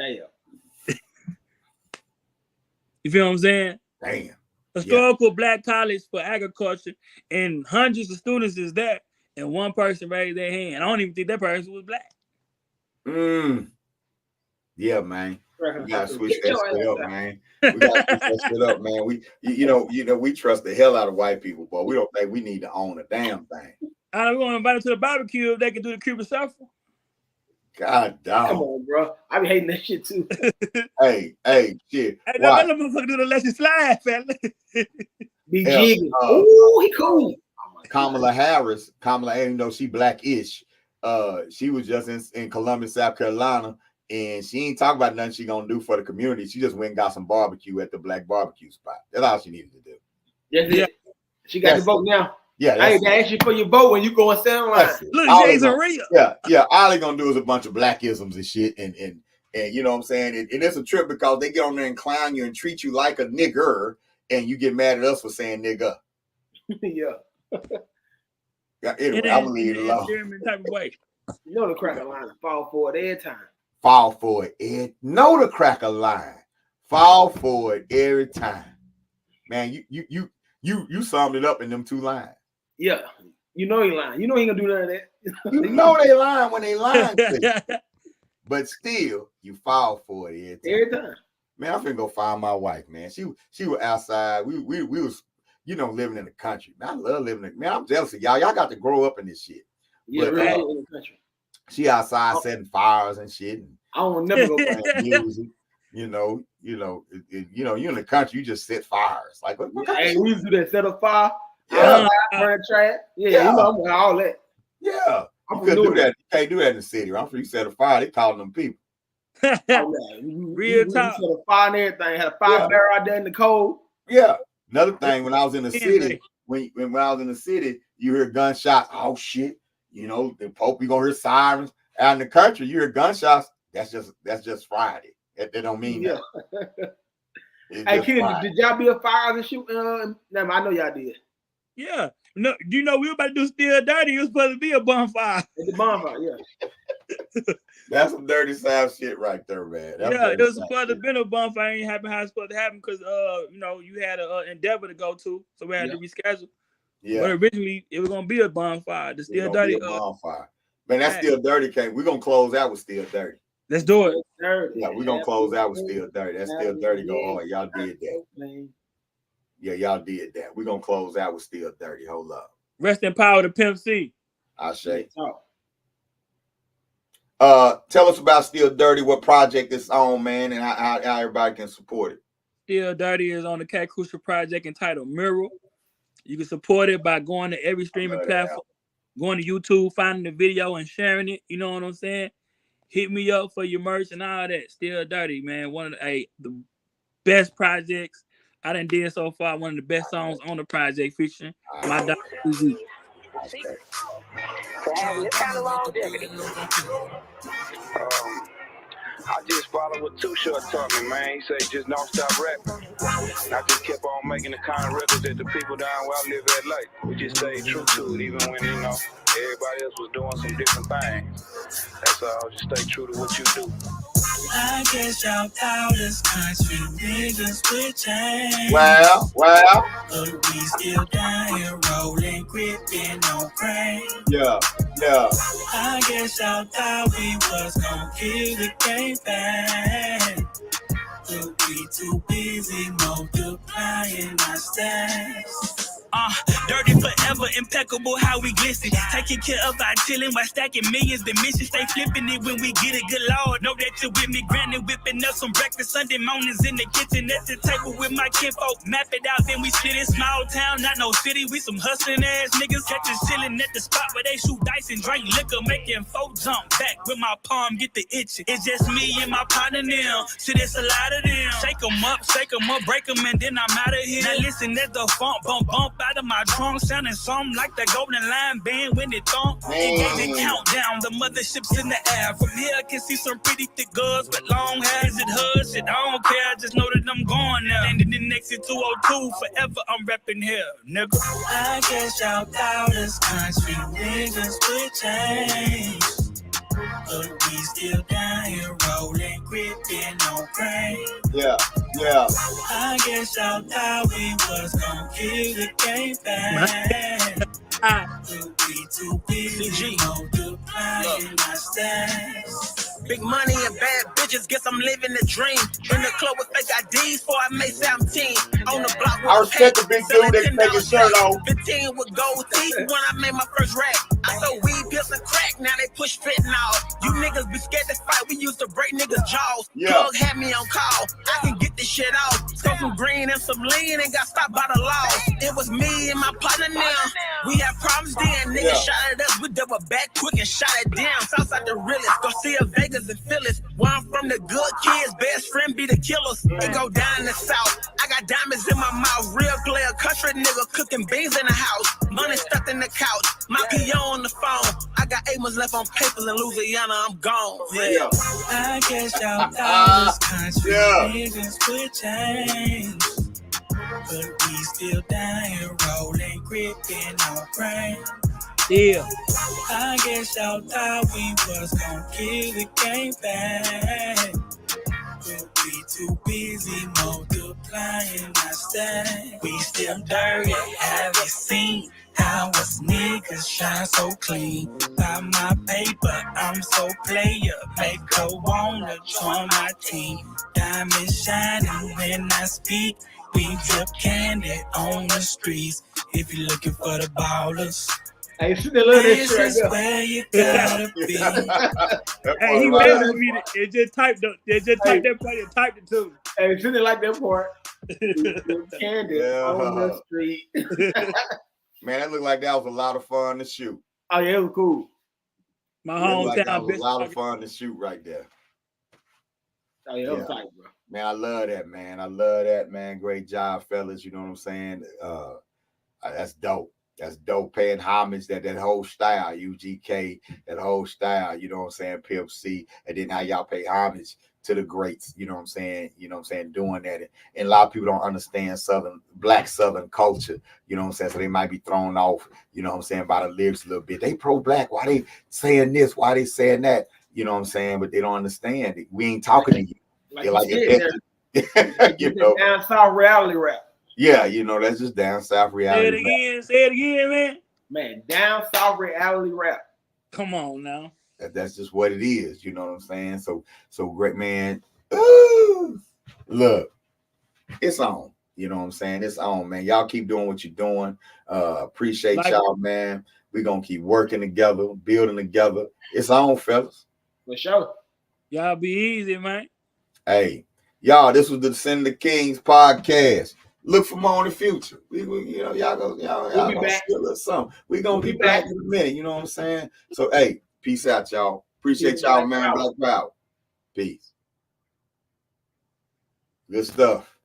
You feel what I'm saying? Damn. Historical black college for agriculture, and hundreds of students is there, and one person raised their hand. I don't even think that person was black. Yeah, man. We gotta switch that shit up, man. We gotta switch that shit up, man. We trust the hell out of white people, but we don't think we need to own a damn thing. I don't want to invite them to the barbecue if they can do the Cuban shuffle. God damn. Come on, bro. I be hating that shit too. hey, shit. Hey, that motherfucker do the let you slide, fella. Be jigging. Ooh, he cool. Kamala Harris, even though she black-ish, she was just in Columbus, South Carolina, and she ain't talking about nothing she gonna do for the community. She just went and got some barbecue at the black barbecue spot. That's all she needed to do. Yeah. She got the vote now. Yeah, I ain't ask you for your vote when you go and stand in line. Look, Jay's a real. Yeah. All they gonna do is a bunch of blackisms and shit, and you know what I'm saying. And it's a trip because they get on there and clown you and treat you like a nigger, and you get mad at us for saying nigga. Yeah. Anyway, I'm gonna leave it alone. Type of way. You know the cracker line fall for it every time. Fall for it. Know the cracker line. Fall for it every time. Man, you summed it up in them two lines. Yeah, you know he lying. You know he gonna do none of that. You know they lying when they lying. But still, you fall for it every time. Man, I'm finna go find my wife, man. She was outside. We was, living in the country. Man, I love living in. Man, I'm jealous of y'all. Y'all got to grow up in this shit. Yeah, but, really in the country. She outside setting fires and shit. And I don't never go playing music. You in the country, you just set fires. Like, what hey, we used to do that, set a fire. Burn trash. Yeah, all that. Yeah. You couldn't do that. You can't do that in the city. I'm sure you set a fire, they calling them people. Real talk. Set a fire and everything. Had a fire barrel out there in the cold. Yeah. Another thing, when I was in the city, when I was in the city, you hear gunshots. Oh shit. The Pope, you gonna hear sirens. Out in the country, you hear gunshots. That's just Friday. That don't mean that. Hey, kid, did y'all build fires and shoot? I know y'all did. Yeah. No, we were about to do Still Dirty. It was supposed to be a bonfire. The bonfire, yeah. That's some dirty South shit right there, man. It was supposed to be a bonfire. It ain't happen how it's supposed to happen because you had an endeavor to go to, so we had to reschedule. Yeah. But originally it was gonna be a bonfire. The Still Dirty bonfire. Man, that Still Dirty came. We're gonna close out with Still Dirty. Let's do it. Yeah, we're gonna close out with Still Dirty. That Still Dirty go hard. Y'all did that. Yeah, y'all did that. We're gonna close out with Still Dirty. Hold up. Rest in power to Pimp C. I say. Tell us about Still Dirty, what project it's on, man, and how everybody can support it. Still Dirty is on the Krucial Project entitled Mural. You can support it by going to every streaming platform, going to YouTube, finding the video and sharing it. You know what I'm saying? Hit me up for your merch and all that. Still Dirty, man. One of the best projects I done did so far. One of the best songs on the project featuring my dog Krucial. I just followed what Too Short taught me, man. He said just don't stop rapping. I just kept on making the kind of records that the people down where I live at like. We just stayed true to it, even when, everybody else was doing some different things. That's all, just stay true to what you do. I guess y'all thought this country niggas with change. Well. But we still down here rolling, gripping on crank. Yeah. I guess y'all thought we was gonna kill the game back. But we too busy multiplying our stats. Dirty forever, impeccable how we glisten. Taking care of our chillin' while stacking millions. The mission stay flipping it when we get it. Good Lord, know that you're with me. Granted, whipping up some breakfast Sunday mornings in the kitchen at the table with my kinfolk. Map it out, then we split it. Small town, not no city. We some hustling ass niggas. Catch us chillin' at the spot where they shoot dice and drink liquor, making folk jump back with my palm get the itching. It's just me and my partner now. Shit, it's a lot of them. Shake 'em up, break 'em, and then I'm out of here. Now listen, that's the funk bump out of my trunk, sounding something like the golden line band when it thump. Engaging countdown, the mothership's in the air. From here I can see some pretty thick girls with long hair. Is it hood? Shit, I don't care, I just know that I'm going now. Landing in exit 202, forever I'm repping here, nigga. I guess y'all thought us country niggas would change, but we still down here rolling, gripping on grain. Yeah. I guess y'all thought we was gonna kill the game back. We'll be too busy multiplying my stats. Big money and bad bitches, guess I'm living the dream. In the club with fake IDs before I made 17. On the block with I respect the big dude that can take his shirt off. 15 with gold teeth when I made my first rack. I sold weed, pills, and crack, now they push fentanyl. You niggas be scared to fight, we used to break niggas' jaws. Plug had me on call, I can get this shit off. Stole some green and some lean and got stopped by the law. It was me and my partner now. We had problems then, niggas shot at us, we double back quick and shot it down. Southside the realest, Garcia, Vegas, and Phyllis. Where I'm from, the good kids, best friend be the killers. It go down in the south, I got diamonds in my mouth. Real player, country nigga, cooking beans in the house. Money stuck in the couch, my PO on the phone. I got 8 months left on papers in Louisiana, I'm gone. Yeah. I guess y'all thought this country niggas would change, but we still down here rolling, gripping on grain. Yeah. I guess y'all thought we was gonna kill the game back. We'll be too busy multiplying our stats. We still dirty, have you seen how us niggas shine so clean? By my paper, I'm so player, make her wanna join my team. Diamonds shining when I speak. We drip candy on the streets. If you're looking for the ballers, hey, should they love this this is where you gotta be. Hey, he messaged me. It just typed that part and typed it too. Hey, should they like that part? Candy on the street. Man, that looked like that was a lot of fun to shoot. Oh yeah, it was cool. My hometown. That was a lot of fun to shoot right there. Oh yeah, it was tight, bro. Man, I love that, man. I love that, man. Great job, fellas. You know what I'm saying? That's dope. That's dope. Paying homage that whole style, UGK, that whole style, you know what I'm saying? Pimp C, and then how y'all pay homage to the greats, you know what I'm saying? You know what I'm saying? Doing that. And a lot of people don't understand black Southern culture, you know what I'm saying? So they might be thrown off, you know what I'm saying, by the lyrics a little bit. They pro-black. Why they saying this? Why they saying that? You know what I'm saying? But they don't understand it. We ain't talking to you. You know, down south reality rap. Yeah, you know, that's just down south reality. Say it again, man. Man, down south reality rap. Come on now. That's just what it is, you know what I'm saying? So great, man. Ooh, look, it's on. You know what I'm saying? It's on, man. Y'all keep doing what you're doing. Appreciate y'all, man. We're gonna keep working together, building together. It's on, fellas. For sure. Y'all be easy, man. Hey, y'all, this was the Descendants Kingz podcast. Look for more in the future. We you know, y'all be back. Something. We're gonna be back in a minute, you know what I'm saying? So hey, peace out, y'all. Appreciate y'all, man. Black Power. Peace. Good stuff.